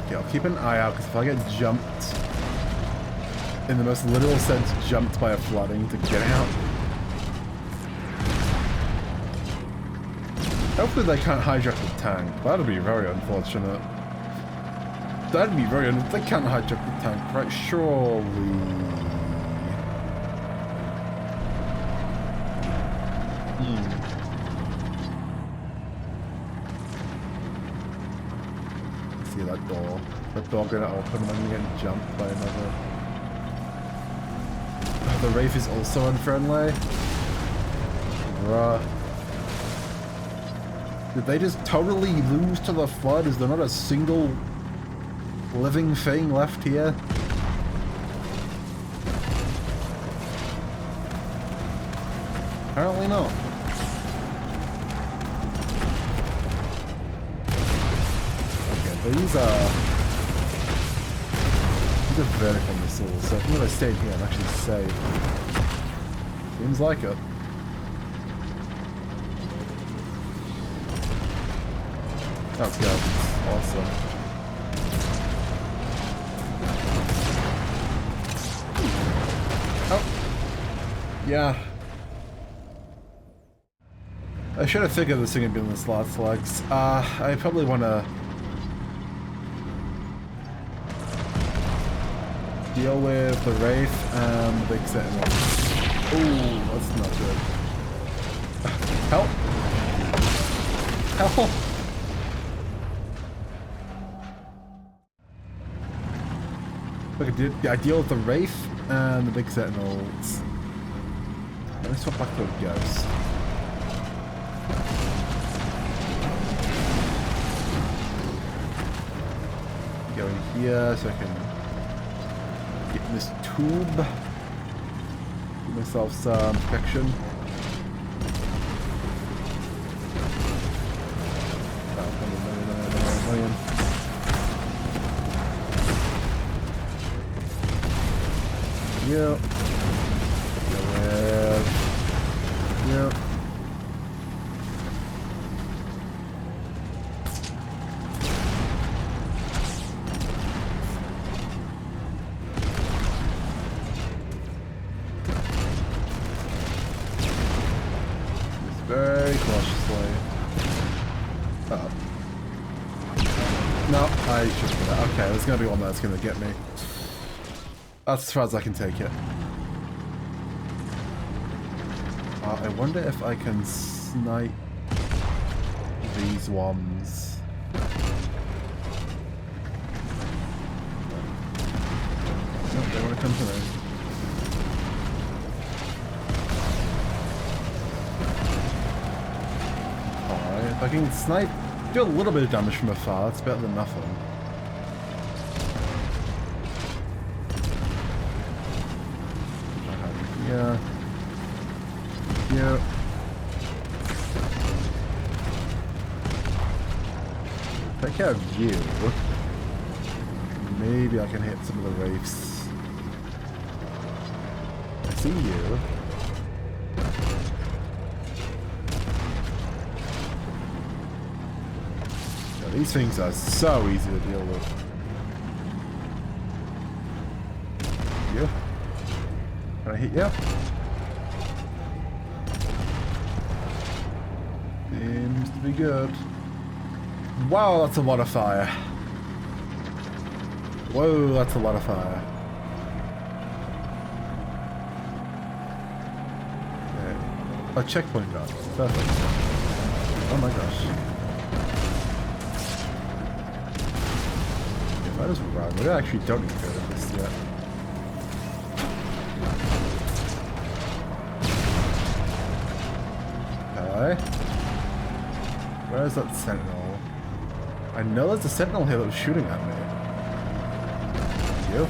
Okay, I'll keep an eye out, because if I get jumped, in the most literal sense, jumped by a flooding to get out. Hopefully they can't hijack the tank. That'd be very unfortunate. That'd be very they can't hijack the tank, right? Surely. See that door. That door gonna open when you get jumped by another. Oh, the Wraith is also unfriendly? Bruh. Did they just totally lose to the flood? Is there not a single living thing left here? Apparently not. Okay, these are vertical missiles, so if I stayed here, I'm actually safe. Seems like it. Oh god, awesome. Oh. Yeah. I should have figured this thing had been in the slot slugs. I probably want to deal with the Wraith and the big Sentinel. Ooh, that's not good. Help! Help! Look, I deal with the Wraith and the big Sentinels. Let me swap back to a Ghost. Go in here so I can get in this tube. Give myself some protection. Million. Yep. Yep. Very cautiously. Uh-oh. No, I should do that. Okay, there's gonna be one that's gonna get me. That's as far as I can take it. I wonder if I can snipe these ones. Nope, they want to come to me. Alright, if I can snipe, do a little bit of damage from afar, it's better than nothing. Yeah. Yeah. Take care of you. Maybe I can hit some of the Wraiths. I see you. Yeah, these things are so easy to deal with. You. Can I hit you? Seems to be good. Wow, that's a lot of fire. Whoa, that's a lot of fire. Okay. A checkpoint gun. Perfect. Oh my gosh. If I just run, we actually don't need to go to this yet. Okay. Where is that sentinel? I know there's a sentinel here that was shooting at me. You?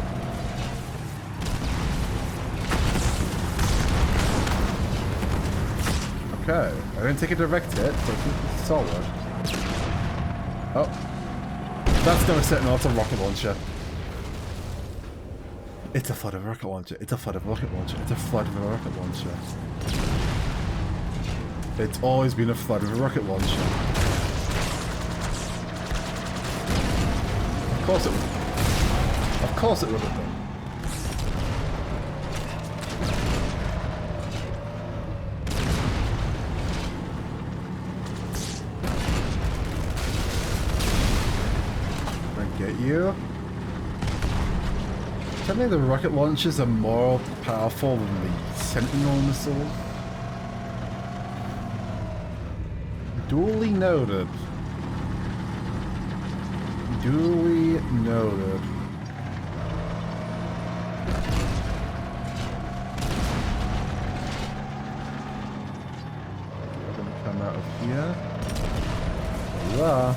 Okay, I didn't take a direct hit, so it's solid. Oh. That's not a sentinel, it's a rocket launcher. It's a flood of a rocket launcher. It's a flood of a rocket launcher. It's a flood of a rocket launcher. It's always been a flood of a rocket launcher. Of course it would. Of course it would have been. Get you. Tell me the rocket launchers are more powerful than the Sentinel missiles. Duly noted. Duly noted. We're gonna come out of here. There you are.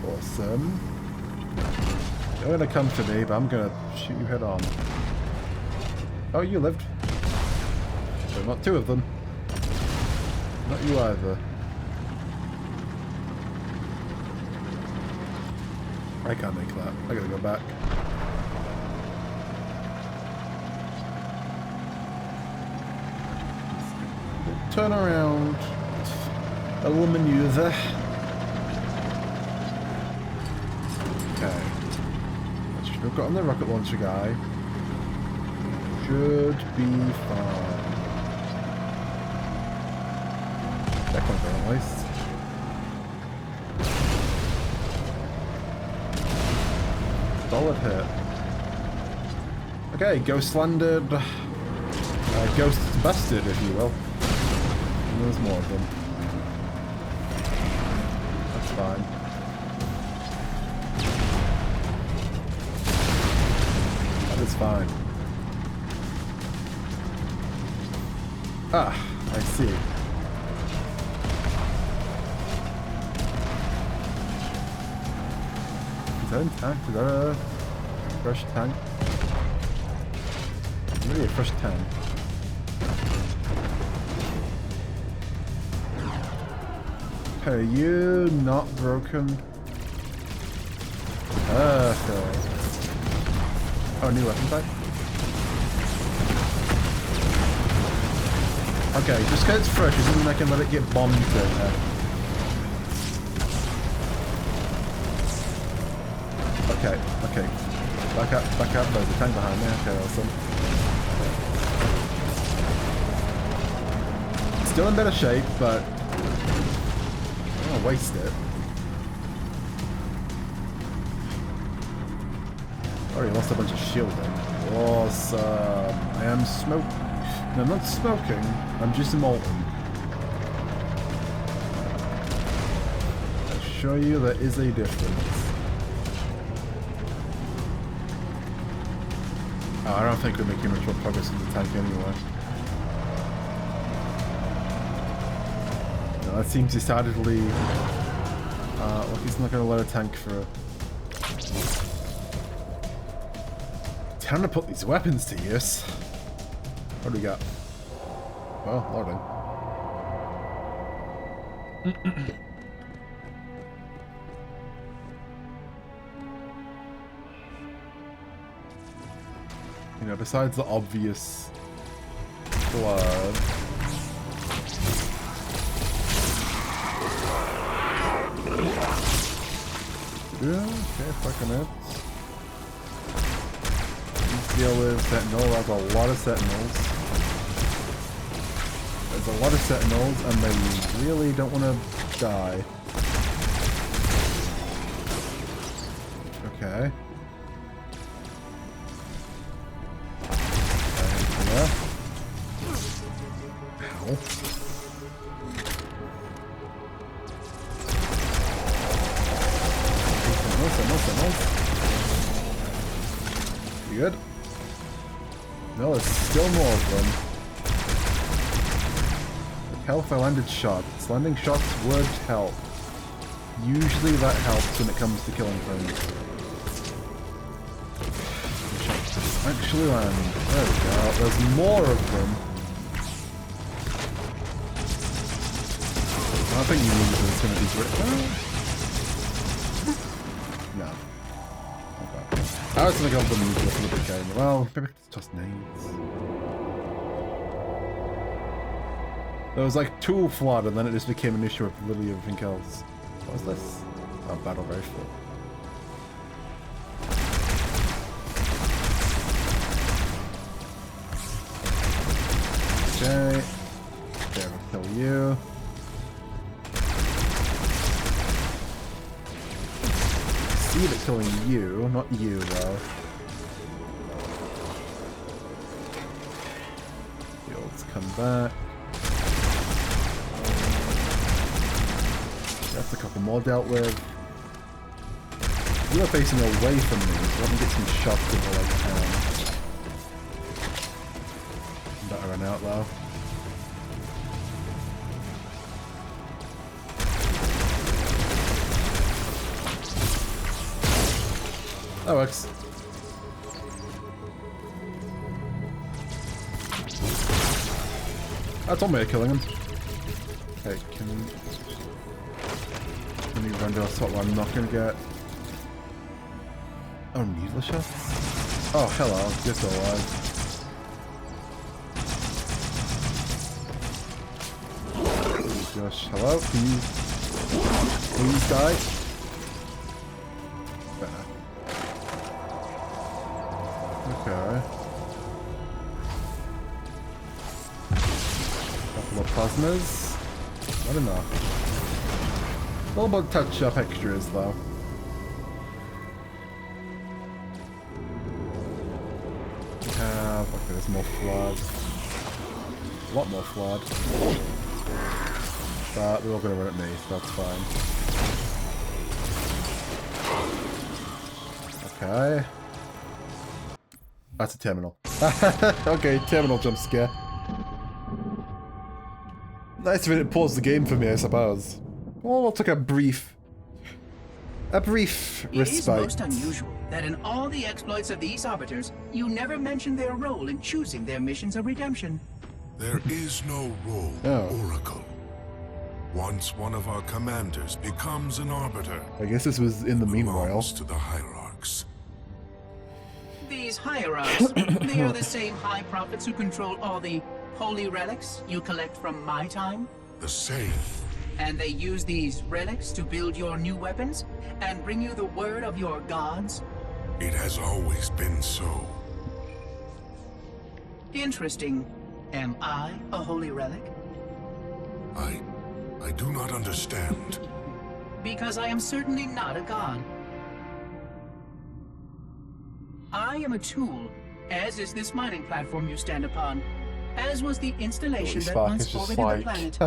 Awesome. You're gonna come to me, but I'm gonna shoot you head on. Oh, you lived. But not two of them. Not you either. I can't make that. I gotta go back. Turn around. A little maneuver. Okay. I should have gotten the rocket launcher guy. Should be fine. Check one thing at least. Solid hit. Okay, ghost landed. Ghost busted, if you will. And there's more of them. That's fine. It's fine. Ah, I see. Is that intact? Is that a fresh tank? Really a fresh tank. Are you not broken? Okay. Oh, new weapon type? Okay, just because it's fresh doesn't mean I can let it get bombed there. Okay, okay. Back up, there's a tank behind me. Okay, awesome. Still in better shape, but I don't want to waste it. Already lost a bunch of shielding. Awesome. I am smoking. No, I'm not smoking. I'm just molten. I assure you there is a difference. Oh, I don't think we're making much more progress with the tank anyway. No, that seems decidedly... like he's not going to let a tank through. Time to put these weapons to use. What do we got? Well, loading. You know, besides the obvious blood. Yeah, okay, fucking it. Deal with Sentinel. There's a lot of Sentinels. There's a lot of Sentinels, and they really don't want to die. Okay. Ow. Sentinels. You good? No, there's still more of them. Health I landed shots. Landing shots would help. Usually that helps when it comes to killing things. Shots actually land. There we go. There's more of them. I think you need there's going to be great. No. Okay. I was thinking of them looking a bit game. Well, maybe it's just nades. There was like 2 flood and then it just became an issue with literally everything else. What is this? Oh, battle rifle. Okay. There, we'll kill you. See it killing you, not you though. Shields come back. That's a couple more dealt with. You are facing away from me, so let me get some shots in while I can. Better run out though. That works. That's one way of killing him. Okay, can we run to a spot where I'm not gonna get... Oh, needle shots? Oh, hello, you're still alive. Oh gosh, hello? Can you please die? Better. Okay. Couple of plasmas. Not enough. A little bit touch up extras though. Okay, there's more flood. A lot more flood. But they're all gonna run at me, so that's fine. Okay. That's a terminal. Okay, terminal jump scare. Nice when it paused the game for me, I suppose. Well, we'll take a brief respite. It is most unusual that in all the exploits of these arbiters, you never mention their role in choosing their missions of redemption. There is no role, Oracle. Once one of our commanders becomes an arbiter, I guess this was in the meanwhile. To the hierarchs. These hierarchs, they are the same high prophets who control all the holy relics you collect from my time? The same. And they use these relics to build your new weapons and bring you the word of your gods? It has always been so. Interesting. Am I a holy relic? I do not understand. Because I am certainly not a god. I am a tool, as is this mining platform you stand upon, as was the installation that once orbited the planet.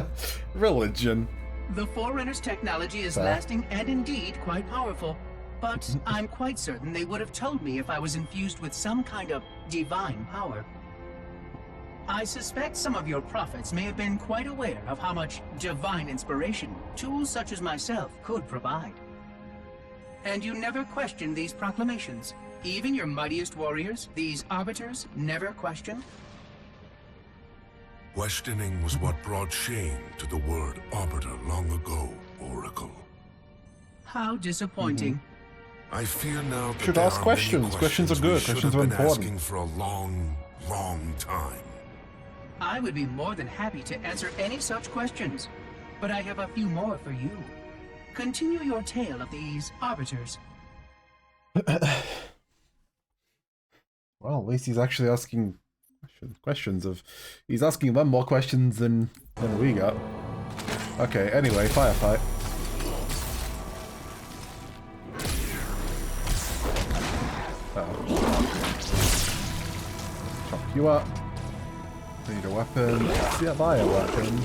Religion. The Forerunner's technology is lasting and indeed quite powerful, but I'm quite certain they would have told me if I was infused with some kind of divine power. I suspect some of your prophets may have been quite aware of how much divine inspiration tools such as myself could provide. And you never questioned these proclamations. Even your mightiest warriors, these arbiters, never questioned? Questioning was what brought shame to the word arbiter long ago, Oracle. How disappointing. I fear now that should ask questions. Questions are good. Questions are important. Asking for a long, long time. I would be more than happy to answer any such questions, but I have a few more for you. Continue your tale of these arbiters. Well, at least he's actually asking questions of... He's asking them more questions than we got. Okay, anyway, firefight. Chop you up. Need a weapon. Yeah, buy a weapon.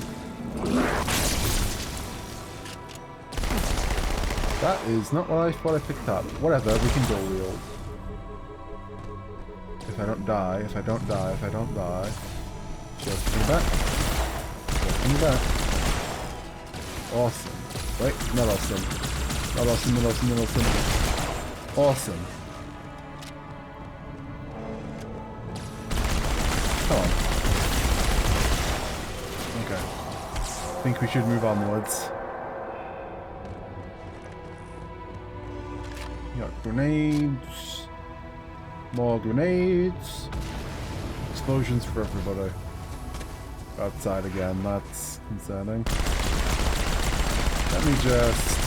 That is not what I picked up. Whatever, we can dual wield. If I don't die, if I don't die, if I don't die. Shield coming back. Shield Bring back. Awesome. Wait, not awesome. Not awesome, not awesome, not awesome. Awesome. Come on. Okay. I think we should move onwards. Got grenades. More grenades. Explosions for everybody. Outside again, that's concerning. Let me just...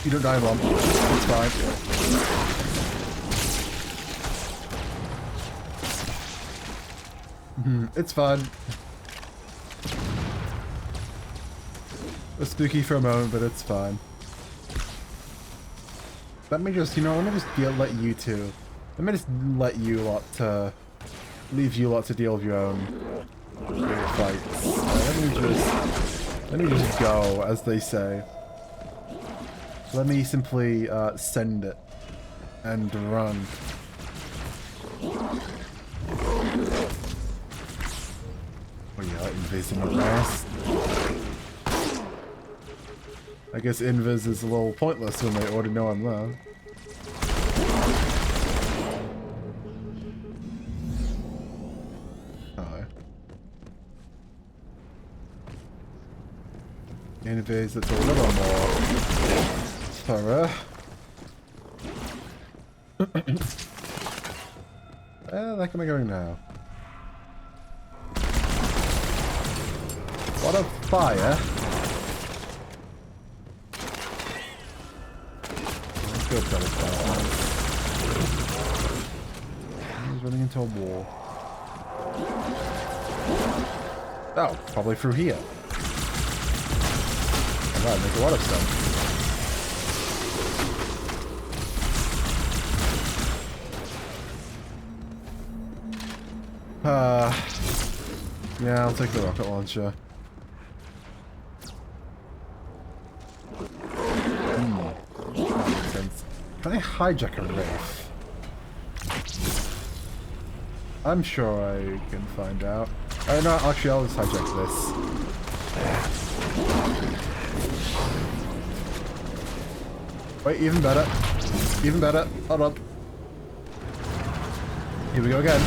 You don't die, Mom. It's fine. It's fine. It's spooky for a moment, but it's fine. Let me just, let me just let you two. Let me just let you lot to... Leave you lot to deal with your own fights. Let me just go, as they say. Let me simply send it and run. Oh yeah, invising at last. I guess invis is a little pointless when they already know I'm there. Oh. Invis, it's a little more thorough. Where the heck am I going now? What a fire! Good, that is bad. He's running into a wall. Oh, probably through here. Oh, that makes a lot of sense. Yeah, I'll take the rocket launcher. That makes sense. Can I hijack a Wraith? I'm sure I can find out. Oh no, actually I'll just hijack this. Wait, even better. Even better. Hold up. Here we go again.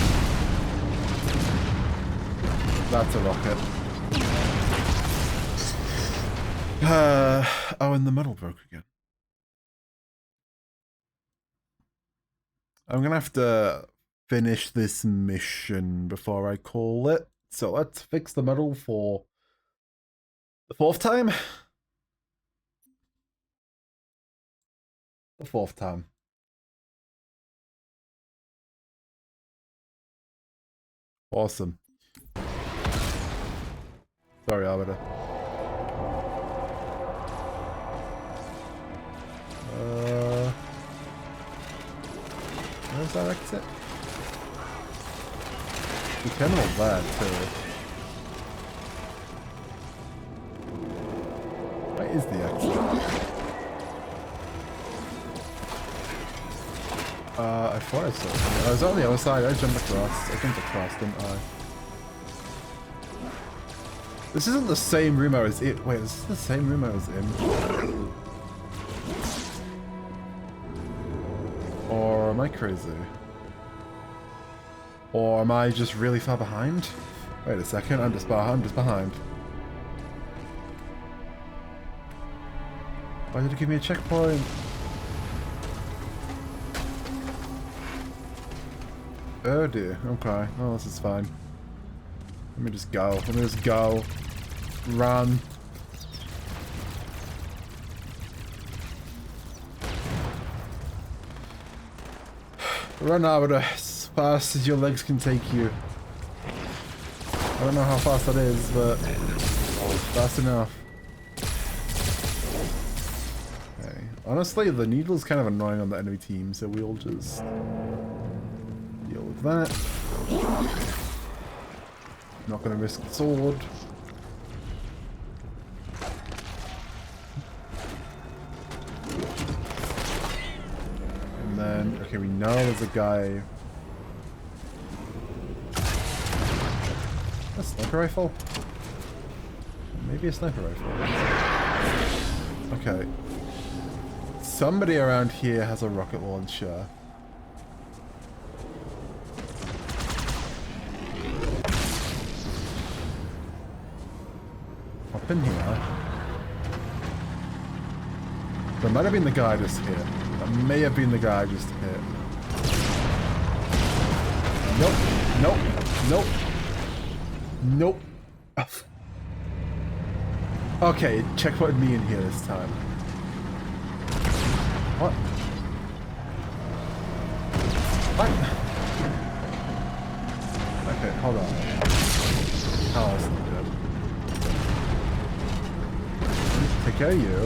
That's a rocket. Oh, and the metal broke again. I'm gonna have to finish this mission before I call it. So let's fix the metal for the 4th time. The 4th time. Awesome. Sorry, Arbiter. Where's that exit? The terminal there too. Where is the exit? I thought I saw it. I was on the other side. I jumped across. I jumped across, didn't I? This isn't the same room I was in. Wait, this is the same room I was in. Or am I crazy? Or am I just really far behind? Wait a second, I'm just behind. Why did it give me a checkpoint? Oh dear, okay. Oh, this is fine. Let me just go. Let me just go. Run. Run, Arbiter, as fast as your legs can take you. I don't know how fast that is, but fast enough. Okay. Honestly, the needle's kind of annoying on the enemy team, so we'll just deal with that. Not gonna risk the sword. And then, okay, we know there's a guy. A sniper rifle? Maybe a sniper rifle. Okay. Somebody around here has a rocket launcher. Up in here. That might have been the guy I just hit. That may have been the guy I just hit. Nope. Nope. Nope. Nope. Okay, it checkpointed me in here this time. What? What? Okay, hold on. Oh, that's not good. Take care of you.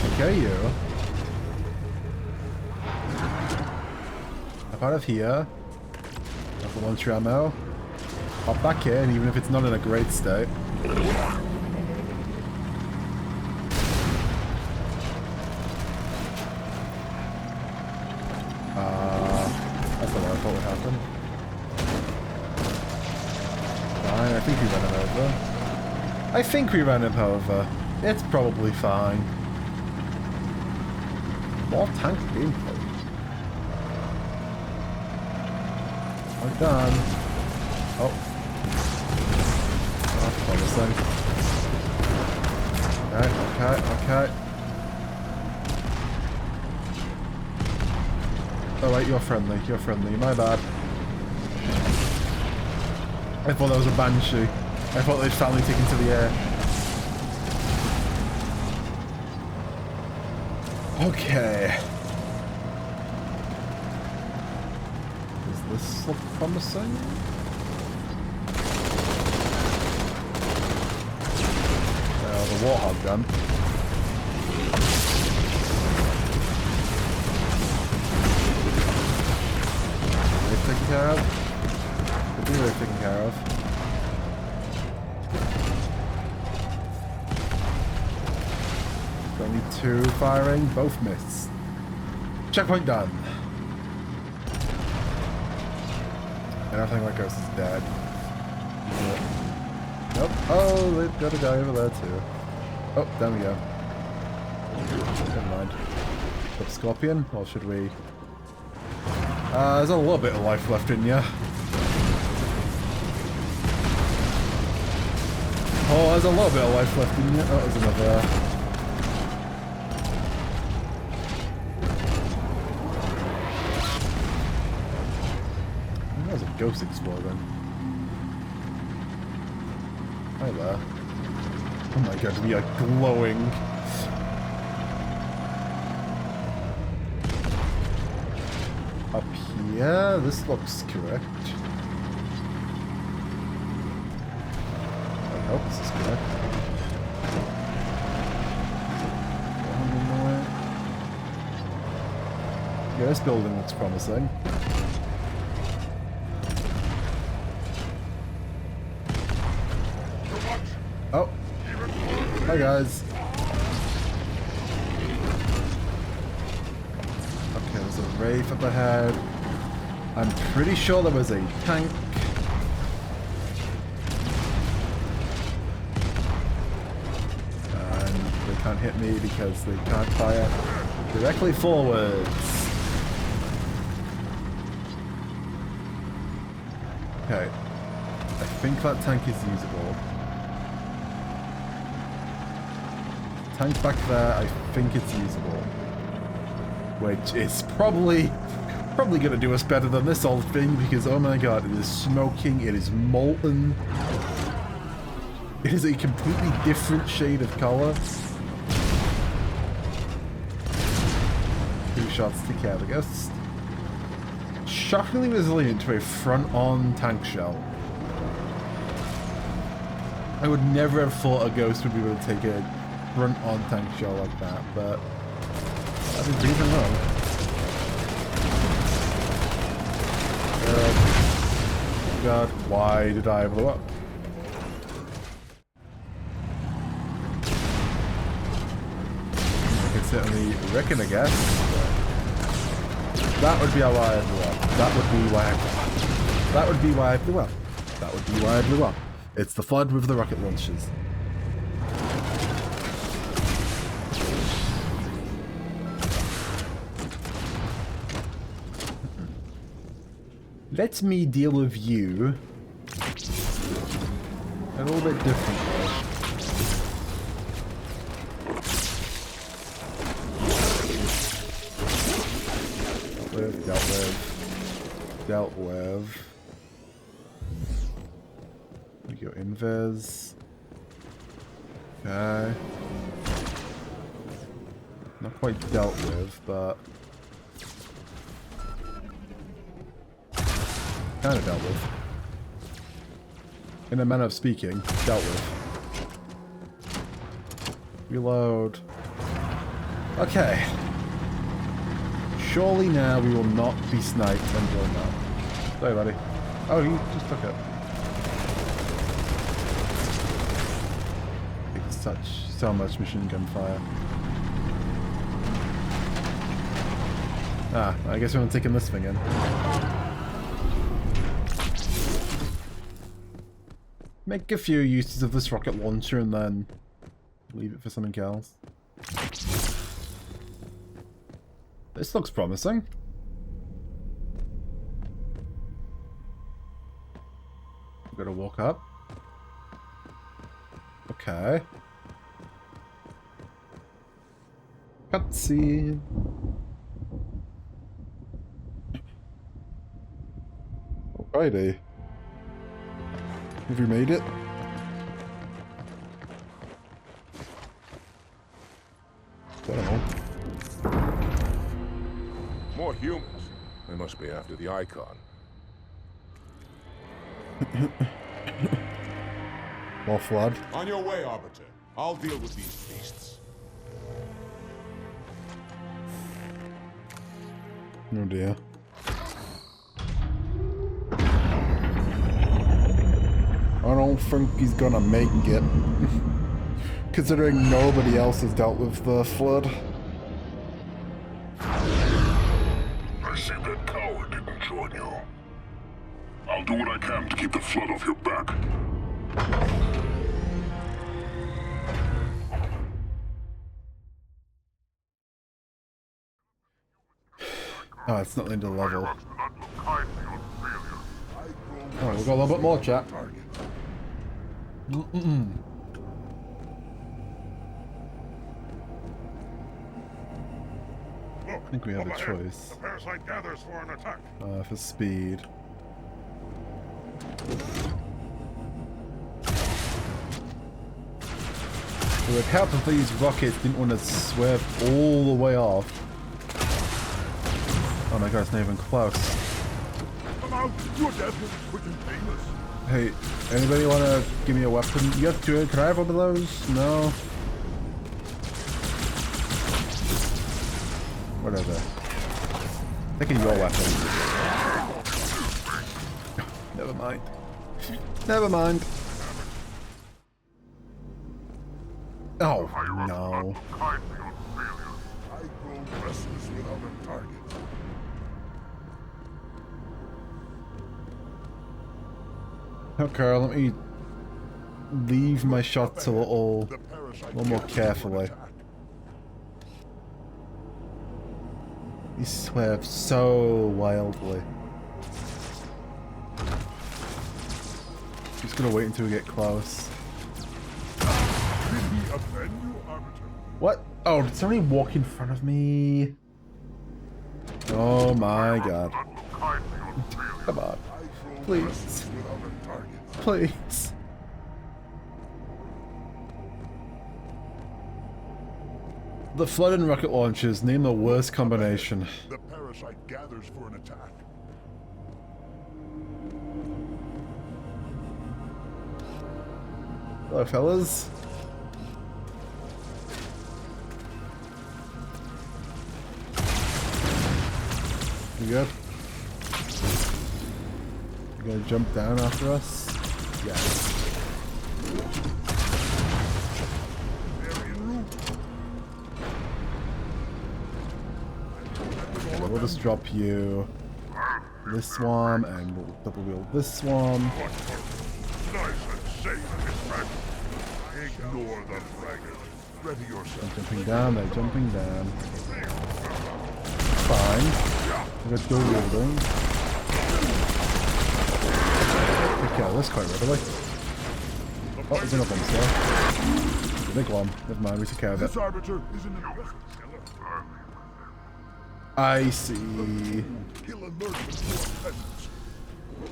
Take care of you. Up out of here. Got the launcher ammo. Hop back in, even if it's not in a great state. That's not what I thought would happen. Fine, I think we ran it over. I think we ran it over. It's probably fine. More tank gameplay. We're done. Oh. That's promising. Okay. Alright, you're friendly, my bad. I thought that was a banshee. I thought they'd finally taken to the air. Okay. Does this look promising? The warthog gun. Taken care of. Could be really taken care of. Only two firing, both missed. Checkpoint done. And I think my ghost is dead. Nope. Oh, they've got a guy over there too. Oh, there we go. Never mind. Up Scorpion, or should we? There's a little bit of life left in you. Oh, there's a little bit of life left in you. Oh, there's another. That was a ghost exploding. Hi there. Oh my god, we are glowing. Up here, this looks correct. I hope this is correct. Yeah, this building looks promising. Oh. Hi guys. Okay, there's a wraith up ahead. I'm pretty sure there was a tank. And they can't hit me because they can't fire directly forwards. Okay. I think that tank is usable. Tank back there, I think it's usable. Which is probably gonna do us better than this old thing because oh my god, it is smoking, it is molten. It is a completely different shade of color. 2 shots to care the ghost. Shockingly resilient to a front-on tank shell. I would never have thought a ghost would be able to take a front-on tank shell like that, but I've been breathing low. god, why did I blow up? I could certainly reckon, I guess. That would be how I blew up. That would be why I blew up. That would be why I blew up. That would be why I blew up. It's the flood with the rocket launchers. Let me deal with you a little bit differently. Dealt with. We go invis. Okay. Not quite dealt with, but kind of dealt with. In a manner of speaking, dealt with. Reload. Okay. Surely now we will not be sniped and blown up. Sorry, buddy. Oh, he just took it. It's so much machine gun fire. Ah, I guess we're not taking this thing in. Make a few uses of this rocket launcher and then leave it for something else. This looks promising. We've got to walk up. Okay. Cutscene. Alrighty. Have you made it? Don't know. More humans. They must be after the icon. More flood. On your way, Arbiter. I'll deal with these beasts. Oh dear. I don't think he's gonna make it. Considering nobody else has dealt with the flood. I see that coward didn't join you. I'll do what I can to keep the flood off your back. Oh, it's not into the level. Oh, we've got a little bit more, chat. I think we have a choice. The parasite gathers for an attack. For speed. It would help if these rockets didn't want to swerve all the way off. Oh my god, it's not even close. Come out! Your death will be quick and painless. Hey, anybody want to give me a weapon? You have two. Can I have one of those? No. Whatever. Taking your weapon. Never mind. Never mind. Oh, no. I grow restless without a target. Okay, let me leave my shots a little more carefully. He swerves so wildly. Just gonna wait until we get close. What? Oh, did somebody walk in front of me? Oh my god. Come on. Please. Please. The flood and rocket launchers, name the worst combination. The parasite gathers for an attack. Hello, fellas. You good? You gonna jump down after us? Yeah. Okay, we'll just drop you this swarm, and we'll double wheel this swarm. Nice and safe, Miss Frank. Ignore the dragon. Ready yourself. They're jumping down, they're jumping down. Fine. We've got dual wielding. Take care of this quite readily. Oh, there's another one still. The big one. Never mind, we took care of it. This arbiter is in the I see. He'll alert the peasants.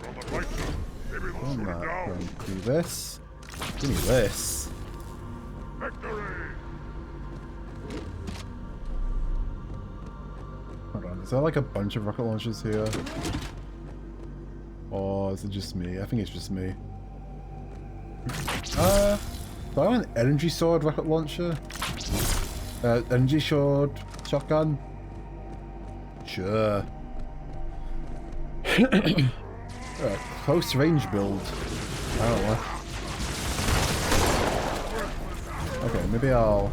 From the right, maybe they'll I'm shoot it not down. going to do this. Give me this. Victory! Hold on, is there like a bunch of rocket launchers here? Or is it just me? I think it's just me. Do I want an energy sword rocket launcher? Energy sword shotgun? Sure. Close range build. I don't know. Okay, maybe I'll...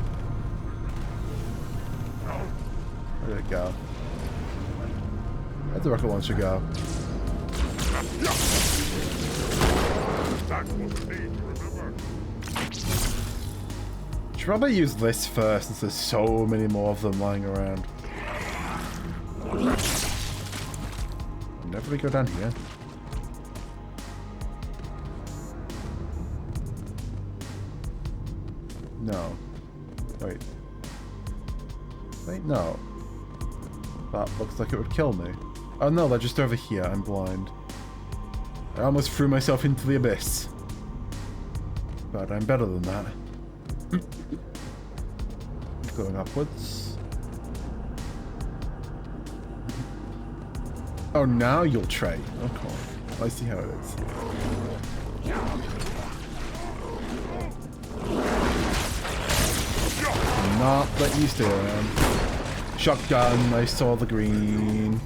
Where did it go? Where'd the rocket launcher go? Should probably use this first since there's so many more of them lying around. Never really go down here. No. Wait. Wait, no. That looks like it would kill me. Oh no, they're just over here. I'm blind. I almost threw myself into the abyss. But I'm better than that. Going upwards. Oh, now you'll trade. Okay. I see how it is. Not let you stay around. Shotgun, I saw the green.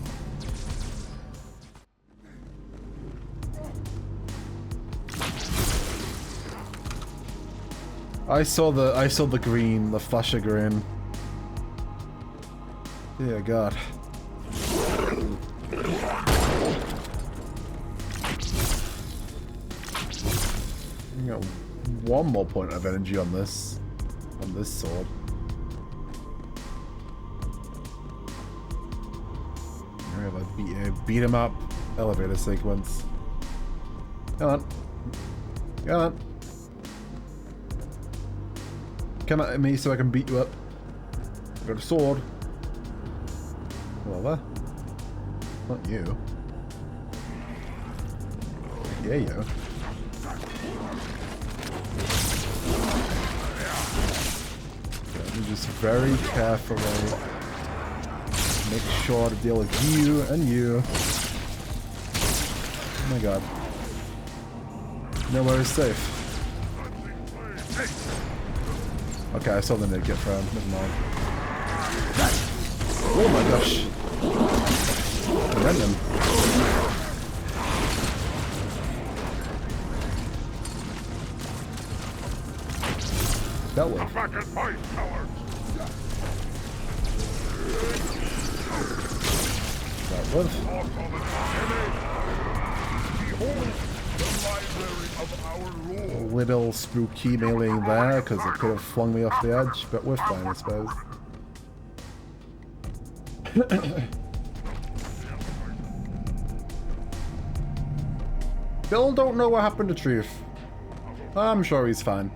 I saw the green, the flash of green. Dear God. You got one more point of energy on this sword. Alright, let's beat him up. Elevator sequence. Come on. Come on. Come at me so I can beat you up. I've got a sword. Over. Not you. Yeah, you. Let me just very carefully make sure to deal with you and you. Oh my God. Nowhere is safe. Okay, I saw the nade get thrown. Never mind. Oh my gosh. Random. That way. That one. A little spooky meleeing there because it could have flung me off the edge, but we're fine, I suppose. Still don't know what happened to Truth. I'm sure he's fine.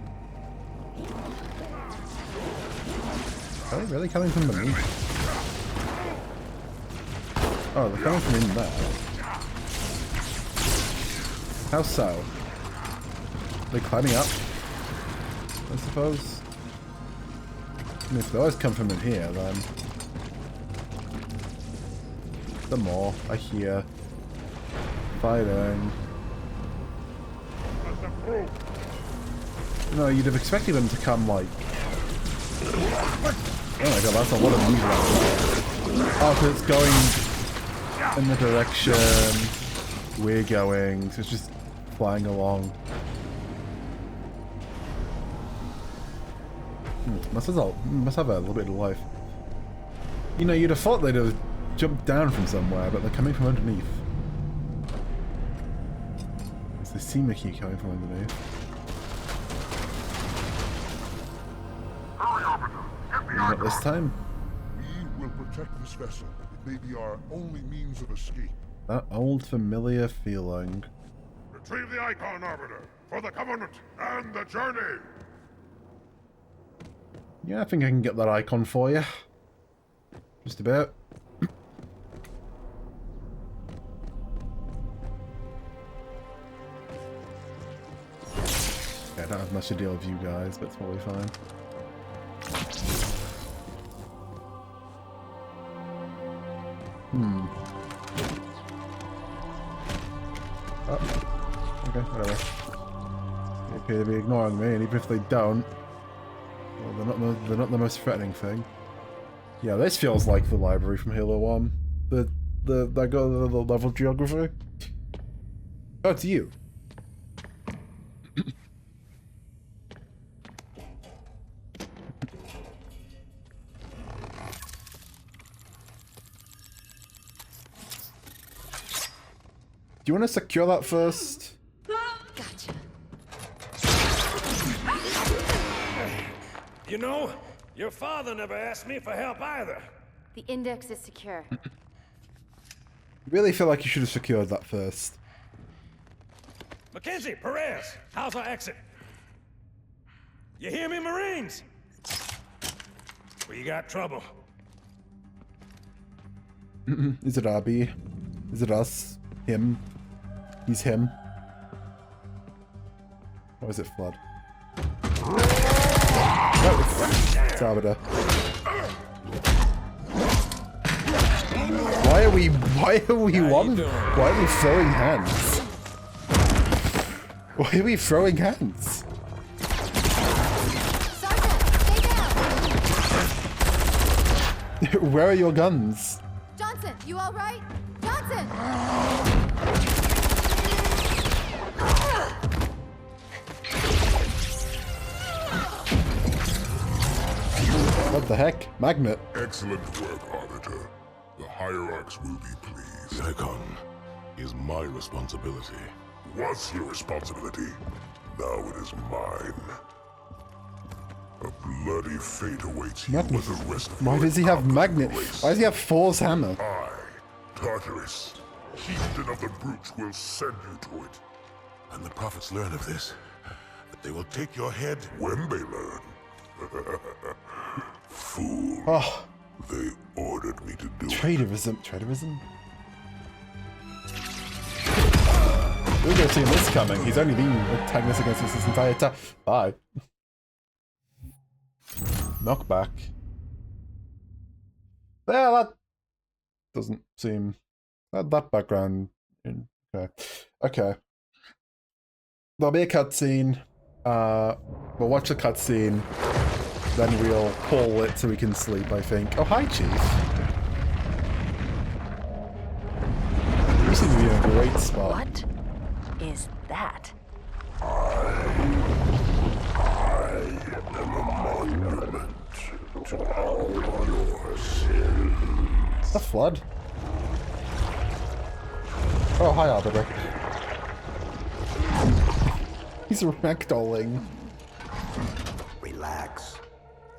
Are they really coming from beneath? Oh, they're coming from in there. How so? Are they climbing up? I suppose? I mean, if they always come from in here, then... The more I hear fighting. No, you'd have expected them to come, like... Oh my God, that's a lot of movement. Oh, because it's going in the direction we're going. So it's just flying along. Must have a little bit of life. You know, you'd have thought they'd have jumped down from somewhere, but they're coming from underneath. So they seem to keep coming from underneath. Not this time. We will protect this vessel. It may be our only means of escape. That old familiar feeling. Retrieve the icon, Arbiter, for the Covenant and the journey! Yeah, I think I can get that icon for you. Just about. Yeah, I don't have much to deal with you guys, but it's probably fine. Oh. Okay, whatever. They appear to be ignoring me, and even if they don't, well, they're not the most threatening thing. Yeah, this feels like the library from Halo 1. That got the level geography. Oh, it's you. Do you want to secure that first? Gotcha. You know, your father never asked me for help either. The index is secure. I really feel like you should have secured that first. Mackenzie, Perez, how's our exit? You hear me, Marines? We got trouble. Is it Abby? Is it us? Him? He's him. Or is it Flood? No, it's Arbiter. Why are we throwing hands? Why are we throwing hands? Where are your guns? Johnson, you all right? Johnson! What the heck? Magnet. Excellent work, Arbiter. The hierarchs will be pleased. The icon is my responsibility. Was your responsibility. Now it is mine. A bloody fate awaits you with the rest of Why does he have magnet? Why does he have Thor's hammer? I, Tartarus, chieftain of the brutes, will send you to it. And the prophets learn of this. But they will take your head when they learn. Fool. Oh. They ordered me to do Traitorism. Traitorism? We would have seen this coming. He's only been antagonist against us this entire time. Bye. Knockback. Yeah, that doesn't seem... That background... Okay. Okay. There'll be a cutscene. We'll watch the cutscene. Then we'll pull it so we can sleep, I think. Oh, hi, Chief. You seem to be in a great spot. What is that? I am a monument to all your sins. The Flood? Oh, hi, Arbiter. He's ragdolling. Relax.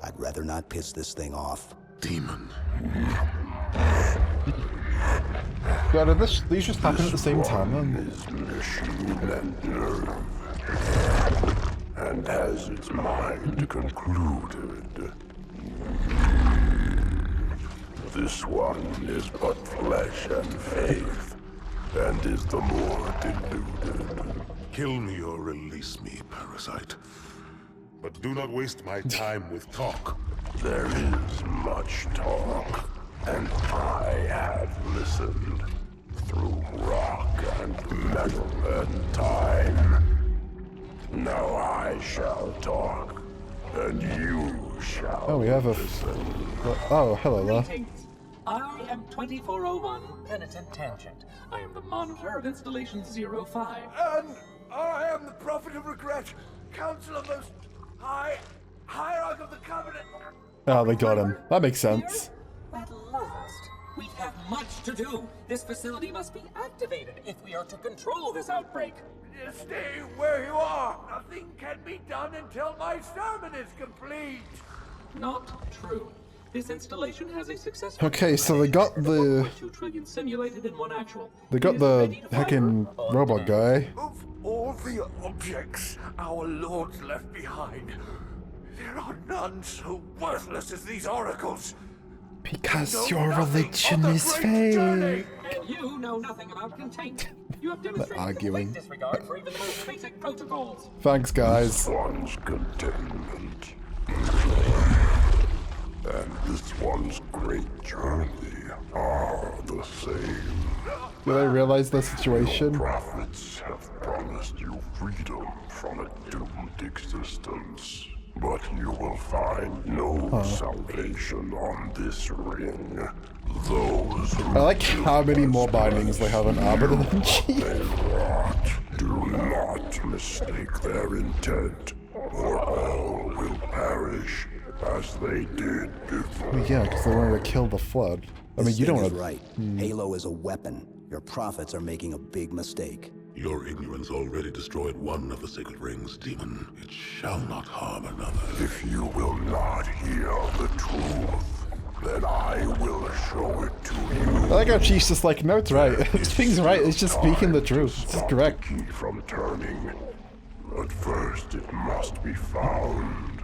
I'd rather not piss this thing off. Demon. Yeah, did these just happen at the same time then? Machine and nerve. And has its mind concluded. This one is but flesh and faith, and is the more deluded. Kill me or release me, parasite. But do not waste my time with talk. There is much talk, and I have listened through rock and metal and time. Now I shall talk, and you shall Oh, we have a... listen. Oh, hello there. I am 2401 Penitent Tangent. I am the monitor of Installation 05. And I am the Prophet of Regret, Council of Most High, Hierarch of the Covenant. Oh, they got him. That makes sense. At last. We have much to do. This facility must be activated if we are to control this outbreak. Stay where you are. Nothing can be done until my sermon is complete. Not true. This installation has a successful. Okay, so they got the. 2 trillion simulated in one actual. They got the heckin' robot guy. Of all the objects our lords left behind, there are none so worthless as these oracles. Because your religion is fake. And you know nothing about containment. You have demonstrated arguing. Disregard for even the most basic protocols. Thanks, guys. This one's containment. And this one's great journey are the same. Do they realize the situation? The prophets have promised you freedom from a doomed existence. But you will find no salvation on this ring. Those who I like how many more bindings they have on Arbiter than Chief. do not mistake their intent, or all will perish as they did before. Well, yeah, because they wanted to kill the Flood. I mean, you don't want to. Right. Halo is a weapon. Your prophets are making a big mistake. Your ignorance already destroyed one of the sacred rings, demon. It shall not harm another. If you will not hear the truth, then I will show it to you. I like how Chief's just like, no, it's right. This thing's right. It's just speaking the truth. It's correct. Key from turning, but first it must be found.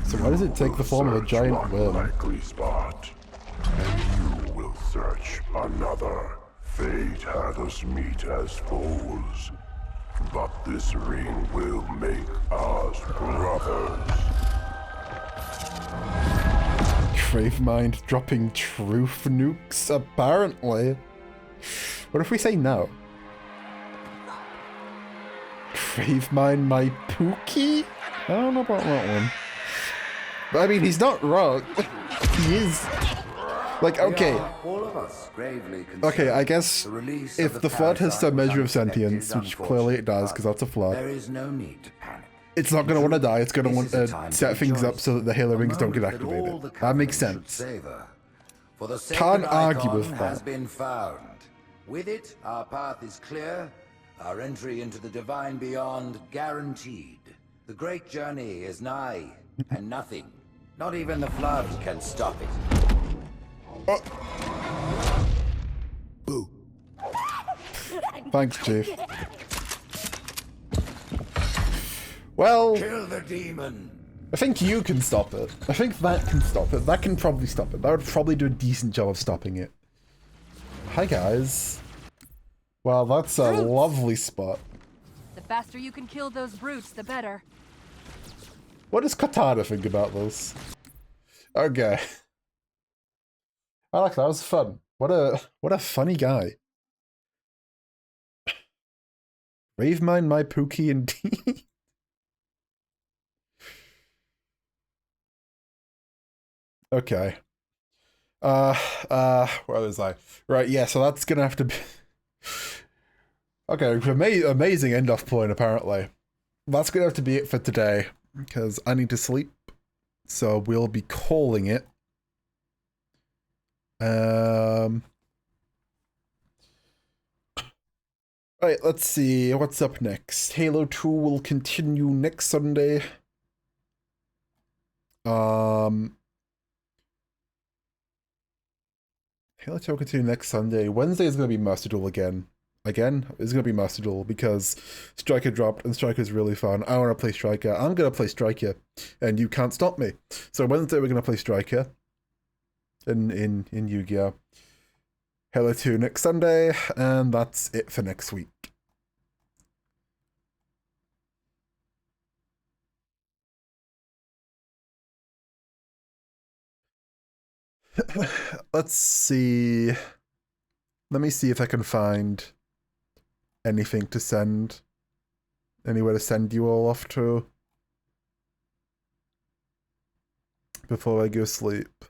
So why does it take the form of a giant worm? Likely spot, and you will search another. Fate had us meet as foes, but this ring will make us brothers. Gravemind dropping truth nukes, apparently. What if we say no? Gravemind my Pookie? I don't know about that one. But I mean, he's not wrong. He is. Like, okay. Okay, I guess if the Flood has some measure of sentience, which clearly it does, because that's a Flood, there is no need to panic. it's not going to want to die, it's going to want to set things up so that the Halo rings don't get activated. That makes sense. Can't argue with Has that. been found. With it, our path is clear, our entry into the divine beyond guaranteed. The great journey is nigh, and nothing, not even the Flood, can stop it. Boo. Thanks, Chief. Well, kill the demon. I think you can stop it. I think that can stop it. That can probably stop it. That would probably do a decent job of stopping it. Hi, guys. Wow, that's a lovely spot. The faster you can kill those brutes, the better. What does Katana think about this? Okay. I like that. That was fun. What a funny guy. Gravemind my Pookie indeed. Okay. Where was I? Right, yeah, so that's gonna have to be okay, amazing end-off point apparently. That's gonna have to be it for today, because I need to sleep. So we'll be calling it. Right, let's see what's up next. Halo 2 will continue next Sunday. Halo 2 will continue next Sunday. Wednesday is going to be Master Duel again. Again, it's going to be Master Duel because Striker dropped and Striker's really fun. I want to play Striker. I'm going to play Striker and you can't stop me. So Wednesday we're going to play Striker in Yu-Gi-Oh! Halo 2 next Sunday, and that's it for next week. Let's see. Let me see if I can find anything to send. Anywhere to send you all off to before I go sleep.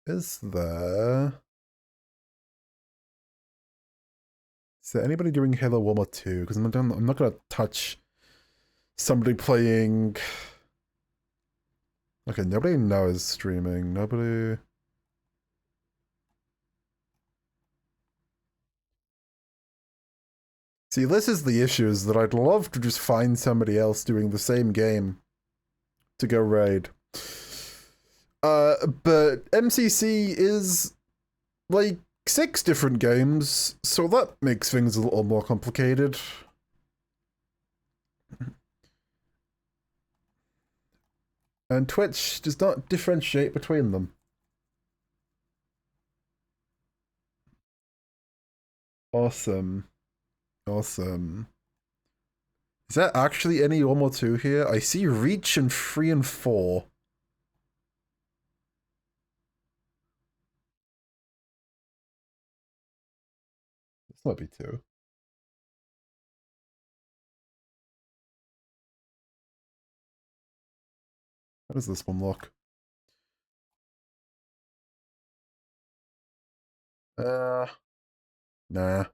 Is there... Is there anybody doing Halo 1 or 2? Because I'm not gonna touch somebody playing... Okay, nobody now is streaming. Nobody... See, this is the issue, is that I'd love to just find somebody else doing the same game to go raid. But MCC is, like, 6 different games, so that makes things a little more complicated. And Twitch does not differentiate between them. Awesome. Awesome. Is there actually any 1 or 2 here? I see Reach and 3 and 4. This might be 2. How does this one look? Nah.